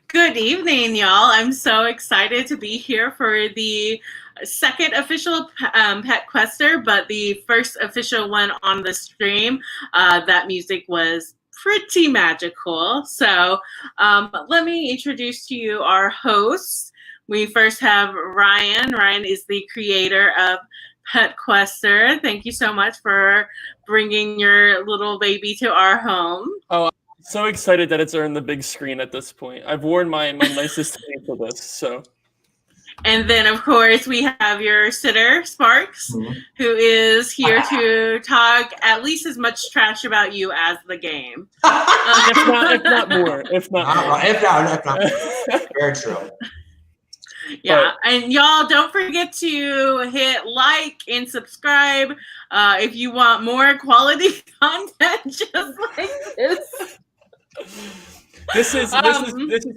Good evening, y'all. I'm so excited to be here for the second official PETQuester, but the first official one on the stream. That music was pretty magical. So let me introduce to you our hosts. We first have Ryan. Ryan is the creator of PETQuester. Thank you so much for bringing your little baby to our home. Oh, I'm so excited that it's earned the big screen at this point. I've worn my nicest thing for this, so. And then, of course, we have your sitter, Sparks, who is here to talk at least as much trash about you as the game. If not more. If not. Very true. Yeah, and y'all don't forget to hit like and subscribe if you want more quality content just like this. This is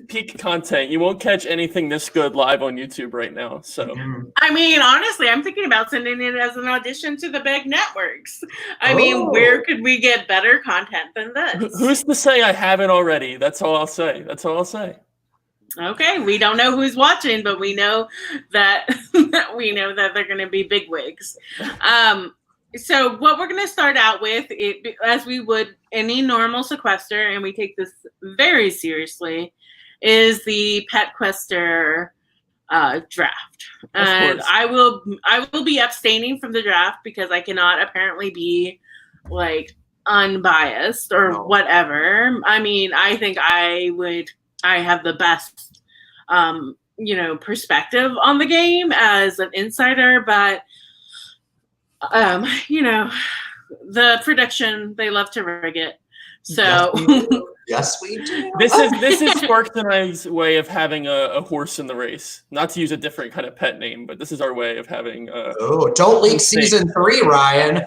peak content. You won't catch anything this good live on YouTube right now. So I mean, honestly, I'm thinking about sending it as an audition to the big networks. I mean, where could we get better content than this? Who's to say I haven't already? That's all I'll say. Okay, we don't know who's watching, but we know that they're going to be bigwigs. So what we're going to start out with, as we would any normal sequester, and we take this very seriously, is the PETQuester draft. And I will be abstaining from the draft because I cannot apparently be like unbiased or whatever. I mean, I think I have the best, perspective on the game as an insider, but, the prediction, they love to rig it. So yes, we do. This is Sparks and I's way of having a horse in the race. Not to use a different kind of pet name, but this is our way of having. Don't leak season 3, Ryan.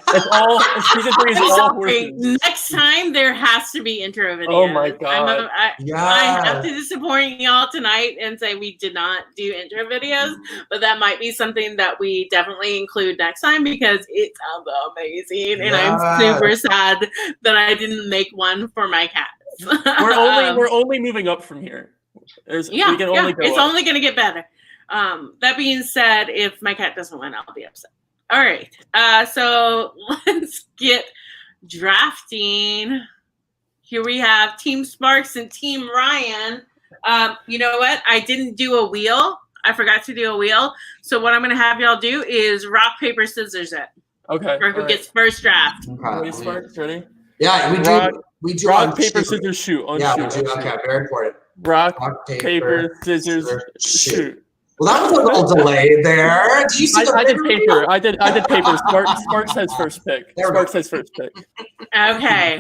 Season 3 is all horses. Next time there has to be intro videos. Oh my god! I have to disappoint y'all tonight and say we did not do intro videos, but that might be something that we definitely include next time because it sounds amazing, and I'm super sad that I didn't make one for my cat. We're only moving up from here. It's only going to get better. That being said, if my cat doesn't win, I'll be upset. All right. So let's get drafting. Here we have Team Sparks and Team Ryan. You know what? I didn't do a wheel. I forgot to do a wheel. So what I'm going to have y'all do is rock, paper, scissors it. Okay. For who gets first draft. Ready, Sparks? Ready? Yeah, we do rock, paper, scissors, shoot. We do. Okay, very important. Rock, paper, scissors, shoot. Well, that was a little delayed there. Do you see I did paper. I did paper. Sparks has first pick. Okay.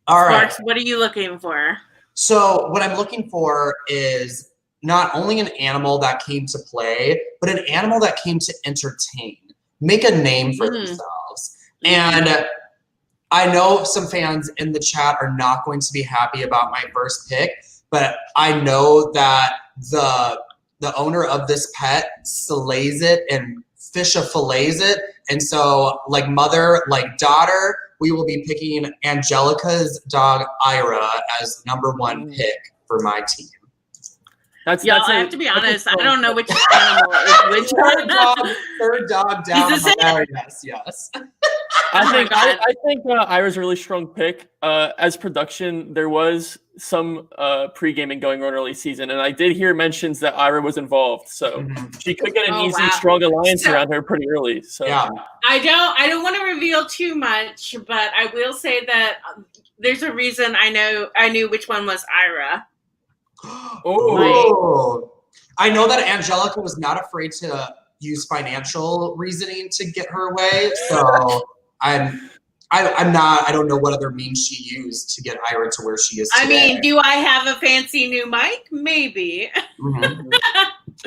All right. Sparks, what are you looking for? So what I'm looking for is not only an animal that came to play, but an animal that came to entertain, make a name for themselves. And I know some fans in the chat are not going to be happy about my first pick, but I know that the owner of this pet slays it and fillets it. And so like mother, like daughter, we will be picking Angelica's dog Ira as number 1 pick for my team. I have to be honest. I don't know which animal is which. Third dog down. Yes. I think Ira's a really strong pick. As production, there was some pre-gaming going on early season, and I did hear mentions that Ira was involved, so she could get an strong alliance around her pretty early. So I don't want to reveal too much, but I will say that there's a reason I knew which one was Ira. I know that Angelica was not afraid to use financial reasoning to get her way, so I don't know what other means she used to get Ira to where she is today. I mean, do I have a fancy new mic? Maybe.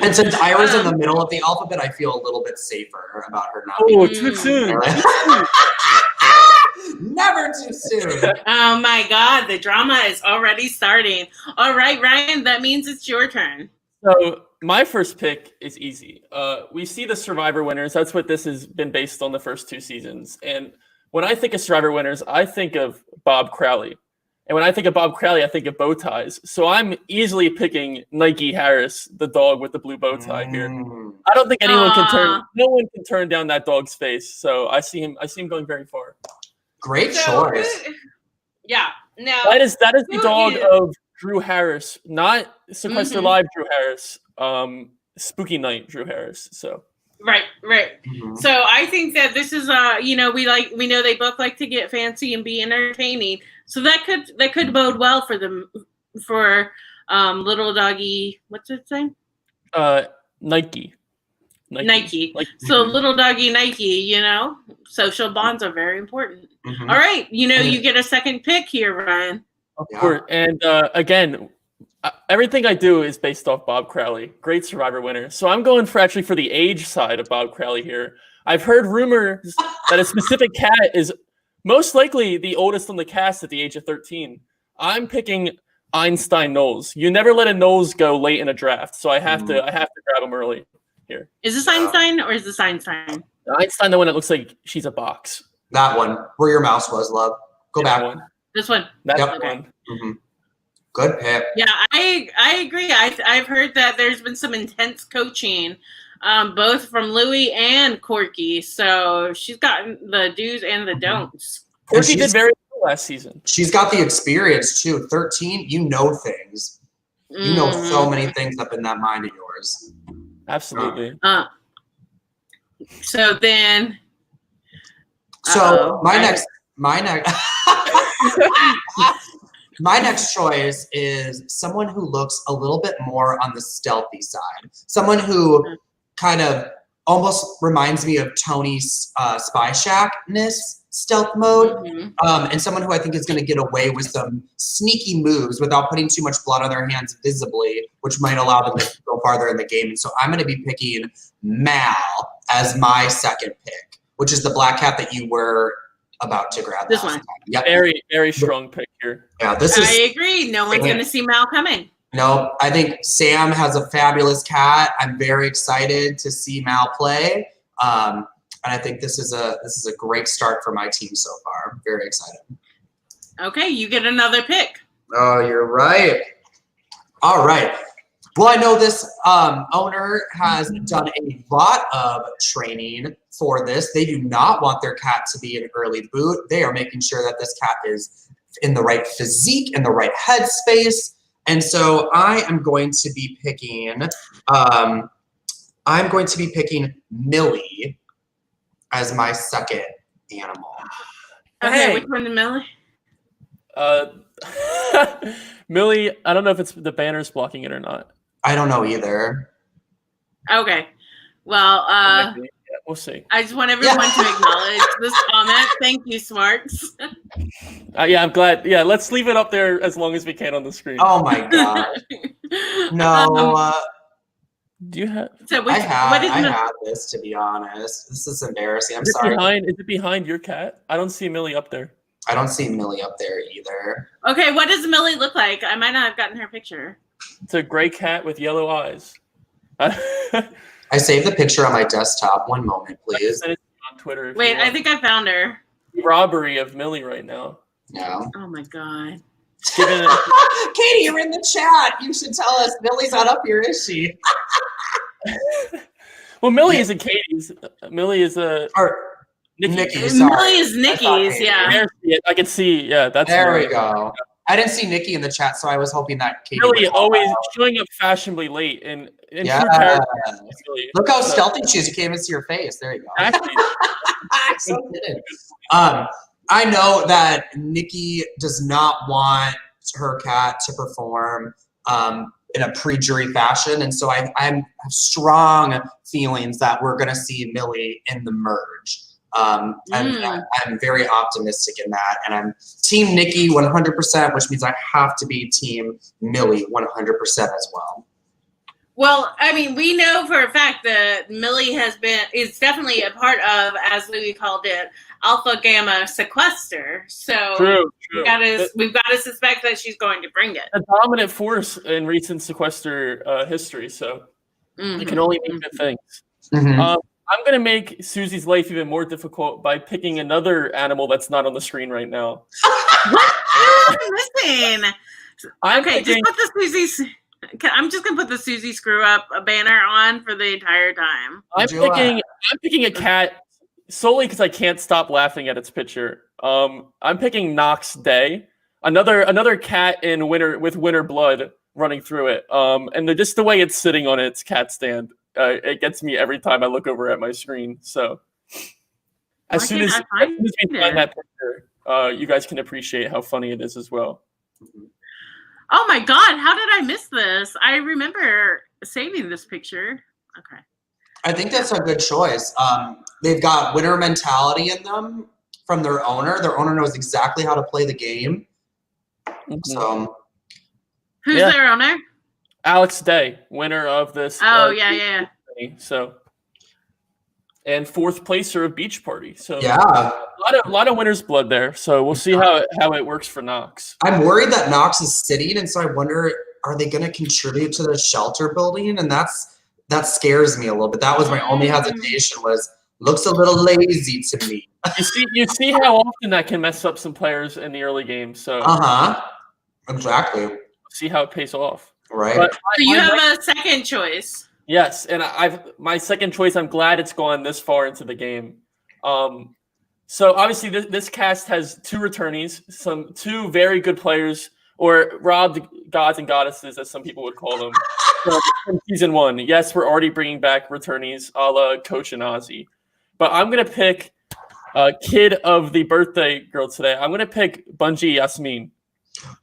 And since Ira's in the middle of the alphabet, I feel a little bit safer about her not being too soon. Never too soon. Oh my God, the drama is already starting. All right, Ryan, that means it's your turn. So my first pick is easy. We see the Survivor winners. That's what this has been based on the first 2 seasons. And when I think of Survivor winners, I think of Bob Crowley. And when I think of Bob Crowley, I think of bow ties. So I'm easily picking Nike Harris, the dog with the blue bow tie here. I don't think no one can turn down that dog's face. So I see him going very far. Great choice. Yeah. Now that is the dog of Drew Harris, not Sequester Live Drew Harris. Spooky Night Drew Harris. So right. So I think that this is we know they both like to get fancy and be entertaining. So that could bode well for them for little doggy. What's it saying? Nike. So little doggy Nike. Social bonds are very important. All right, you get a second pick here, Ryan. Of course, and again. Everything I do is based off Bob Crowley, great Survivor winner. So I'm going for the age side of Bob Crowley here. I've heard rumors that a specific cat is most likely the oldest on the cast at the age of 13. I'm picking Einstein Knowles. You never let a Knowles go late in a draft, so I have to grab him early here. Is this Einstein or is this Einstein? Einstein, the one that looks like she's a box. That one, where your mouse was, love. Go back. One. This one. That's one. Mm-hmm. Good pick. Yeah, I agree. I've heard that there's been some intense coaching, both from Louie and Corky. So she's gotten the do's and the don'ts. Corky did very well last season. She's got the experience too. 13, you know things. You know so many things up in that mind of yours. Absolutely. So then. So my next. My next choice is someone who looks a little bit more on the stealthy side. Someone who kind of almost reminds me of Tony's Spy Shack-ness stealth mode. And someone who I think is going to get away with some sneaky moves without putting too much blood on their hands visibly, which might allow them to go farther in the game. And so I'm going to be picking Mal as my second pick, which is the black cat that you were about to grab. This one. Yep. Very, very strong pick here. Yeah, I agree. No one's going to see Mal coming. No, I think Sam has a fabulous cat. I'm very excited to see Mal play. And I think this is a great start for my team so far. I'm very excited. Okay, you get another pick. Oh, you're right. All right. Well, I know this owner has done a lot of training for this. They do not want their cat to be an early boot. They are making sure that this cat is in the right physique, in the right headspace. And so I am going to be picking, Millie as my second animal. Okay, which one is Millie? Millie, I don't know if it's the banner's blocking it or not. I don't know either. Okay. Well, we'll see. I just want everyone to acknowledge this comment. Thank you, Smarts. Yeah, I'm glad. Yeah, let's leave it up there as long as we can on the screen. Oh my god. No. Do you have? So I have this, to be honest. This is embarrassing. I'm sorry. Is it behind your cat? I don't see Millie up there. I don't see Millie up there either. Okay, what does Millie look like? I might not have gotten her picture. It's a gray cat with yellow eyes. I saved the picture on my desktop. One moment, please. On Twitter. Wait, I think I found her. Robbery of Millie right now. No. Oh my god. Katie, you're in the chat. You should tell us. Millie's not up here, is she? Well, Millie isn't Katie's. Millie is a. Nikki's. Millie is Nikki's, yeah. I can see. Yeah, that's. There we go. I didn't see Nikki in the chat, so I was hoping that Katie. Millie always showing up fashionably late and yeah. Look how stealthy she is. You can't even see her face. There you go. Actually, so I know that Nikki does not want her cat to perform in a pre-jury fashion, and so I have strong feelings that we're going to see Millie in the merge. I'm very optimistic in that, and I'm team Nikki 100%, which means I have to be team Millie 100% as well. Well, I mean, we know for a fact that Millie is definitely a part of, as Louis called it, Alpha Gamma Sequester. So true. We've got to suspect that she's going to bring it. A dominant force in recent Sequester history, so it can only mean good things. I'm going to make Susie's life even more difficult by picking another animal that's not on the screen right now. What am I missing? Okay, picking, just put the Susie's. I'm just gonna put the Susie Screw Up banner on for the entire time. I'm picking a cat solely because I can't stop laughing at its picture. I'm picking Knox Day, another cat in winter blood running through it. And just the way it's sitting on its cat stand, it gets me every time I look over at my screen. So as soon as we find that picture, you guys can appreciate how funny it is as well. Oh my God, how did I miss this? I remember saving this picture. Okay. I think that's a good choice. They've got winner mentality in them from their owner. Their owner knows exactly how to play the game. Mm-hmm. So, who's their owner? Alex Day, winner of this. Oh, yeah. So, and fourth placer of Beach Party. So yeah, a lot of winner's blood there. So we'll see how it works for Knox. I'm worried that Knox is sitting, and so I wonder, are they going to contribute to the shelter building? And that scares me a little bit. That was my only hesitation. Looks a little lazy to me. You see how often that can mess up some players in the early game. So exactly. See how it pays off. Right. So you have a second choice. Yes, and my second choice. I'm glad it's gone this far into the game. So obviously this cast has two returnees, two very good players, or robbed gods and goddesses, as some people would call them, from season 1. Yes, we're already bringing back returnees, a la Coach and Ozzy, but I'm gonna pick kid of the birthday girl today. I'm gonna pick Bungie Yasmin.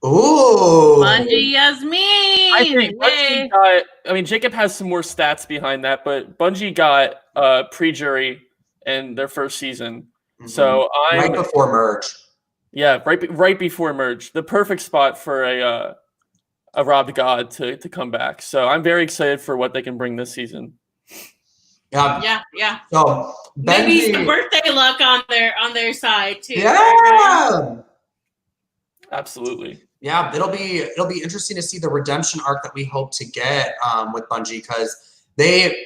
Ooh, Bungie Yasmin. I think Bungie got. Jacob has some more stats behind that, but Bungie got pre-jury in their first season. Mm-hmm. So right before merge. Yeah, right before merge. The perfect spot for a robbed god to come back. So I'm very excited for what they can bring this season. Yeah. So maybe some birthday luck on their side too. Yeah. Right? Absolutely. Yeah, it'll be interesting to see the redemption arc that we hope to get with Bungie, because they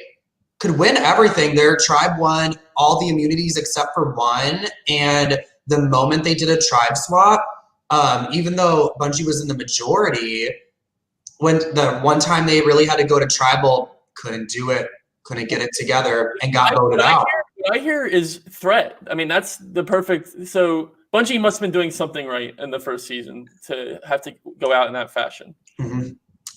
could win everything. Their tribe won all the immunities except for one, and the moment they did a tribe swap, even though Bungie was in the majority, when the one time they really had to go to tribal, couldn't do it, couldn't get it together, and got voted out. What I hear is threat. That's the perfect. So Bungie must have been doing something right in the first season to have to go out in that fashion. Mm-hmm.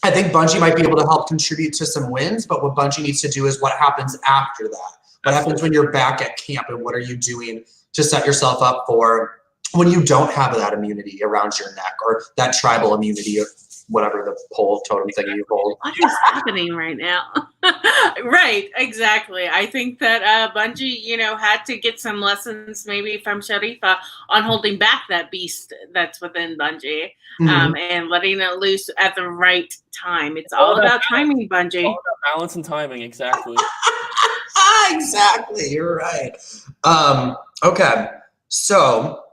I think Bungie might be able to help contribute to some wins, but what Bungie needs to do is what happens after that. What happens when you're back at camp, and what are you doing to set yourself up for when you don't have that immunity around your neck, or that tribal immunity, or whatever the pole totem thing you hold. What is happening right now? Right, exactly. I think that Bungie, had to get some lessons maybe from Sharifa on holding back that beast that's within Bungie, and letting it loose at the right time. It's all about timing, Bungie. All about balance and timing, exactly. Exactly, you're right. Okay, so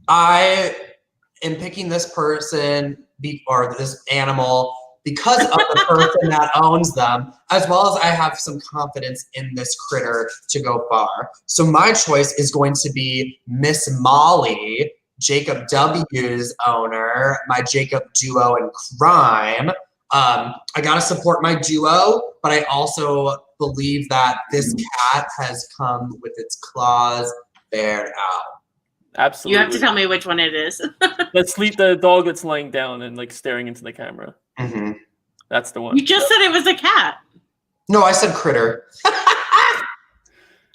I am picking this person or this animal because of the person that owns them, as well as I have some confidence in this critter to go far. So my choice is going to be Miss Molly, Jacob W's owner, my Jacob duo in crime. I gotta support my duo, but I also believe that this cat has come with its claws bared out. Absolutely. You have to tell me which one it is. The dog that's laying down and staring into the camera. Mm-hmm. That's the one. You just said it was a cat. No, I said critter.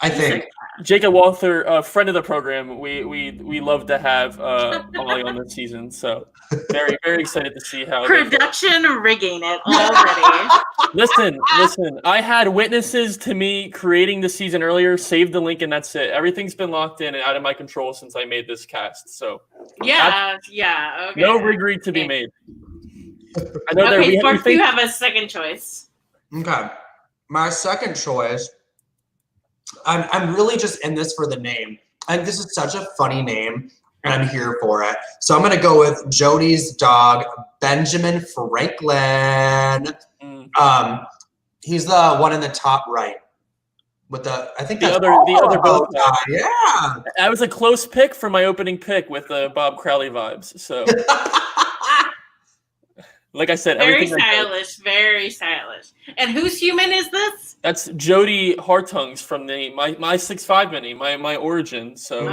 I think. Jacob Walther, friend of the program. We love to have Molly on this season. So very, very excited to see how production rigging it already. Listen. I had witnesses to me creating the season earlier. Saved the link, and that's it. Everything's been locked in and out of my control since I made this cast. So okay. No rig to be made. I know you have a second choice. Okay, my second choice. I'm really just in this for the name. And this is such a funny name, and I'm here for it. So I'm going to go with Jody's dog, Benjamin Franklin. He's the one in the top right. With I think the that's other bow tie. Yeah. That was a close pick for my opening pick with the Bob Crowley vibes. So, like I said, very everything stylish, very stylish. And whose human is this? That's Jody Hartungs from my 6'5" mini, my origin. So,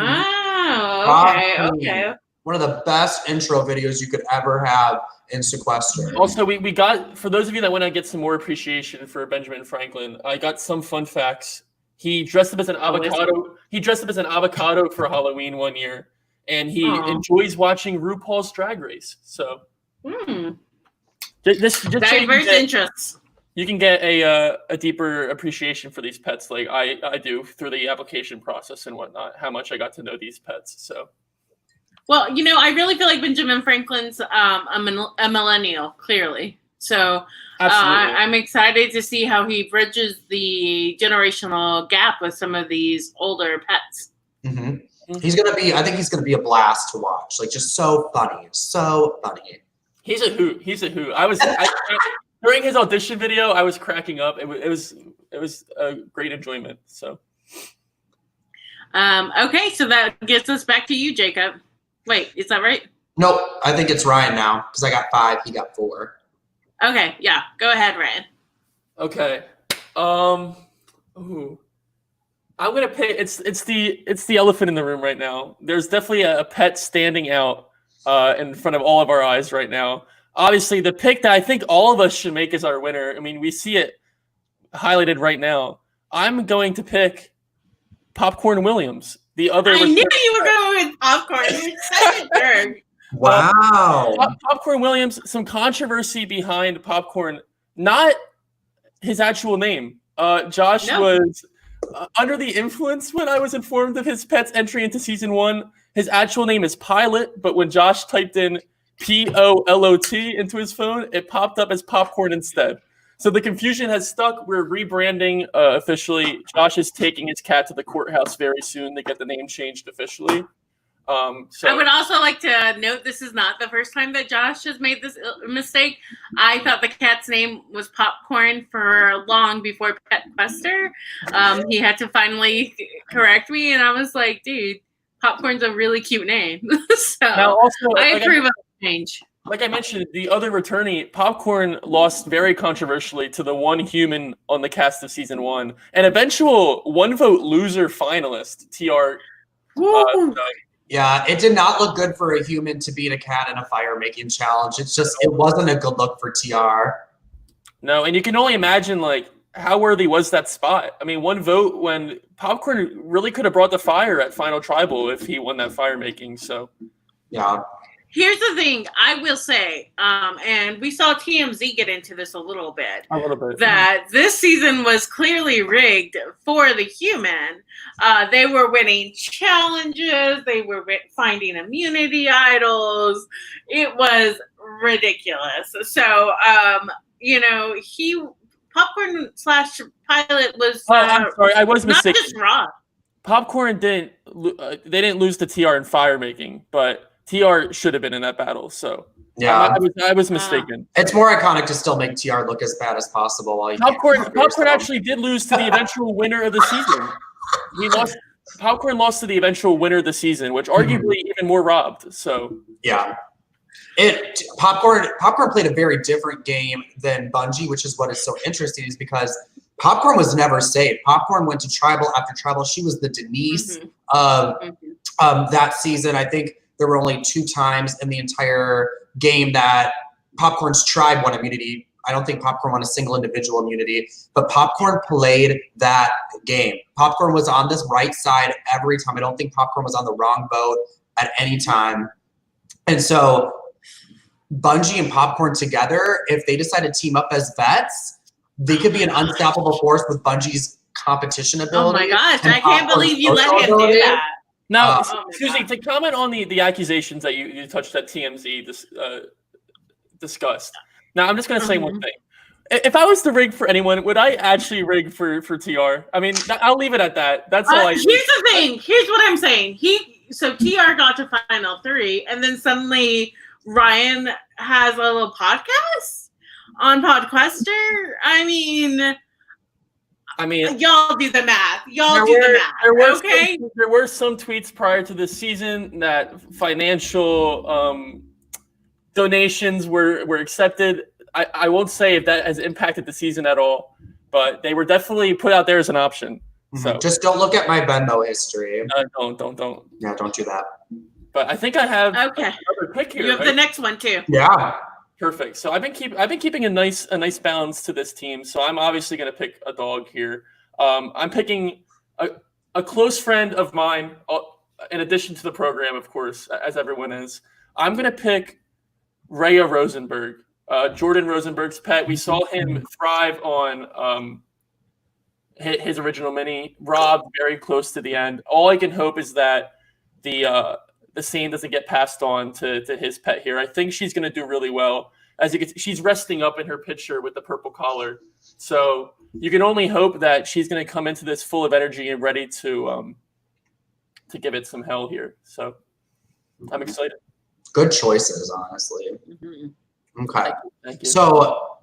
okay. One of the best intro videos you could ever have in Sequester. Also, we got, for those of you that want to get some more appreciation for Benjamin Franklin, I got some fun facts. He dressed up as an avocado. He dressed up as an avocado for Halloween one year, and he enjoys watching RuPaul's Drag Race. So, just diverse interests. You can get a deeper appreciation for these pets, like I do through the application process and whatnot. How much I got to know these pets. So, well, I really feel like Benjamin Franklin's a millennial, clearly. So I'm excited to see how he bridges the generational gap with some of these older pets. He's gonna be. I think he's gonna be a blast to watch. Like, just so funny, so funny. He's a hoot. During his audition video, I was cracking up. It was a great enjoyment. So, okay, so that gets us back to you, Jacob. Wait, is that right? Nope, I think it's Ryan now because I got 5, he got 4. Okay, yeah, go ahead, Ryan. Okay, I'm gonna pick. It's the elephant in the room right now. There's definitely a pet standing out in front of all of our eyes right now. Obviously, the pick that I think all of us should make as our winner. I mean, we see it highlighted right now. I'm going to pick Popcorn Williams. The other. I knew you were going with Popcorn. You're such a jerk. Wow. Popcorn Williams. Some controversy behind Popcorn. Not his actual name. Josh was under the influence when I was informed of his pet's entry into season 1. His actual name is Pilot, but when Josh typed in POLOT into his phone, it popped up as Popcorn instead. So the confusion has stuck. We're rebranding officially. Josh is taking his cat to the courthouse very soon to get the name changed officially. So I would also like to note this is not the first time that Josh has made this mistake. I thought the cat's name was Popcorn for long before PETQUESTER. He had to finally correct me, and I was like, dude, Popcorn's a really cute name. So now also, I approve of the change. Like I mentioned, the other returnee, Popcorn, lost very controversially to the one human on the cast of season 1, an eventual 1-vote loser finalist, TR. Yeah, it did not look good for a human to beat a cat in a fire making challenge. It wasn't a good look for TR. No, and you can only imagine like how worthy was that spot. I mean, 1 vote when Popcorn really could have brought the fire at Final Tribal if he won that fire making. So, yeah. Here's the thing, I will say, and we saw TMZ get into this a little bit. That this season was clearly rigged for the human. They were winning challenges. They were finding immunity idols. It was ridiculous. So, Popcorn / Pilot was. I'm sorry, I was mistaken. Not just raw. Popcorn didn't. They didn't lose to TR in fire making, but TR should have been in that battle. So yeah, I was mistaken. It's more iconic to still make TR look as bad as possible. While Popcorn actually did lose to the eventual winner of the season. Popcorn lost to the eventual winner of the season, which arguably even more robbed. So yeah. Popcorn played a very different game than Bungie, which is what is so interesting, is because Popcorn was never saved. Popcorn went to tribal after tribal. She was the Denise of that season. I think there were only 2 times in the entire game that Popcorn's tribe won immunity. I don't think Popcorn won a single individual immunity, but Popcorn played that game. Popcorn was on this right side every time. I don't think Popcorn was on the wrong boat at any time. And so Bungie and Popcorn together, if they decide to team up as vets, they could be an unstoppable force with Bungie's competition ability. Oh my gosh, I can't believe you let him do that. Now, Susie, to comment on the accusations that you touched that TMZ discussed. Now, I'm just going to say one thing. If I was to rig for anyone, would I actually rig for TR? I mean, I'll leave it at that. That's all I. Here's the thing. Here's what I'm saying. So TR got to Final 3, and then suddenly Ryan has a little podcast on PodQuester. I mean, I mean, y'all do the math. Y'all do the math. Okay. There were some tweets prior to this season that financial donations were accepted. I won't say if that has impacted the season at all, but they were definitely put out there as an option. So just don't look at my Venmo history. Don't. Yeah, don't do that. But I think I have another pick here. You have the next one too. Yeah. Perfect. So I've been keeping a nice balance to this team. So I'm obviously going to pick a dog here. I'm picking a close friend of mine, in addition to the program, of course, as everyone is. I'm going to pick Rhea Rosenberg, Jordan Rosenberg's pet. We saw him thrive on his original mini, robbed very close to the end. All I can hope is that the scene doesn't get passed on to his pet here. I think she's going to do really well. She's resting up in her picture with the purple collar. So you can only hope that she's going to come into this full of energy and ready to give it some hell here. So I'm excited. Good choices, honestly. Mm-hmm. Okay. Thank you. So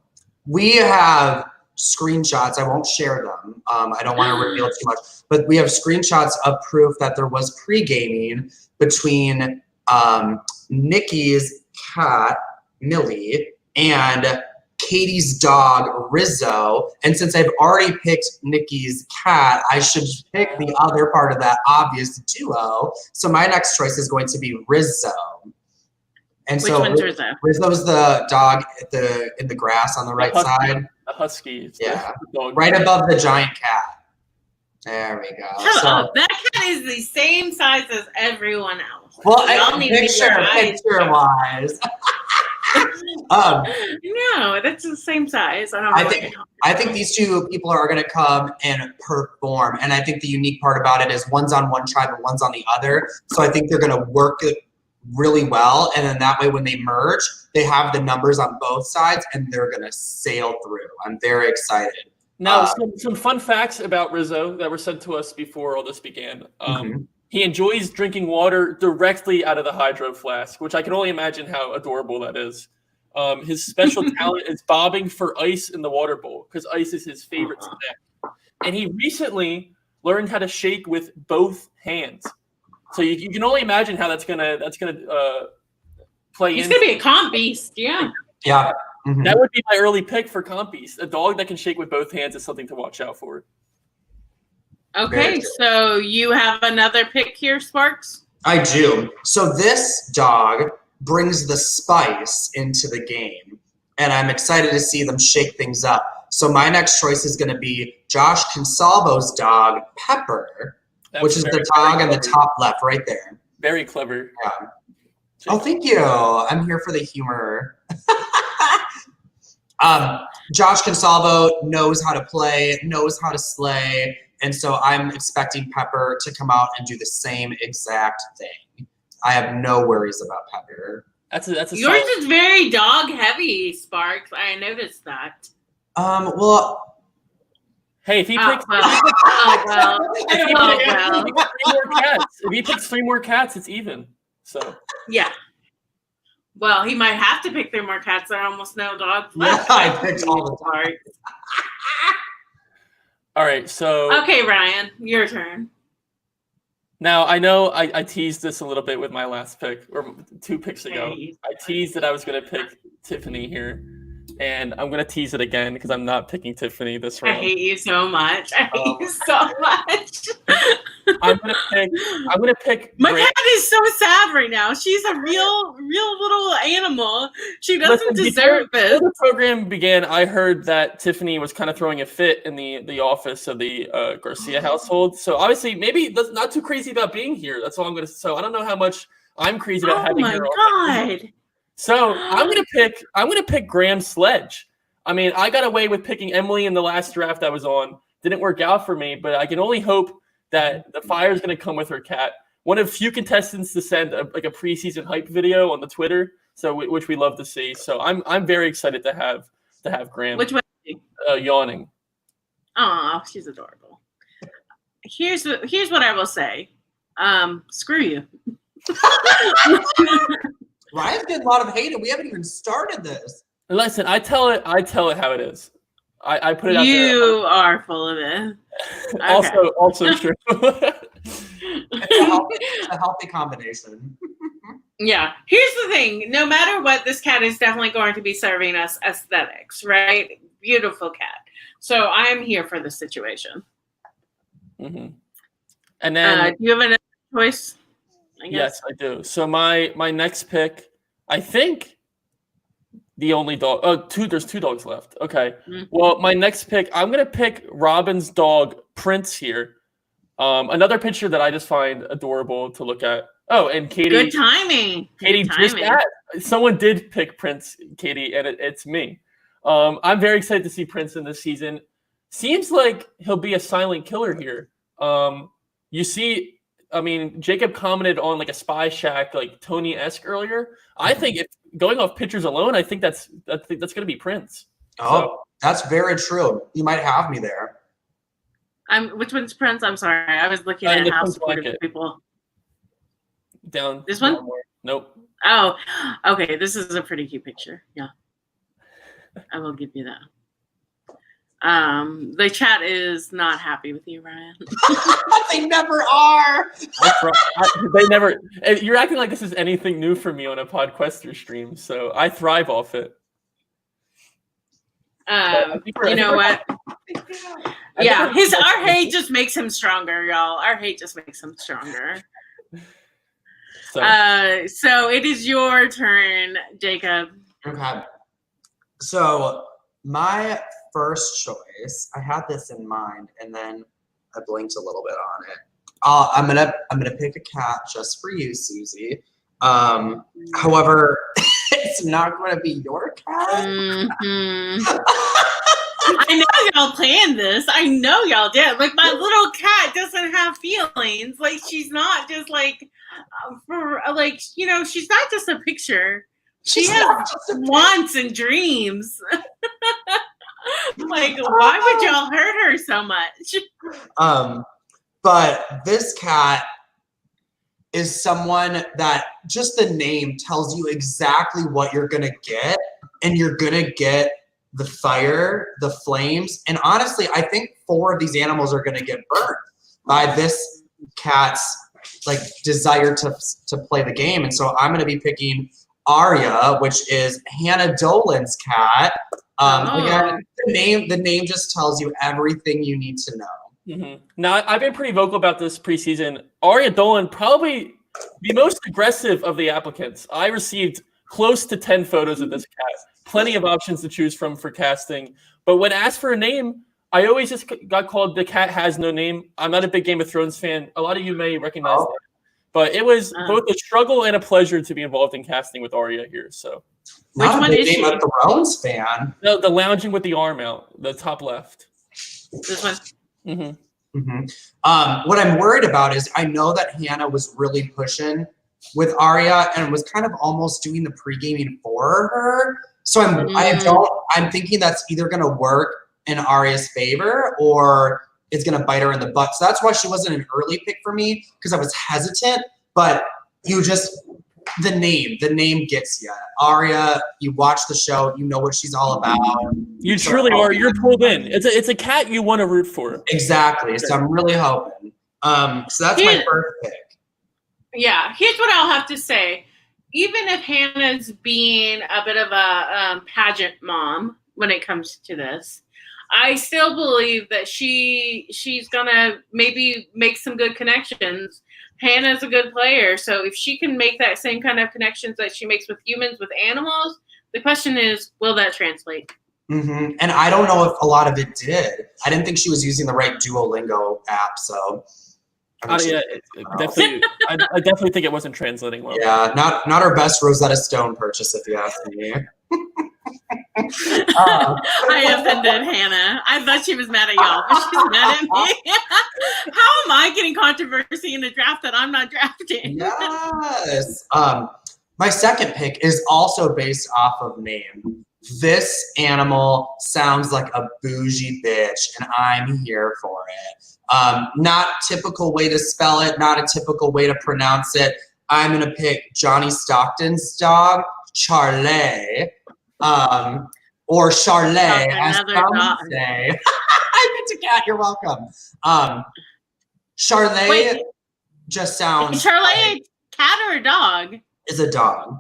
we have screenshots. I won't share them. I don't want to reveal too much, but we have screenshots of proof that there was pre-gaming between Nikki's cat, Millie, and Katie's dog, Rizzo. And since I've already picked Nikki's cat, I should pick the other part of that obvious duo. So my next choice is going to be Rizzo. And Which one's Rizzo? Rizzo's the dog in the grass on the right side. A husky. Yeah, right above the giant cat. There we go. That cat is the same size as everyone else. Well, picture-wise. No, that's the same size. I think these two people are going to come and perform, and I think the unique part about it is one's on one tribe and one's on the other. So I think they're going to work it really well, and then that way when they merge, they have the numbers on both sides, and they're going to sail through. I'm very excited. Now, some fun facts about Rizzo that were sent to us before all this began. He enjoys drinking water directly out of the hydro flask, which I can only imagine how adorable that is. His special talent is bobbing for ice in the water bowl because ice is his favorite snack. And he recently learned how to shake with both hands. So you can only imagine how that's gonna play. He's gonna be a comp beast, yeah. Yeah. Mm-hmm. That would be my early pick for comp beast. A dog that can shake with both hands is something to watch out for. Okay, so you have another pick here, Sparks? I do. So this dog brings the spice into the game, and I'm excited to see them shake things up. So my next choice is going to be Josh Consalvo's dog, Pepper, which is the dog on the top left right there. Very clever. Yeah. Oh, thank you. I'm here for the humor. Josh Consalvo knows how to play, knows how to slay, and so I'm expecting Pepper to come out and do the same exact thing. I have no worries about Pepper. That's a Yours is very dog heavy, Sparks. I noticed that. Well. Hey, if he picks, if he picks 3 more cats, it's even. So yeah. Well, he might have to pick 3 more cats. There are almost no dogs left. Yeah, I picked all the time. All right, so okay, Ryan, your turn. Now I know I teased this a little bit with my last pick or 2 picks ago. I teased that I was going to pick Tiffany here, and I'm going to tease it again because I'm not picking Tiffany this round. I hate you so much. I hate you so much. I'm gonna pick. My cat is so sad right now. She's a real little animal. She doesn't deserve this. Before the program began, I heard that Tiffany was kind of throwing a fit in the office of the Garcia household. So obviously, maybe that's not too crazy about being here. That's all I'm gonna. So I don't know how much I'm crazy about having her. Oh my god! So I'm gonna pick Graham Sledge. I mean, I got away with picking Emily in the last draft I was on. Didn't work out for me, but I can only hope that the fire is going to come with her cat. One of few contestants to send a preseason hype video on the Twitter, which we love to see. So I'm very excited to have Graham. Which one? Yawning. Oh, she's adorable. Here's what I will say. Screw you. Ryan's getting a lot of hate, and we haven't even started this. Listen, I tell it how it is. I put it out there. You are full of it. Okay. Also true. It's a healthy combination. Yeah. Here's the thing. No matter what, this cat is definitely going to be serving us aesthetics, right? Beautiful cat. So I'm here for the situation. Mm-hmm. And then do you have another choice? Yes, I do. So my next pick, I think the only dog. Oh, there's 2 dogs left. Okay. Mm-hmm. Well, my next pick, I'm gonna pick Robin's dog Prince here. Another picture that I just find adorable to look at. Oh, and Katie. Good timing. Katie just someone did pick Prince, Katie, and it's me. I'm very excited to see Prince in this season. Seems like he'll be a silent killer here. You see. I mean, Jacob commented on like a Spy Shack, like Tony-esque earlier. I think if going off pictures alone, I think that's going to be Prince. Oh, that's very true. You might have me there. Which one's Prince? I'm sorry, I was looking at how supportive people. Down. This one? Down nope. Oh, okay. This is a pretty cute picture. Yeah, I will give you that. The chat is not happy with you, Ryan. They never are. They never. You're acting like this is anything new for me on a PodQuester stream, so I thrive off it. You know what? Yeah, our hate just makes him stronger, y'all. Our hate just makes him stronger. So it is your turn, Jacob. Okay. So my first choice, I had this in mind, and then I blinked a little bit on it. I'm gonna pick a cat just for you, Susie. However, it's not going to be your cat. Mm-hmm. I know y'all planned this. I know y'all did. Like, my little cat doesn't have feelings. Like, she's not just like, she's not just a picture. She has wants and dreams. Like, why would y'all hurt her so much? But this cat is someone that just the name tells you exactly what you're gonna get, and you're gonna get the fire, the flames, and honestly, I think 4 of these animals are gonna get burnt by this cat's like desire to play the game, and so I'm gonna be picking Arya, which is Hannah Dolan's cat. Again, the name just tells you everything you need to know. Mm-hmm. Now, I've been pretty vocal about this preseason. Arya Dolan, probably the most aggressive of the applicants. I received close to 10 photos of this cat. Plenty of options to choose from for casting. But when asked for a name, I always just got called The Cat Has No Name. I'm not a big Game of Thrones fan. A lot of you may recognize that. But it was both a struggle and a pleasure to be involved in casting with Arya here. So, not a big Game of Thrones fan. No, the lounging with the arm out, the top left. This one. Mm-hmm. Mm-hmm. What I'm worried about is I know that Hannah was really pushing with Arya and was kind of almost doing the pre-gaming for her. So I'm thinking that's either going to work in Arya's favor or it's going to bite her in the butt. So that's why she wasn't an early pick for me, because I was hesitant. But the name gets you. Arya, you watch the show, you know what she's all about. You truly are. You're pulled in. It's a cat you want to root for. Exactly. So I'm really hoping. So that's my first pick. Yeah. Here's what I'll have to say. Even if Hannah's being a bit of a pageant mom when it comes to this, I still believe that she's gonna maybe make some good connections. Hannah's a good player, so if she can make that same kind of connections that she makes with humans, with animals, the question is, will that translate? Mm-hmm. And I don't know if a lot of it did. I didn't think she was using the right Duolingo app, so. Definitely. I definitely think it wasn't translating well. Yeah, not our best Rosetta Stone purchase, if you ask me. I offended Hannah. I thought she was mad at y'all, but she's mad at me. How am I getting controversy in a draft that I'm not drafting? Yes. My second pick is also based off of name. This animal sounds like a bougie bitch, and I'm here for it. Not typical way to spell it, not a typical way to pronounce it. I'm going to pick Johnny Stockton's dog, Charlie. or Charlotte, as Another some dog. say. I bet you cat. You're welcome. Charlotte Wait, just sounds. Charlotte, cat or a dog? Is a dog.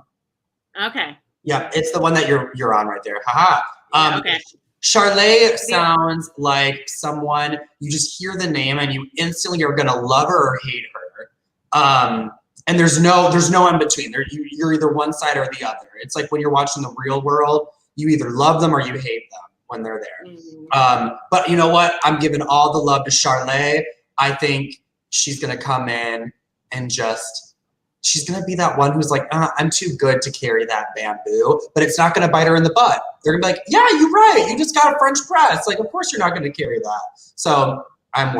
Okay. Yeah, it's the one that you're on right there. Haha. Okay. Charlotte sounds like someone you just hear the name and you instantly are gonna love her or hate her. And there's no in between. You're either one side or the other. It's like when you're watching The Real World, you either love them or you hate them when they're there. But you know what? I'm giving all the love to Charlotte. I think she's gonna come in and she's gonna be that one who's like, I'm too good to carry that bamboo, but it's not gonna bite her in the butt. They're gonna be like, yeah, you're right. You just got a French press. Like, of course you're not gonna carry that. So I'm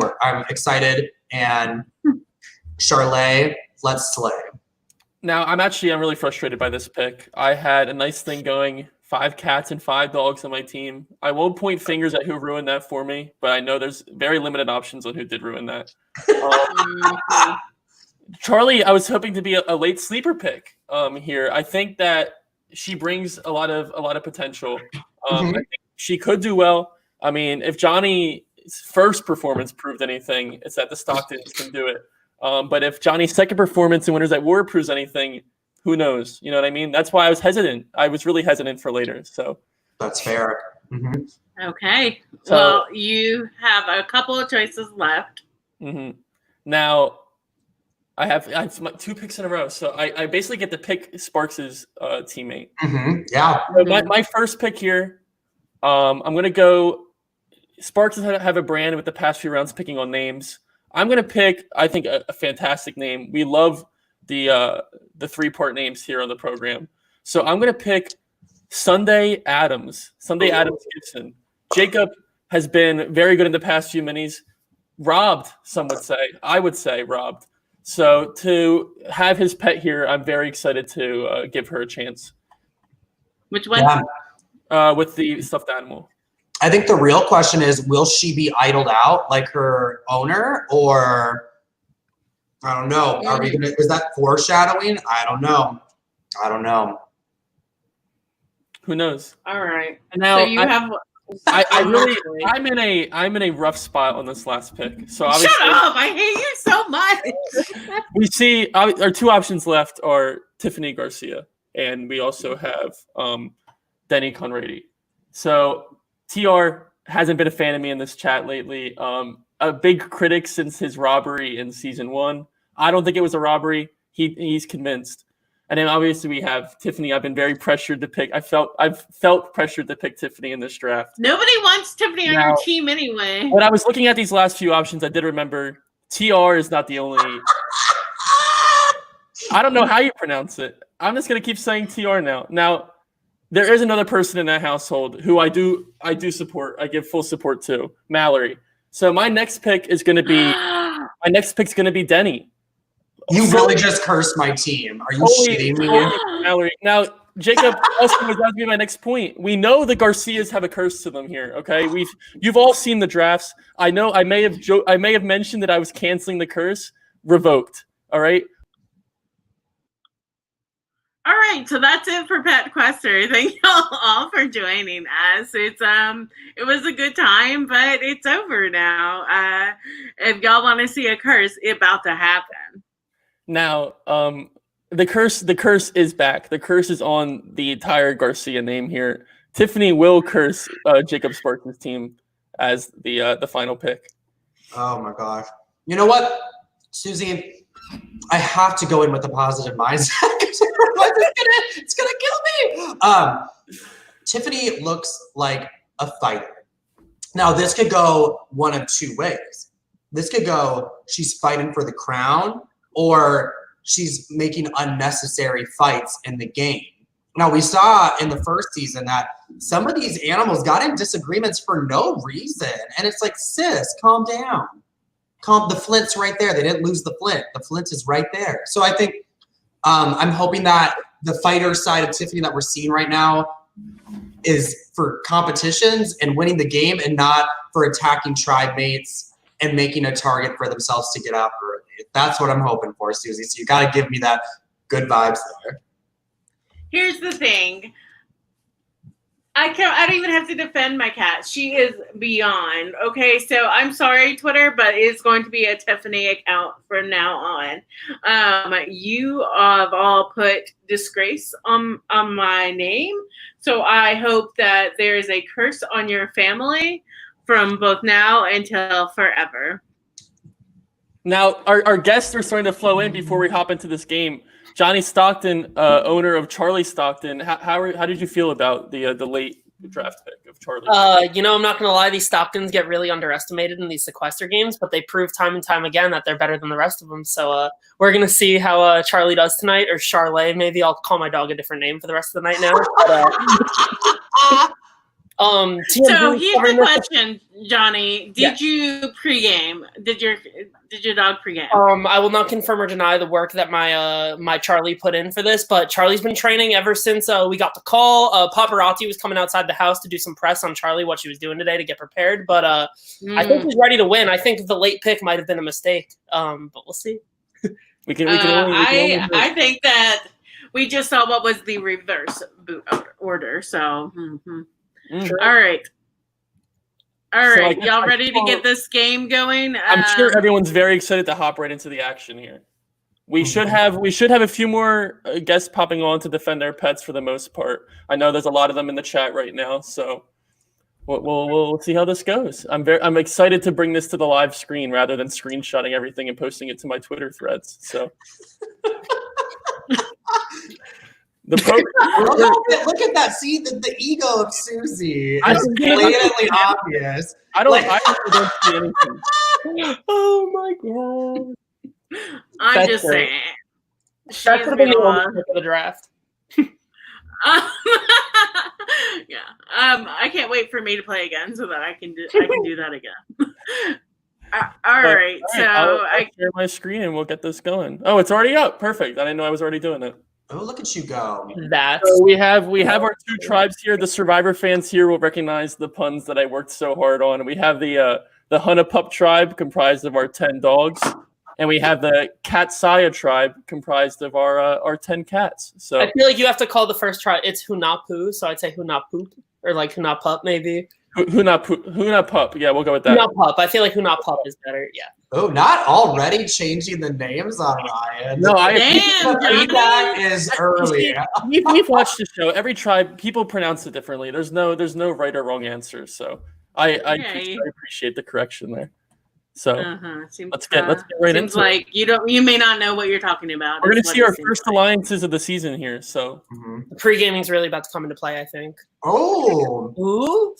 excited, and Charlotte, let's slay. Now I'm really frustrated by this pick. I had a nice thing going, 5 cats and 5 dogs on my team. I won't point fingers at who ruined that for me, but I know there's very limited options on who did ruin that. Charlie, I was hoping to be a late sleeper pick here. I think that she brings a lot of potential. I think she could do well. I mean, if Johnny's first performance proved anything, it's that the Stocktons can do it. But if Johnny's second performance in Winners at War proves anything, who knows? You know what I mean? That's why I was hesitant. I was really hesitant for later. So that's fair. Okay. So, well, you have a couple of choices left. Now, I have 2 picks in a row, so I basically get to pick Sparks' teammate. Yeah. So my first pick here, I'm going to go. Sparks have a brand with the past few rounds picking on names. I'm going to pick, I think, a fantastic name. We love the 3-part names here on the program. So I'm going to pick Sunday Adams Gibson. Jacob has been very good in the past few minis. Robbed, some would say. I would say robbed. So to have his pet here, I'm very excited to give her a chance. Which one? Yeah. With the stuffed animal. I think the real question is, will she be idled out like her owner, or I don't know. Are we gonna? Is that foreshadowing? I don't know. Who knows? All right. And now so you have. I'm in a rough spot on this last pick. So obviously, shut up! I hate you so much. We see our 2 options left are Tiffany Garcia, and we also have Denny Conrady. So TR hasn't been a fan of me in this chat lately. A big critic since his robbery in season 1. I don't think it was a robbery. He's convinced. And then obviously we have Tiffany. I've been very pressured to pick. I've felt pressured to pick Tiffany in this draft. Nobody wants Tiffany on your team anyway. When I was looking at these last few options, I did remember TR is not the only. I don't know how you pronounce it. I'm just gonna keep saying TR now. Now, there is another person in that household who I do support. I give full support to, Mallory. So my next pick is gonna be Denny. You really just cursed my team. Are you shitting me? Mallory. Now, Jacob also was asking me my next point. We know the Garcias have a curse to them here. Okay, you've all seen the drafts. I know. I may have mentioned that I was canceling the curse. Revoked. All right. All right, so that's it for PETQUESTER. Thank you all for joining us. It was a good time, but it's over now. If y'all want to see a curse, it's about to happen. Now, the curse is back. The curse is on the entire Garcia name here. Tiffany will curse Jacob Sparks' team as the final pick. Oh my gosh! You know what, Susie? I have to go in with a positive mindset because it's gonna kill me. Tiffany looks like a fighter. Now this could go one of 2 ways. This could go, she's fighting for the crown, or she's making unnecessary fights in the game. Now, we saw in the first season that some of these animals got in disagreements for no reason. And it's like, sis, calm down. The flint's right there. They didn't lose the flint. The flint is right there. So I think I'm hoping that the fighter side of Tiffany that we're seeing right now is for competitions and winning the game, and not for attacking tribe mates and making a target for themselves to get out early. That's what I'm hoping for, Susie. So you got to give me that good vibes there. Here's the thing. I don't even have to defend my cat. She is beyond. Okay, so I'm sorry, Twitter, but it's going to be a Tiffany account from now on. You have all put disgrace on my name, so I hope that there is a curse on your family from both now until forever. Now, our guests are starting to flow in before we hop into this game. Johnny Stockton, owner of Charlie Stockton, how did you feel about the late draft pick of Charlie? I'm not going to lie. These Stocktons get really underestimated in these Sequester games, but they prove time and time again that they're better than the rest of them. So we're going to see how Charlie does tonight, or Charlet. Maybe I'll call my dog a different name for the rest of the night now. So here's the question, Johnny. Did you pregame? Did your dog pregame? I will not confirm or deny the work that my Charlie put in for this, but Charlie's been training ever since we got the call. Paparazzi was coming outside the house to do some press on Charlie, what she was doing today to get prepared. But I think he's ready to win. I think the late pick might have been a mistake, but we'll see. I think that we just saw what was the reverse boot order. So. Sure. All right. Y'all ready to get this game going? I'm sure everyone's very excited to hop right into the action here. We should have a few more guests popping on to defend their pets for the most part. I know there's a lot of them in the chat right now, so we'll see how this goes. I'm excited to bring this to the live screen rather than screenshotting everything and posting it to my Twitter threads. So. Look at that. See the ego of Susie. It's blatantly obvious. I don't see anything. Oh my god! I'm just saying. That could have been the only pick of the draft. Yeah. I can't wait for me to play again so that I can do that again. All right. So I'll share my screen and we'll get this going. Oh, it's already up. Perfect. I didn't know I was already doing it. Oh, look at you go. So we have our two tribes here. The Survivor fans here will recognize the puns that I worked so hard on. We have the Hunapup tribe comprised of our 10 dogs, and we have the Katsaya tribe comprised of our 10 cats. So I feel like you have to call the first tribe. It's Hunapu, so I'd say Hunapoop or like Hunapup maybe. Hunapup. Yeah, we'll go with that. Hunapup. I feel like Hunapup is better. Yeah. Oh, not already changing the names on Ryan. No, feedback is early. We've watched the show. Every tribe, people pronounce it differently. There's no right or wrong answer. So I appreciate the correction there. So let's get right into it. Like you may not know what you're talking about. We're going to see our first alliances of the season here. So the pre-gaming's really about to come into play, I think. Oh. Ooh.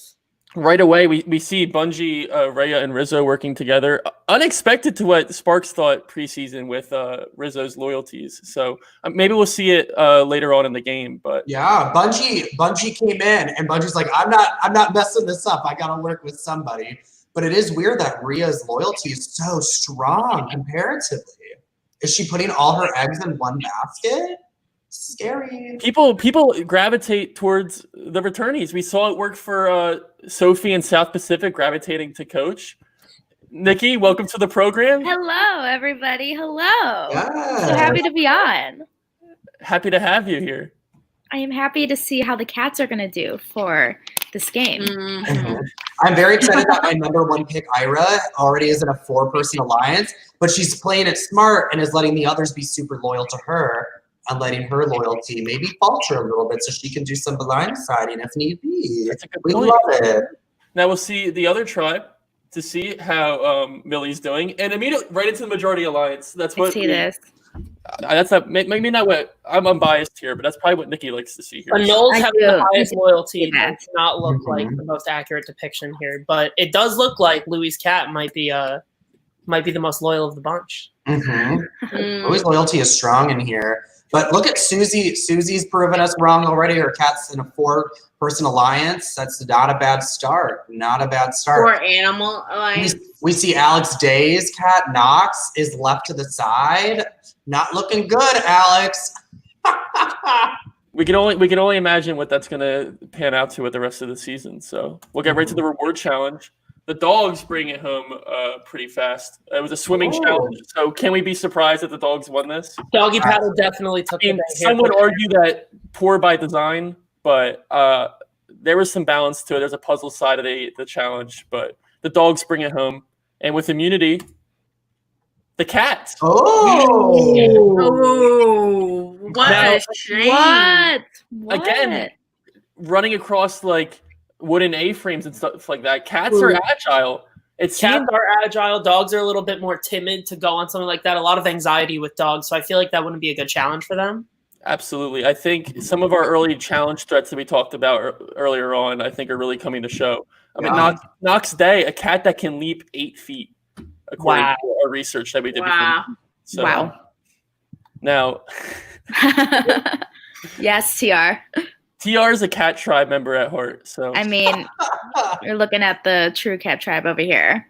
Right away, we see Bungie, Rhea, and Rizzo working together. Unexpected to what Sparks thought preseason with Rizzo's loyalties. So maybe we'll see it later on in the game. But yeah, Bungie came in, and Bungie's like, I'm not messing this up. I got to work with somebody. But it is weird that Rhea's loyalty is so strong comparatively. Is she putting all her eggs in one basket? Scary. People gravitate towards the returnees. We saw it work for Sophie in South Pacific, gravitating to Coach. Nikki, welcome to the program. Hello, everybody. Hello. Yes. So happy to be on. Happy to have you here. I am happy to see how the cats are going to do for this game. Mm-hmm. I'm very excited that my number one pick, Ira, already is in a 4-person alliance, but she's playing it smart and is letting the others be super loyal to her and letting her loyalty maybe falter a little bit so she can do some blindsiding if need be. That's a good we point. love it. Now we'll see the other tribe to see how Millie's doing, and immediately right into the majority alliance. That's what I see this. That's not maybe not what I'm unbiased here, but that's probably what Nikki likes to see here. Anoles having the highest loyalty does not look Mm-hmm. like the most accurate depiction here, but it does look like Louis' cat might be the most loyal of the bunch. Mm-hmm. Louis' loyalty is strong in here. But look at Susie. Susie's proven us wrong already. Her cat's in a 4-person alliance. That's not a bad start. Not a bad start. Or animal alliance. We see Alex Day's cat, Knox, is left to the side. Not looking good, Alex. We can only imagine what that's going to pan out to with the rest of the season. So we'll get right to the reward challenge. The dogs bring it home pretty fast. It was a swimming challenge. So can we be surprised that the dogs won this? Doggy paddle definitely took it. Some would argue that poor by design, but there was some balance to it. There's a puzzle side of the challenge, but the dogs bring it home. And with immunity, the cat. Oh, what a shame. What? Again, running across like wooden A-frames and stuff like that. Cats are agile. Cats are agile. Dogs are a little bit more timid to go on something like that. A lot of anxiety with dogs, so I feel like that wouldn't be a good challenge for them. Absolutely. I think some of our early challenge threats that we talked about earlier on, I think are really coming to show. I mean, Knox Day, a cat that can leap 8 feet, according to our research that we did before. So, wow. Now. Yes, TR. TR is a cat tribe member at heart. So I mean, you're looking at the true cat tribe over here.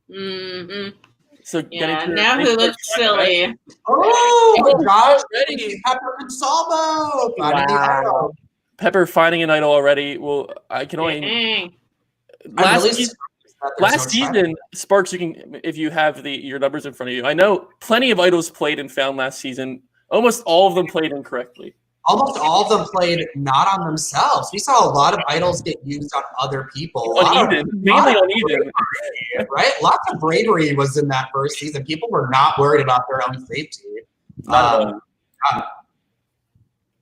Mm-hmm. So now who looks silly? Oh, gosh, ready. Pepper and Salvo. Wow. Pepper finding an idol already. Well, I can only last season, Sparks, you can, if you have your numbers in front of you. I know plenty of idols played and found last season. Almost all of them played incorrectly. Almost all of them played not on themselves. We saw a lot of idols get used on other people. Mainly on Eden. Right? Lots of bravery was in that first season. People were not worried about their own safety.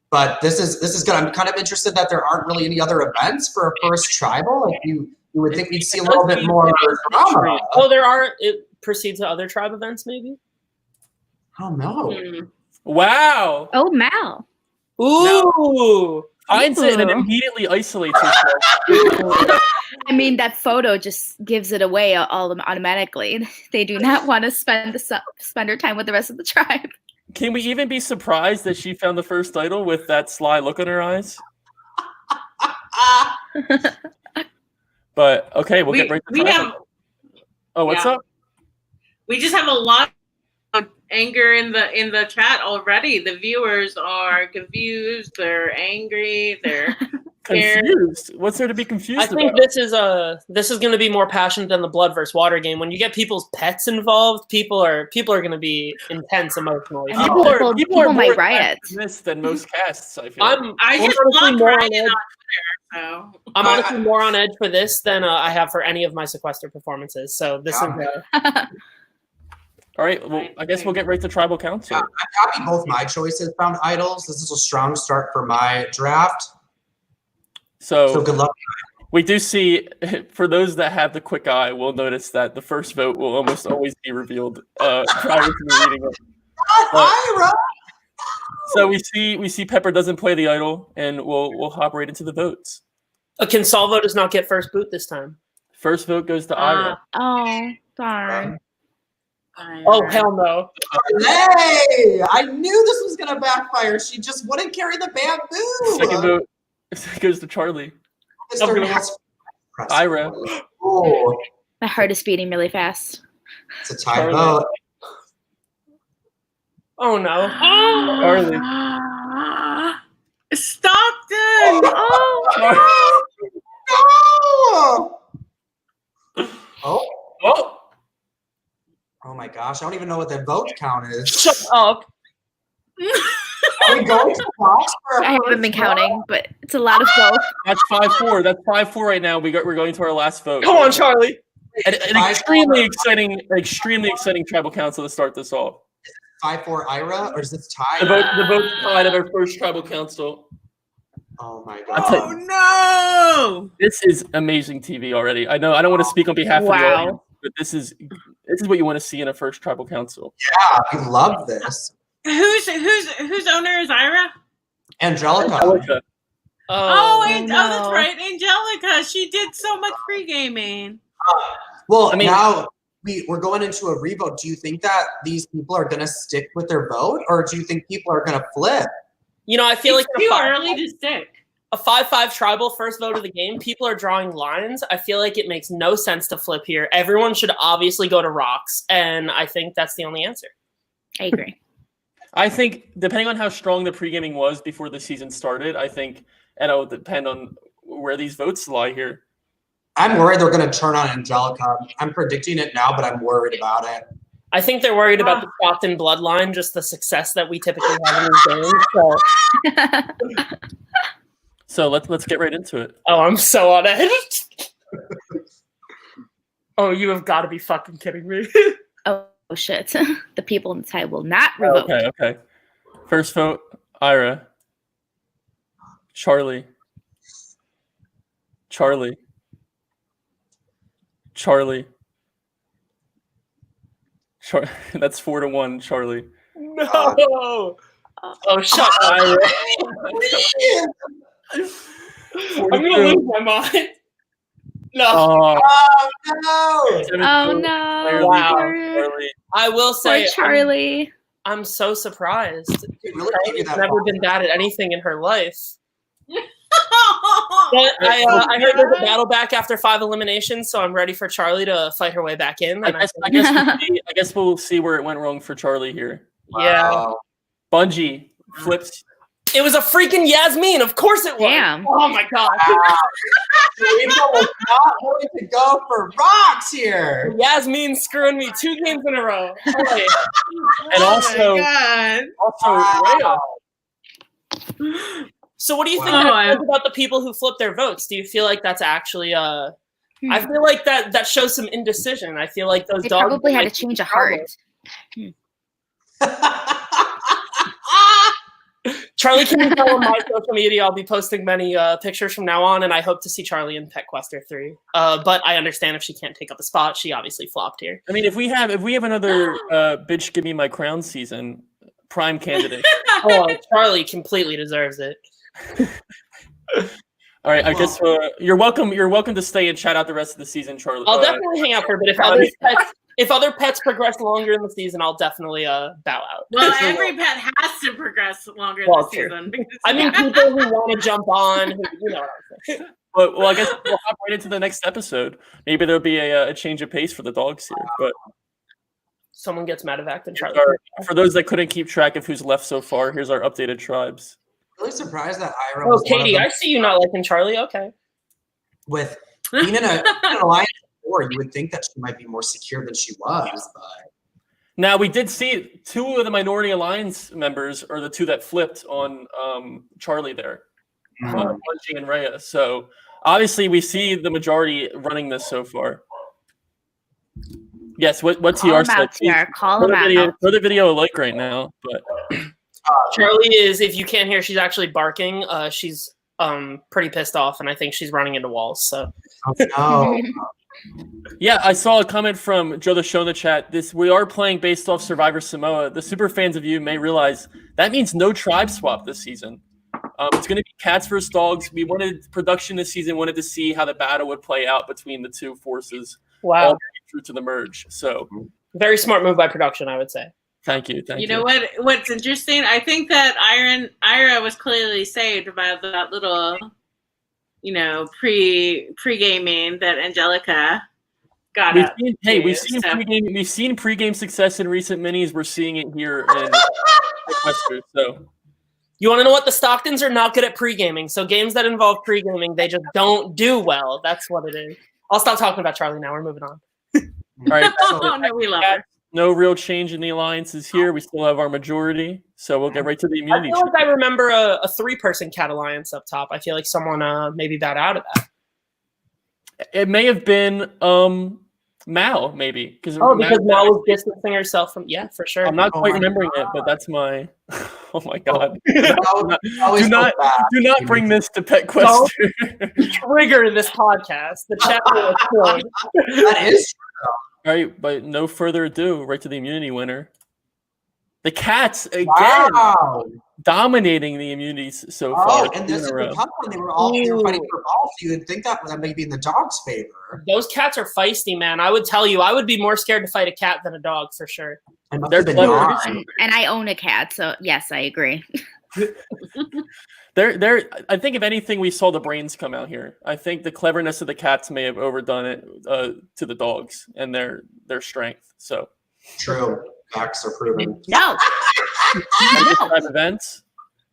But this is good. I'm kind of interested that there aren't really any other events for a first tribal. Like you would think we'd see a little bit more drama. Oh, there are. It proceeds to other tribe events, maybe? I don't know. Wow. Oh, Mal. Ooh. Finds it and immediately isolates herself. I mean, that photo just gives it away all automatically. They do not want to spend her time with the rest of the tribe. Can we even be surprised that she found the first idol with that sly look in her eyes? But okay, we'll get right to the what's up? We just have a lot of anger in the chat already. The viewers are confused. They're angry. They're confused. What's there to be confused about? I think this is going to be more passionate than the blood versus water game. When you get people's pets involved, people are going to be intense emotionally. People might riot than most casts. I feel. I just love writing on Twitter. So. I'm honestly more on edge for this than I have for any of my Sequester performances. So this is. All right. Well, I guess we'll get right to Tribal Council. I'm happy both my choices found idols. This is a strong start for my draft. So good luck. We do see, for those that have the quick eye, we'll notice that the first vote will almost always be revealed prior to the reading of. So we see Pepper doesn't play the idol, and we'll hop right into the votes. Can Salvo does not get first boot this time? First vote goes to Ira. Oh, darn. Oh, hell no. Hey! I knew this was going to backfire. She just wouldn't carry the bamboo. Second vote goes to Charlie. Ira. Oh. My heart is beating really fast. It's a tie vote. Oh, no. Charlie. Stockton! Oh my gosh, I don't even know what the vote count is. Shut up. Are we going to box for I haven't been counting, but it's a lot of votes. That's 5-4. That's 5-4 right now. We're going to our last vote. Come on, Charlie. An extremely exciting tribal council to start this off. 5-4 Ira, or is this tie? The vote tied at our first tribal council. Oh my god! Oh no! This is amazing TV already. I know I don't want to speak on behalf of the audience, but this is what you want to see in a first tribal council. Yeah, I love this. Whose owner is Ira? Angelica. That's right, Angelica. She did so much pre-gaming. Now we're going into a revote. Do you think that these people are going to stick with their vote, or do you think people are going to flip? You know, I feel it's like too early to stick. A 5-5 tribal first vote of the game. People are drawing lines. I feel like it makes no sense to flip here. Everyone should obviously go to rocks, and I think that's the only answer. I agree. I think depending on how strong the pre-gaming was before the season started, I think it'll depend on where these votes lie here. I'm worried they're going to turn on Angelica. I'm predicting it now, but I'm worried about it. I think they're worried about the Stockton bloodline, just the success that we typically have in these games. So let's get right into it. Oh, I'm so on edge. Oh, you have got to be fucking kidding me. Oh shit! The people inside will not revoke. Okay. First vote, Ira. Charlie. That's 4-1, Charlie. No. Oh, shut up. I'm gonna lose my mind. No. Oh no! Oh no! Wow. Charlie. I will say, Poor Charlie. I'm so surprised. Really gave you She's that never ball. been bad at anything in her life. Oh, But I heard there's a battle back after 5 eliminations, so I'm ready for Charlie to fight her way back in. And I guess we'll see where it went wrong for Charlie here. Yeah. Wow. Bungie flips. It was a freaking Yasmin. Of course it was. Damn. Oh my god. April was not going to go for rocks here. Yasmin screwing me 2 games in a row. Holy. And oh my God. Rhea. So what do you think Wow. that says about the people who flip their votes? Do you feel like that's actually I feel like that shows some indecision. I feel like those They dogs probably had to change a heart. Charlie can go on my social media. I'll be posting many pictures from now on, and I hope to see Charlie in PETQUESTER 3. But I understand if she can't take up a spot. She obviously flopped here. I mean, if we have another bitch give me my crown season, prime candidate. Oh, Charlie completely deserves it. All right, I guess you're welcome to stay and chat out the rest of the season, Charlie. I'll definitely hang out for a bit. If other pets progress longer in the season, I'll definitely bow out. Well, every pet has to progress longer Well, this true. season. Because, I mean, people who want to jump on, you know what I'm saying. Well, I guess we'll hop right into the next episode. Maybe there'll be a change of pace for the dogs here. But Someone gets medevac and Charlie. for those that couldn't keep track of who's left so far, here's our updated tribes. Really surprised that Ira Oh, was one of Katie, them I see you not liking Charlie. Okay. with being in an alliance before. You would think that she might be more secure than she was, but Now, we did see 2 of the Minority Alliance members are the 2 that flipped on Charlie there, Bungie and Rhea. So obviously, we see the majority running this so far. Yes, what Call TR him said. out, TR. Call him out. Throw the video a like right now. But Charlie is, if you can't hear, she's actually barking. She's pretty pissed off, and I think she's running into walls. So no. yeah, I saw a comment from Joe the Show in the chat. We are playing based off Survivor Samoa. The super fans of you may realize that means no tribe swap this season. It's going to be cats versus dogs. We wanted production this season, wanted to see how the battle would play out between the 2 forces. wow, All the way through to the merge. So very smart move by production, I would say. thank you. you know what's interesting? I think that Ira was clearly saved by that little, pre-gaming that Angelica got up. We've seen pregame success in recent minis. We're seeing it here in PETQUESTER. So You want to know what? The Stocktons are not good at pre-gaming. So games that involve pre-gaming, they just don't do well. That's what it is. I'll stop talking about Charlie now. We're moving on. all right. Oh, no, we love her. No real change in the alliances here. We still have our majority, so we'll get right to the I immunity. feel like I remember a 3-person cat alliance up top. I feel like someone maybe bowed out of that. It may have been Mao, maybe because Mao was distancing herself from. Yeah, for sure. I'm not quite remembering it, but that's my. Oh my god! Do not bring this to PETQUESTER. Trigger this podcast. The chat will explode. That is All right, but no further ado, right to the immunity winner. The cats again, dominating the immunities so far. And this is the tough one. They were fighting for balls. So you would think that may be in the dog's favor. Those cats are feisty, man. I would tell you, I would be more scared to fight a cat than a dog for sure. They're clever. And I own a cat, so yes, I agree. I think if anything, we saw the brains come out here. I think the cleverness of the cats may have overdone it to the dogs and their strength. So true. Facts are proven. No. Events.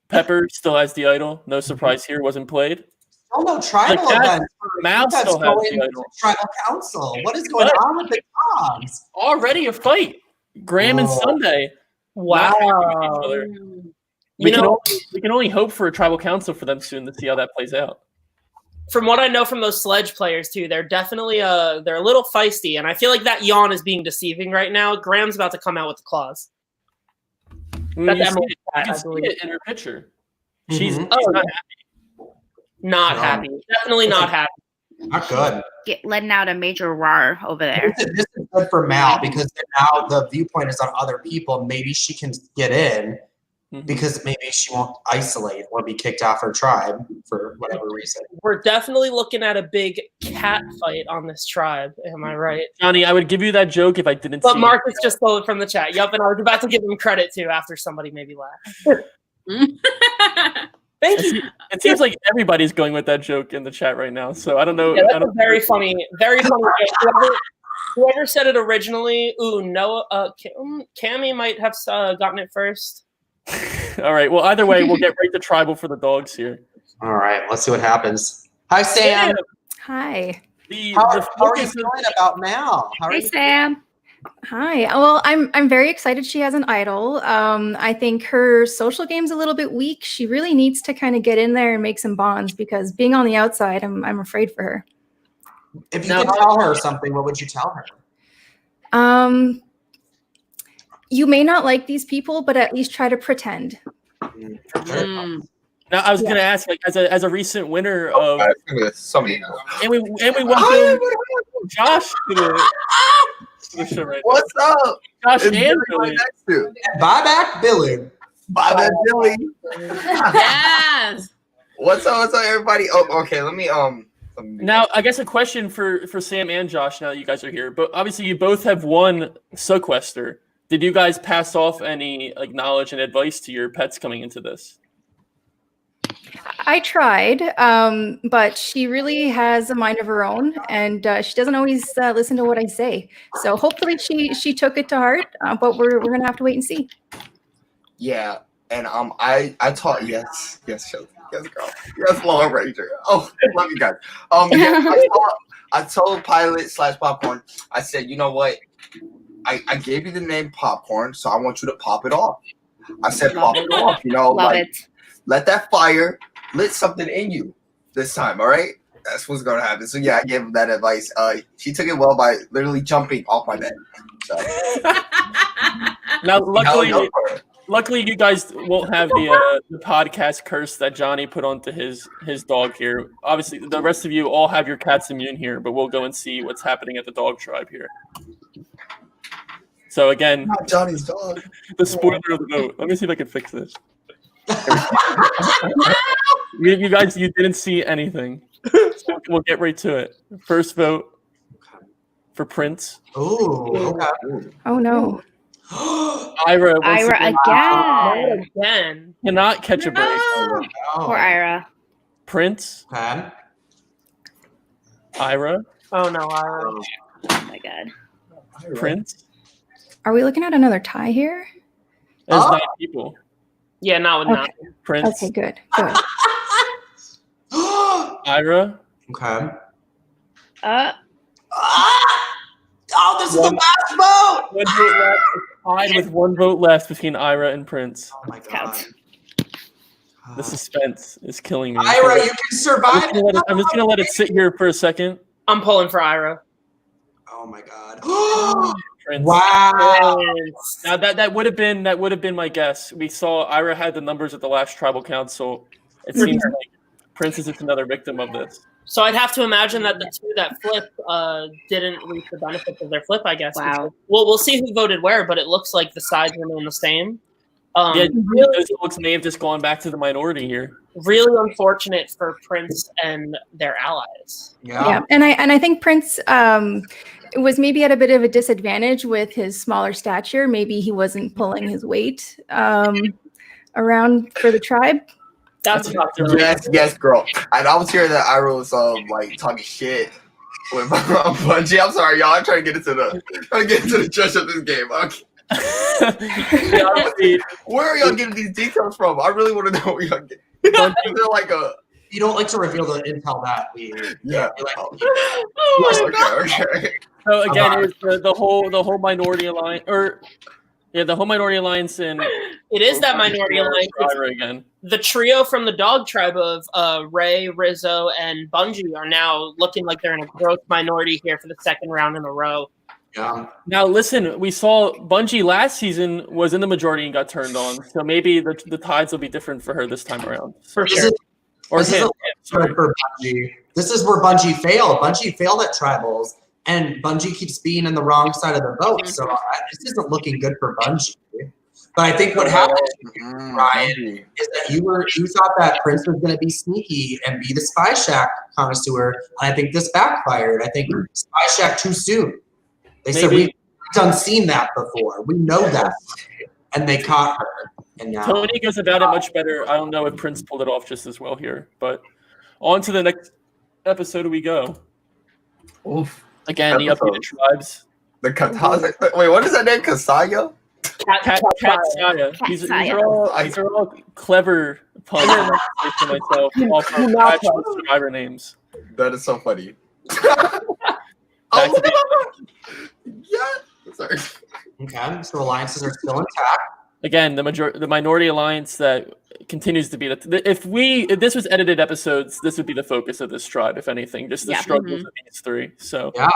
Pepper still has the idol. No surprise here. Wasn't played. Still no tribal events. Mouse still has the idol. Tribal council. What is going on with the dogs? Already a fight. Graham and Sunday. Wow. We can only hope for a tribal council for them soon to see how that plays out. From what I know from those sledge players too, they're definitely they're a little feisty, and I feel like that yawn is being deceiving right now. Graham's about to come out with the claws. That's Emily's cat, I believe. See it in her picture. She's not happy. Not happy. Definitely not happy. Not good. Letting out a major roar over there. This is good for Mal because now the viewpoint is on other people. Maybe she can get in because maybe she won't isolate or be kicked off her tribe for whatever reason. We're definitely looking at a big cat fight on this tribe. Am I right? Johnny, I would give you that joke if I didn't But see Marcus just stole it from the chat. Yup, and I was about to give him credit too after somebody maybe laughed. Thank you. It seems like everybody's going with that joke in the chat right now. So I don't know. Yeah, that's a very funny joke. Whoever said it originally, Noah, Cammy might have gotten it first. All right. Well, either way, we'll get right to tribal for the dogs here. All right. Let's see what happens. Hi, Sam. Hi. How are you feeling about Mal? Hey, Sam. Hi. Well, I'm very excited she has an idol. I think her social game's a little bit weak. She really needs to kind of get in there and make some bonds because being on the outside, I'm afraid for her. If you could tell her something, what would you tell her? You may not like these people, but at least try to pretend. Now, I was going to ask, like, as a recent winner of somebody, and we welcome Josh to the show right now. What's up? Josh and Billy. Bye back, Billy. Bye back, Billy. Yes. What's up, everybody? Oh, okay. Let me Now, I guess a question for Sam and Josh. Now that you guys are here, but obviously you both have won Sequester. Did you guys pass off any like knowledge and advice to your pets coming into this? I tried, but she really has a mind of her own, and she doesn't always listen to what I say. So hopefully she took it to heart, but we're gonna have to wait and see. Yeah, and I taught yes, Shelby. Yes, girl. Yes, Long Ranger. Oh, love you guys. Yeah, I told Pilot / Popcorn, I said, you know what? I gave you the name Popcorn, so I want you to pop it off. I said pop it off, you know, Love like it. let that fire lit something in you this time, all right? That's what's gonna happen. So yeah, I gave him that advice. She took it well by literally jumping off my bed. So. Now, luckily, you guys won't have the podcast curse that Johnny put onto his dog here. Obviously, the rest of you all have your cats immune here, but we'll go and see what's happening at the dog tribe here. So again, not Johnny's dog. The spoiler of the vote. Let me see if I can fix this. You guys, you didn't see anything. So we'll get right to it. First vote for Prince. Ooh. Okay. Oh no. Ira again. Cannot catch a break. Poor Ira. Prince. Okay. Ira. Oh no, Ira. Oh my god. Prince. Are we looking at another tie here? There's 9 people. Yeah, not with nine. Prince. Okay, good. Ira. Okay. This is the last vote. 1 vote left. Tied with 1 vote left between Ira and Prince. Oh my god. The suspense is killing me. Ira, you can survive. I'm just gonna let it sit here for a second. I'm pulling for Ira. Oh my god. Prince. Wow. Now that would have been my guess. We saw Ira had the numbers at the last tribal council. It seems like Prince is just another victim of this. So I'd have to imagine that the two that flipped didn't reap the benefits of their flip, I guess. Wow. Well, we'll see who voted where, but it looks like the sides remain the same. It looks may have just gone back to the minority here. Really unfortunate for Prince and their allies. Yeah, and I think Prince was maybe at a bit of a disadvantage with his smaller stature. Maybe he wasn't pulling his weight around for the tribe. That's yes, girl. And I was hearing that Ira was like talking shit with Bungie. I'm sorry, y'all. I'm trying to get into the judge of this game. Okay. Where are y'all getting these details from? I really want to know where y'all get. Is there like a? You don't like to reveal the intel that we. Yeah. Okay. So again, it was the whole minority alliance, the whole minority alliance and It is that minority alliance. Again. The trio from the dog tribe of Ray, Rizzo, and Bungie are now looking like they're in a gross minority here for the second round in a row. Yeah. Now, listen, we saw Bungie last season was in the majority and got turned on. So maybe the tides will be different for her this time around. For sure. This is for Bungie. This is where Bungie failed. Bungie failed at tribals, and Bungie keeps being in the wrong side of the vote. So this isn't looking good for Bungie. But I think what happened, Ryan, is that you thought that Prince was going to be sneaky and be the Spy Shack connoisseur, and I think this backfired. I think Spy Shack too soon. They said we've done seen that before. We know that, and they caught her. And now Tony goes about it much better. I don't know if Prince pulled it off just as well here, but on to the next episode we go. Oof. Again, the updated tribes. The Kataya. Wait, what is that name? Kasaya? Katsaya. These are all clever puns for myself. All from actual survivor names. That is so funny. Yeah. Sorry. Okay, so alliances are still intact. Again, the minority alliance that continues to be if this was edited episodes, this would be the focus of this tribe, if anything, just the struggles of these three. So yeah.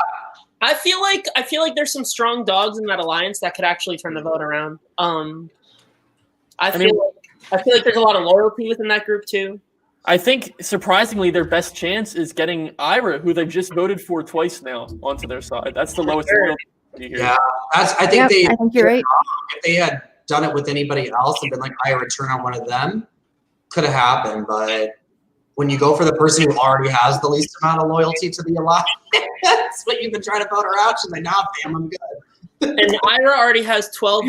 I feel like there's some strong dogs in that alliance that could actually turn the vote around. I feel like there's a lot of loyalty within that group too. I think surprisingly their best chance is getting Ira, who they've just voted for twice now, onto their side. That's the lowest loyalty here. Yeah, I think you're right. If they had done it with anybody else and been like, Ira, turn on one of them, could have happened. But when you go for the person who already has the least amount of loyalty to the alliance, that's what you've been trying to vote her out. She's like, nah, fam, I'm good. And Ira already has 12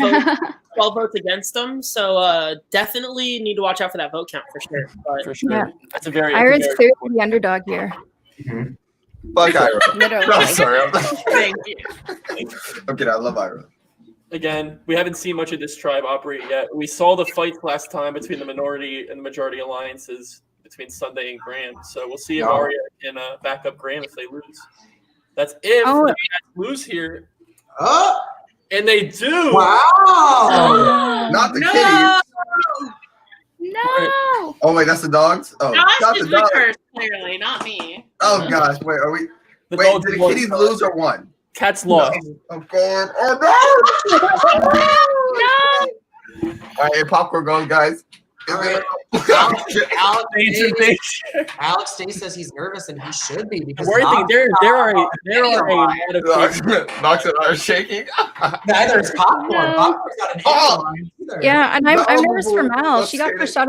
votes against them, so definitely need to watch out for that vote count for sure. But For sure. Yeah. That's a very Ira's clearly the underdog here. Mm-hmm. Fuck Ira. Literally. No, sorry. Thank you. I'm kidding. I love Ira. Again, we haven't seen much of this tribe operate yet. We saw the fights last time between the minority and the majority alliances between Sunday and Graham. So we'll see if Arya can back up Graham if they lose. That's if they lose here. Oh, And they do. wow. Not the No! kitties. No. Oh, wait, that's the dogs? Oh, Josh not is the the dogs. curse, clearly, not me. Oh, gosh. Wait, are we? The Wait, dogs did the won. kitties lose or won? Cats lost. Oh, God. Oh, No. no. All right, popcorn goes, guys. All right. Alex Day says he's nervous, and he should be because There are a lot of Knox and I are shaking. neither is popcorn. No. Popcorn's not an Oh. alliance either. Yeah, and I'm No, nervous for Mal. that's She got scary. pushed out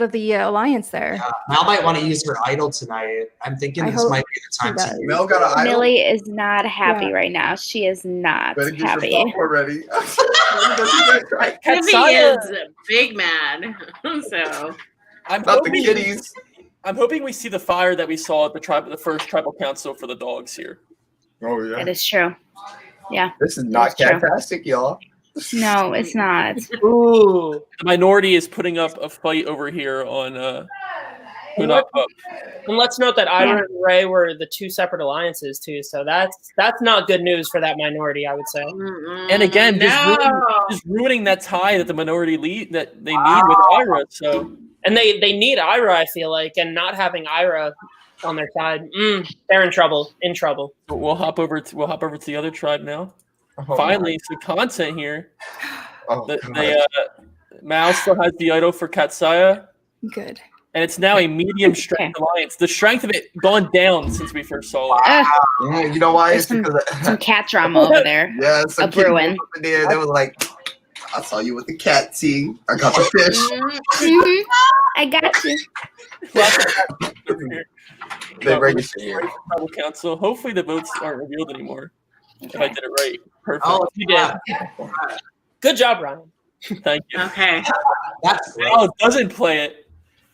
of the alliance there. Yeah, Mal might want to use her idol tonight. I'm thinking I this hope might be the time she to does. use Mel got an idol. Millie is not happy Yeah. right now. She is not Better get happy. your popcorn ready. Tiffy Katsaya, is big mad. So I'm Not the hoping, kitties. I'm hoping we see the fire that we saw at the first tribal council for the dogs here. Oh, yeah. That is true. Yeah. This is not That's true. fantastic, y'all. No, it's not. ooh, The minority is putting up a fight over here on who not up. and let's note that Ira and Ray were the two separate alliances too. So that's not good news for that minority, I would say. And again, no. just ruining that tie that the minority lead that they need with Ira. So And they need Ira, I feel like, and not having Ira on their side, they're in trouble. we'll hop over to the other tribe now. Oh, Finally, some content here. Oh, Mal still has the idol for Katsaya, Good. and it's now a medium strength alliance. The strength of it gone down since we first saw it. yeah, you know why? It's There's because Some cat drama over there. yeah, some a kid brewing. up in there. They was like, I saw you with the cat. See, I got the fish. Mhm. I got you. They bring it here. Tribal council. Hopefully the votes aren't revealed anymore. If I did it right. Perfect. Oh, You did. Good job, Ryan. Thank you. Okay. that's great. Mal doesn't play it.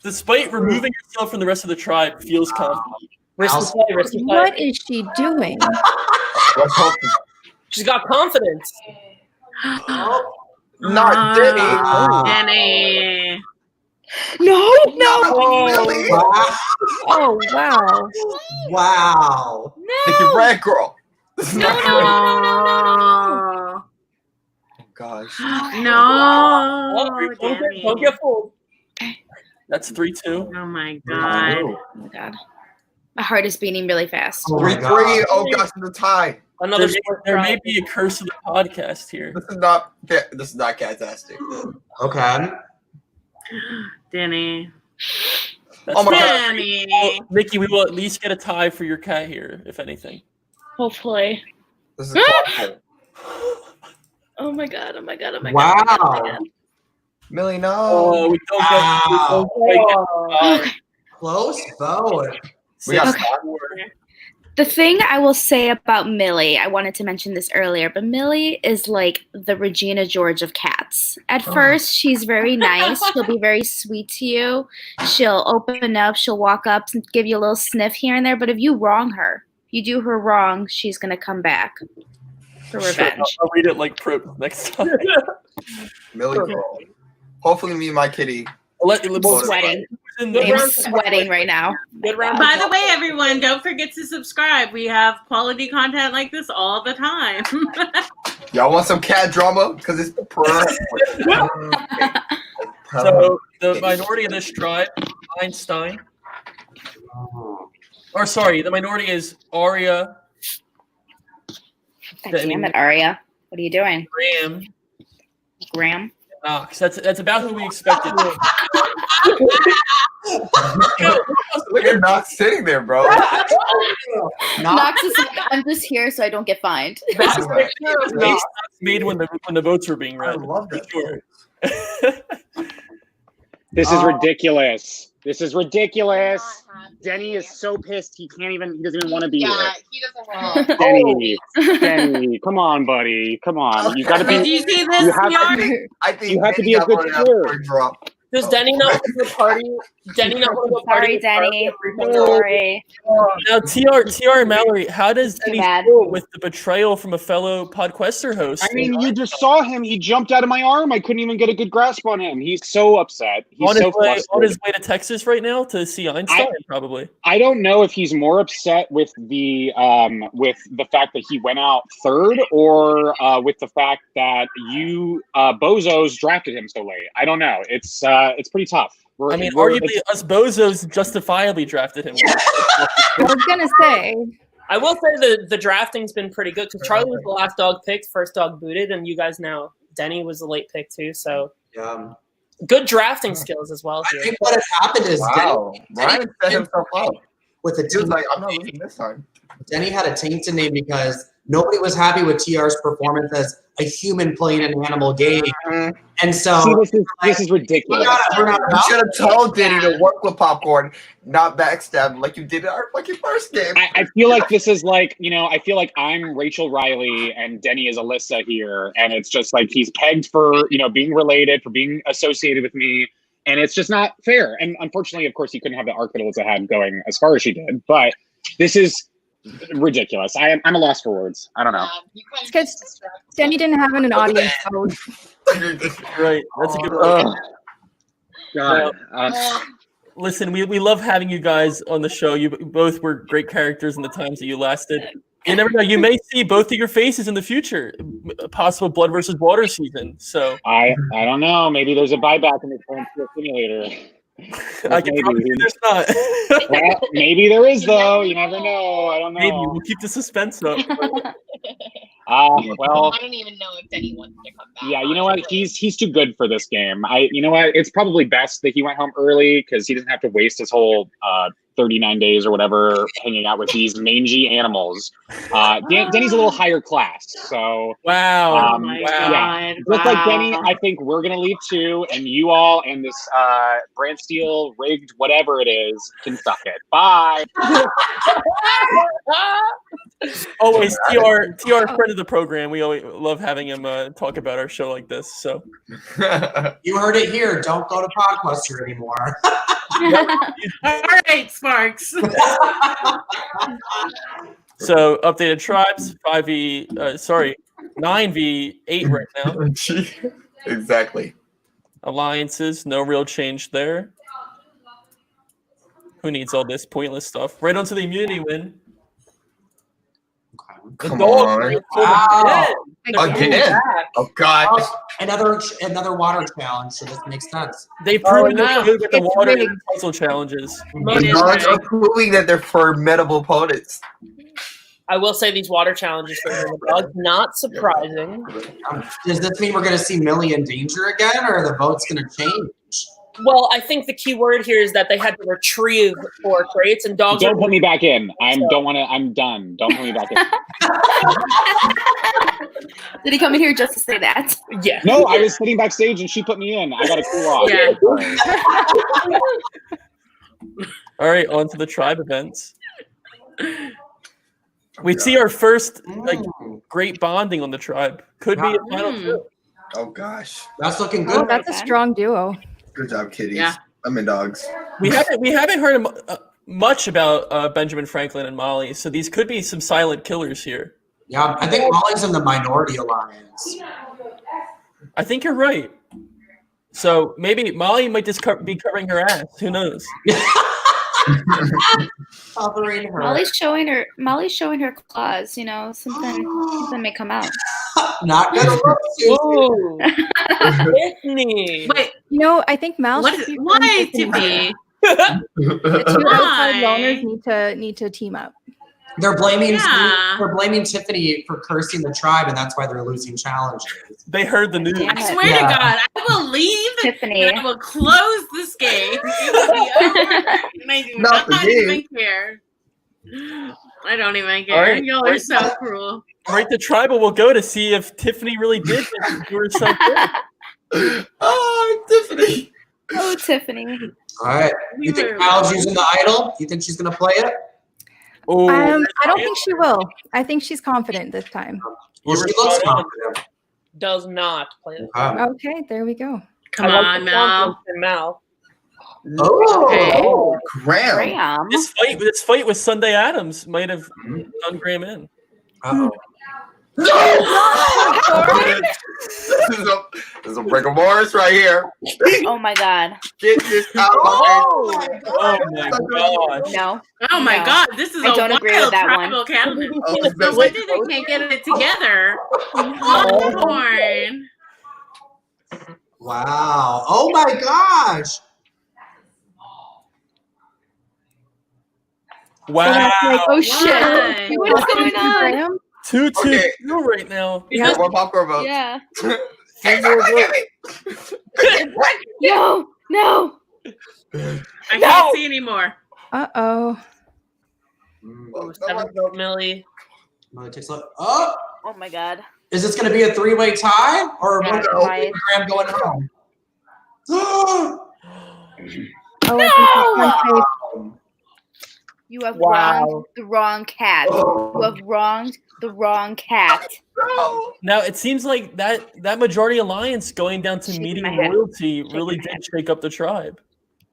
Despite removing herself from the rest of the tribe, feels confident. Risky play. What is she doing? Let's hope. She's got confidence. Not Denny. Wow. Jenny. No. Really? Wow. Oh wow. Wow. Take your bread, girl. No. gosh. No, Don't get fooled. That's 3-2. Oh my god. Oh my god. My heart is beating really fast. Oh my 3-3. God. Oh gosh, it's a tie. Another There may be a curse of the podcast here. This is not fantastic. Okay. Denny. Oh my god. Denny. Well, Nikki, we will at least get a tie for your cat here, if anything. Hopefully. This is awful. Oh my god. Oh my god. Oh my Wow. god. Oh my god. Millie, no. Oh, we don't quite get the tie. Close vote. We got Okay. The thing I will say about Millie, I wanted to mention this earlier, but Millie is like the Regina George of cats. At first, she's very nice. She'll be very sweet to you. She'll open up. She'll walk up and give you a little sniff here and there. But if you wrong her, you do her wrong, she's going to come back for revenge. I'll read it like Pro next time. Millie girl. Hopefully me and my kitty. I'm sweating. I'm sweating right now. Good round. By the way, everyone, don't forget to subscribe. We have quality content like this all the time. Y'all want some cat drama? Because it's So the minority of this tribe, Einstein. Or sorry, the minority is Arya, God damn it, Arya. What are you doing? Graham? Knox. That's about who we expected. Look at Knox sitting there, bro. Knox is like, I'm just here so I don't get fined. Knox made when the votes were being read. I love that. Sure. This is ridiculous. This is ridiculous. Denny is so pissed he doesn't even want to be here. He doesn't want Denny, come on, buddy. Come on. You gotta Did be you see this, you have PR? I think You have to Denny be a got good voted out sport. for a drop. Does Denny not want to go party? Denny not want to go party? Sorry, Denny. Sorry. Now, TR and Mallory, how does Too Denny bad. feel with the betrayal from a fellow PodQuester host? I mean, you just saw him. He jumped out of my arm. I couldn't even get a good grasp on him. He's so upset. He's on so his way flustered. to Texas right now to see Einstein, probably. I don't know if he's more upset with the fact that he went out third, or with the fact that you bozos drafted him so late. I don't know. It's pretty tough. Arguably, us bozos justifiably drafted him. I was gonna say. I will say the drafting's been pretty good because Charlie was the last dog picked, first dog booted, and you guys now Denny was the late pick too. So good drafting skills as well. I think what has happened is Ryan set himself up with the He was team. like, I'm not losing this time. Denny had a tainted name because nobody was happy with TR's performance as a human playing an animal game. And so See, this is ridiculous. You should have told Denny to work with Popcorn, not backstab him like you did in our fucking first game. I feel like this is like, I feel like I'm Rachel Riley and Denny is Alyssa here. And it's just like he's pegged for, being related, for being associated with me. And it's just not fair. And unfortunately, of course, he couldn't have the arc that Alyssa had going as far as she did. But this is ridiculous. I'm a loss for words. I don't know. It's because Denny didn't have an audience vote. Right. That's a good God. Listen, we love having you guys on the show. You both were great characters in the times that you lasted. You never know. You may see both of your faces in the future. A possible Blood versus Water season. So I don't know. Maybe there's a buyback in the current simulator. I can promise you there's not. Well, maybe there is, though. You never know. I don't know. Maybe we'll keep the suspense up. Well, I don't even know if Denny wants to come back. yeah, you know what? He's too good for this game. You know what? It's probably best that he went home early because he doesn't have to waste his whole 39 days or whatever hanging out with these mangy animals. Denny's a little higher class, so wow. Yeah, just like Denny, I think we're gonna leave too, and you all and this brantsteele rigged whatever it is can suck it. Bye. Always TR friend of the program. We always love having him talk about our show like this. So you heard it here. Don't go to PodQuester anymore. All right, Sparks. So updated tribes 9v8 right now. Exactly. Alliances, no real change there. Who needs all this pointless stuff? Right onto the immunity win. The Come dog on. wow. I Again? Oh God! Another water challenge. So this makes sense. They've proven no. they're good with the It's water rigged. and puzzle challenges. It is Dogs are rigged. proving that they're formidable opponents. I will say these water challenges for the dogs, not surprising. Does this mean we're going to see Millie in danger again, or the vote's going to change? Well, I think the key word here is that they had to retrieve 4 crates, and dogs Don't are put me back in. I'm done. Don't put me back in. Did he come in here just to say that? Yeah. No, I was sitting backstage and she put me in. I got to cool off. Yeah. All right, on to the tribe events. We see our first great bonding on the tribe. Could be a final two. Oh gosh, That's looking Oh, good. that's a strong duo. good job, kitties. Yeah. I mean dogs. We haven't heard much about Benjamin Franklin and Molly, so these could be some silent killers here. Yeah, I think Molly's in the minority alliance. I think you're right. So maybe Molly might just be covering her ass. Who knows? Covering her. Molly's showing her claws. You know, something may come out. Not gonna look. Susie. Ooh. Tiffany. Wait, You know, I think Mal what should is, be why, friends with Tiffany? The two outside Why? loners need to team up. They're blaming Yeah. Tiffany for cursing the tribe, and that's why they're losing challenges. They heard the news. Damn I it. swear to God, I will leave Tiffany. and I will close this game. It will be over. And I do Not not for me. even care. I don't even care. All right. Y'all are so cruel. Right, the tribal will go to see if Tiffany really did do herself good. Oh, Tiffany. Oh, Tiffany. All right. You think Mal's using the idol? You think she's gonna play it? Oh, I don't think she will. I think she's confident this time. Well, she looks confident. Does not play it. Okay, there we go. Come I like on, the Mel. confidence in Mal. Oh, Graham. Graham. This fight with Sunday Adams might have done Graham in. Uh-oh. This is a break of Morris right here. Oh my God. Get this out. Oh my gosh. No. Oh my No. God, this is I a don't agree with wild that tribal cabinet. Oh, No wonder they can't get it together. Popcorn. Wow. Oh my gosh. Wow. Like, oh shit. Why? What is going on? Graham? 2-2 right now. Yeah. More popcorn votes. Yeah. What? No. I can't see anymore. Uh-oh. Ooh, 7th vote, Millie. Millie takes a look. Oh, Oh my God. is this gonna be a 3-way tie, or Yeah, one tie. Graham going home? Oh, No! I think that's You have Wow. wronged the wrong cat. You have wronged the wrong cat. No. Now it seems like that majority alliance going down to Shaking meeting my head. loyalty Shaking really my did head. shake up the tribe.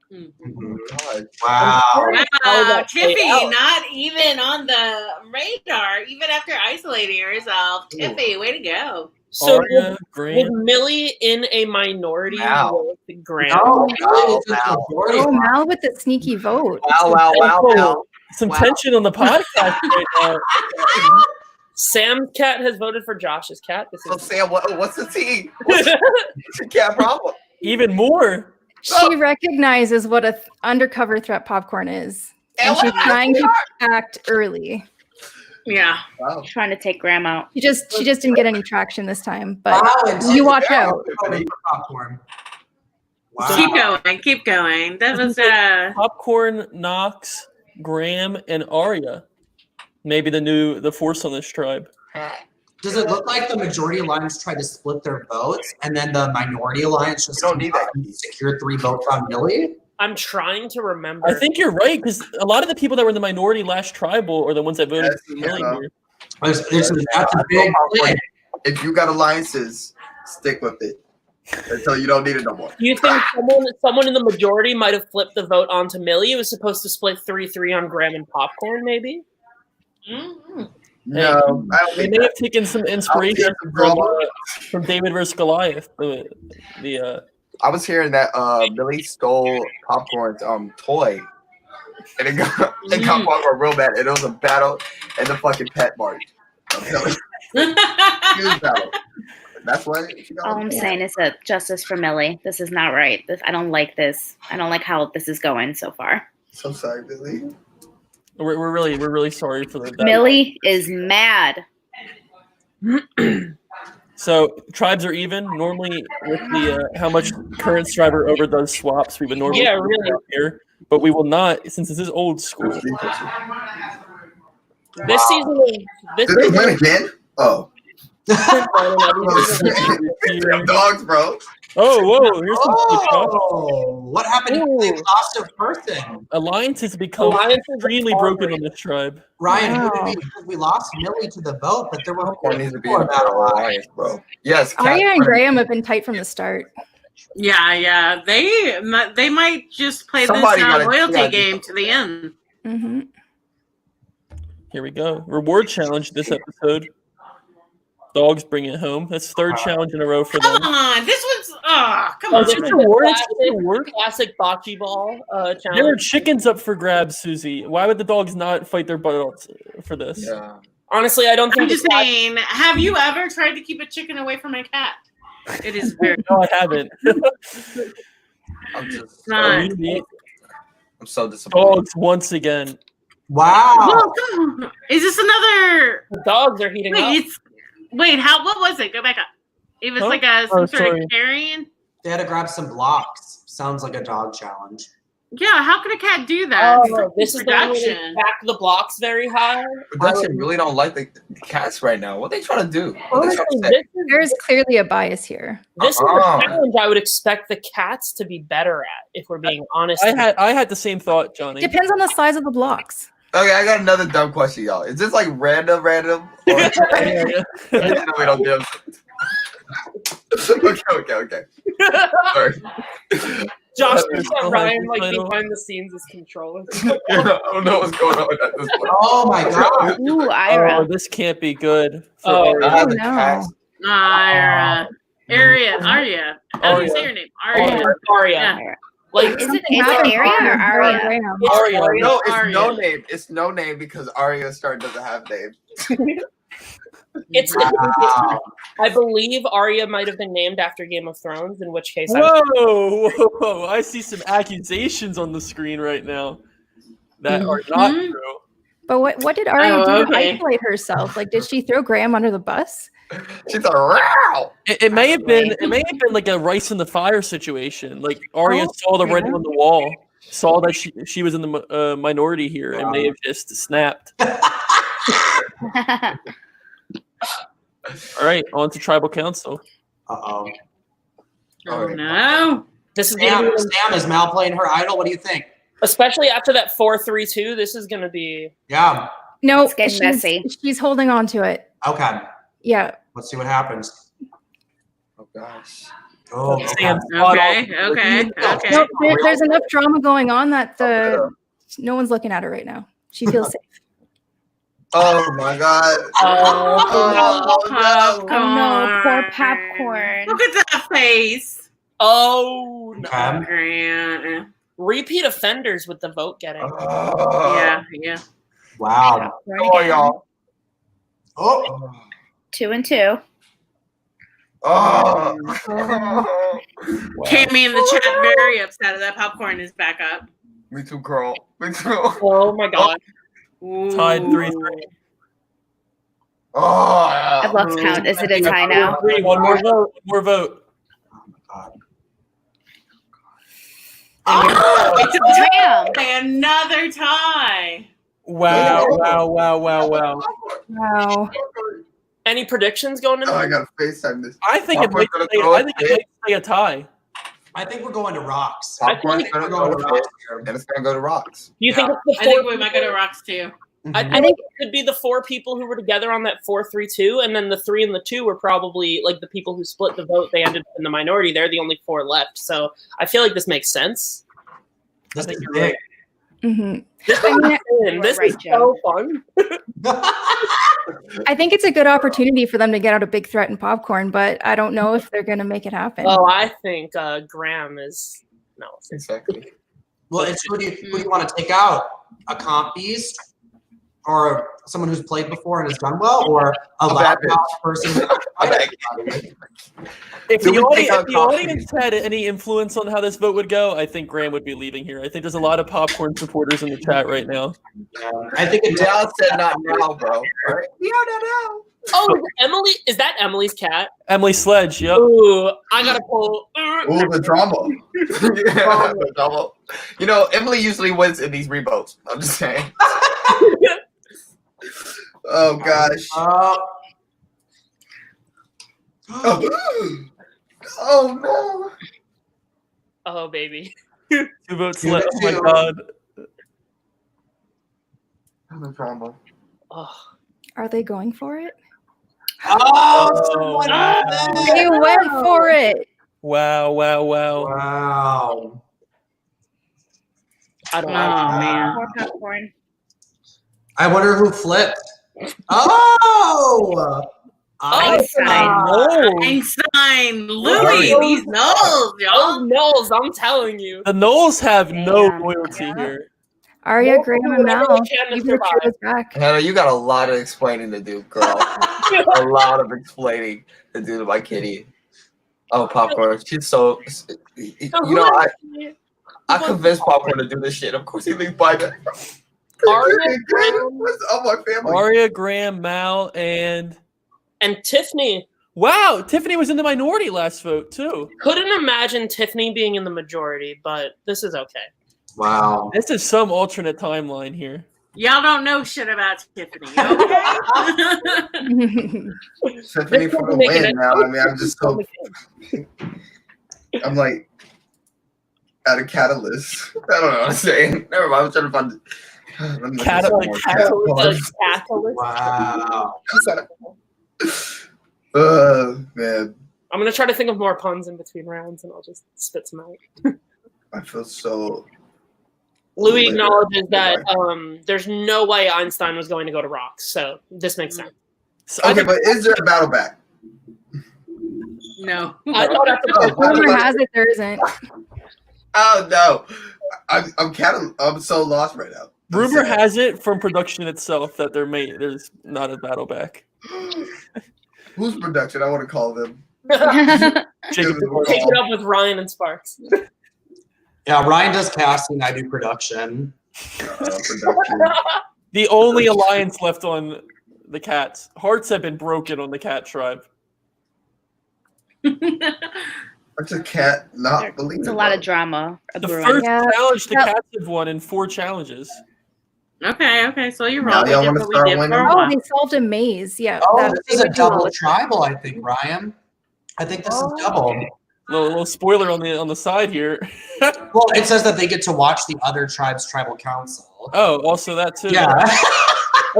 God. Wow. How Wow, that played Tiffy, out. not even on the radar, even after isolating herself. Tiffy, way to go. So Aria, was Graham. Millie in a minority Wow. with Graham? No, Wow, it's just wow. majority. Oh, Mal with the sneaky vote. Wow. Some Wow. tension on the podcast right now. Sam's cat has voted for Josh's cat. This So is Sam, what's the tea? What's your cat problem? Even more. She recognizes what a undercover threat popcorn is. And she's trying to act early. Yeah. Wow. Trying to take Graham out. She just didn't get any traction this time. But Wow, and you watch yeah, out. voting for popcorn. Wow. Keep going. That was Popcorn, Knox, Graham, and Aria. Maybe the force on this tribe. Does it look like the majority alliance tried to split their votes, and then the minority alliance just You don't need that. secured 3 votes on Millie? I'm trying to remember. I think you're right because a lot of the people that were in the minority last tribal are the ones that voted for Millie yeah. here. That's a big thing. If you got alliances, stick with it until you don't need it no more. Do you think someone in the majority might have flipped the vote onto Millie? It was supposed to split 3-3 on Graham and Popcorn, maybe? No, I don't They think may that. have taken some inspiration from David versus Goliath. I was hearing that Millie stole Popcorn's toy, and it got Popcorn real bad, and it was a battle in the fucking pet mart. I'm telling you. Huge battle. That's what. All I'm saying is that justice for Millie. This is not right. I don't like this. I don't like how this is going so far. So sorry, Billy. We're really sorry for that. Millie is mad. So tribes are even. Normally, with the how much current striver overdoes swaps, we would normally here, but we will not since this is old school. This season, Did they win again? Oh. Dogs, bro. Oh, whoa! Here's some what happened if they lost a person? Alliance has become extremely broken on this tribe. Ryan, who did we lost Millie to the vote, but there were needs to be a battle alliance, bro. Yes, Arya and Graham have been tight from the start. Yeah. They might just play this loyalty game to the end. Mm-hmm. Here we go. Reward challenge this episode. Dogs bring it home. That's third challenge in a row for them. Come on, this one's come on. Classic bocce ball challenge. There are chickens up for grabs, Susie. Why would the dogs not fight their butts for this? Yeah. Honestly, I don't think. I'm just saying. Have you ever tried to keep a chicken away from a cat? It is very. No, I haven't. I'm just. Not. I'm so disappointed. Dogs once again. Wow. Well, come on. Is this another? The dogs are heating up. Wait, what was it? Go back up. It was like some sort of carrying. They had to grab some blocks. Sounds like a dog challenge. Yeah, how could a cat do that? Oh, this is production. Back the blocks very high. Production really don't like the cats right now. What are they trying to do? There's clearly a bias here. This is a challenge I would expect the cats to be better at, if we're being honest. I had the same thought, Johnny. Depends on the size of the blocks. Okay, I got another dumb question, y'all. Is this like random? Or we don't do Okay. Sorry. Josh, Ryan behind the scenes is controlling. I don't know what's going on at this point. Oh my god. Ooh, Ira. Oh, this can't be good. No. Ira. Arya. How do you say your name? Arya. Yeah. Like, is it Arya or Arya? Arya. No, it's no name. It's no name because Arya Stark doesn't have names. I believe Arya might have been named after Game of Thrones, in which case. Whoa! I see some accusations on the screen right now that are not true. But what did Arya do to isolate herself? Like, did she throw Graham under the bus? She's a row. It may have been like a rice in the fire situation. Like Arya saw the writing on the wall, saw that she was in the minority here, and may have just snapped. All right, on to tribal council. Uh-oh. Oh no! This is Sam is Mal playing her idol. What do you think? Especially after that 4-3-2, this is going to be. Yeah. No, it's getting messy. She's holding on to it. Okay. Yeah. Let's see what happens. Oh gosh. Oh, Okay. No, there's enough drama going on that no one's looking at her right now. She feels safe. Oh my god. No, poor popcorn. Look at that face. Oh no. Grant. Repeat offenders with the vote getting. Yeah. Wow. Oh, y'all. Oh. 2-2. Oh. Cammy in the chat very upset that popcorn is back up. Me too, girl. Me too. Oh my god. Tied 3-3. Oh. I've lost count. Is it a tie now? One more vote. One more vote. It's a Damn. another tie. Wow. Any predictions going in? Oh, I gotta FaceTime this. I think it might stay a tie. I think we're going to rocks. Popcorn's gonna go to rocks, and it's gonna go to rocks. You think it's the I think we might go to rocks too. I think it could be the 4 people who were together on that 4-3-2, and then the 3 and the 2 were probably like the people who split the vote. They ended up in the minority. They're the only 4 left. So I feel like this makes sense. This is big. Mm-hmm. This is so fun. I think it's a good opportunity for them to get out a big threat in popcorn, but I don't know if they're going to make it happen. Oh, I think Graham is no. Exactly. Well, it's who do you want to take out? A comp beast or someone who's played before and has done well, or a loudmouth person? If the audience had any influence on how this vote would go, I think Graham would be leaving here. I think there's a lot of popcorn supporters in the chat right now. Yeah, I think Dad said not now, bro. Right? Yeah, no. Oh, Emily, is that Emily's cat? Emily Sledge, yep. Ooh, I gotta pull. Ooh, the drama. Yeah, the drama. You know, Emily usually wins in these revotes. I'm just saying. Oh gosh. Oh no. Oh baby. 2 votes left. Oh my god. The drama. Oh. Are they going for it? Oh, They went for it. Wow. Wow. I don't know. Oh man. More popcorn. I wonder who flipped. Oh! Einstein, Louis, these Knowles, y'all. Knowles, I'm telling you. The Knowles have no loyalty here. Arya, Graham, and Mel. You back. Hannah, you got a lot of explaining to do, girl. A lot of explaining to do to my kitty. Oh, Popcorn. She's so. You know, I convinced Popcorn to do this shit. Of course, he thinks by that. Arya, What's up, my family? Arya, Graham, Mal, and Tiffany. Wow, Tiffany was in the minority last vote too. Couldn't imagine Tiffany being in the majority, but this is okay. Wow. This is some alternate timeline here. Y'all don't know shit about Tiffany, okay? Tiffany for the win now. I mean, I'm just so. I'm like at a catalyst. I don't know what I'm saying. Never mind. I'm trying to find. Catalyst. Wow. Man. I'm gonna try to think of more puns in between rounds, and I'll just spit some out. I feel so. Louis acknowledges that there's no way Einstein was going to go to Rocks, so this makes sense. Okay, but is there a battle back? No. I thought Rumor has it there isn't. Oh no, I'm so lost right now. Rumor has it from production itself that there's not a battle back. Who's production? I want to call them. Take it up with Ryan and Sparks. Yeah, Ryan does casting. I do production. The only alliance left on the cats. Hearts have been broken on the cat tribe. What's a cat not believing? It's a lot of drama. The first challenge the cats have won in 4 challenges. Okay, so you're wrong. Y'all want to start winning? Oh, they solved a maze. Yeah. Oh, this is a double tribal, I think, Ryan. I think this is double. Little spoiler on the side here. Well, it says that they get to watch the other tribe's tribal council. Oh, also that too. Yeah.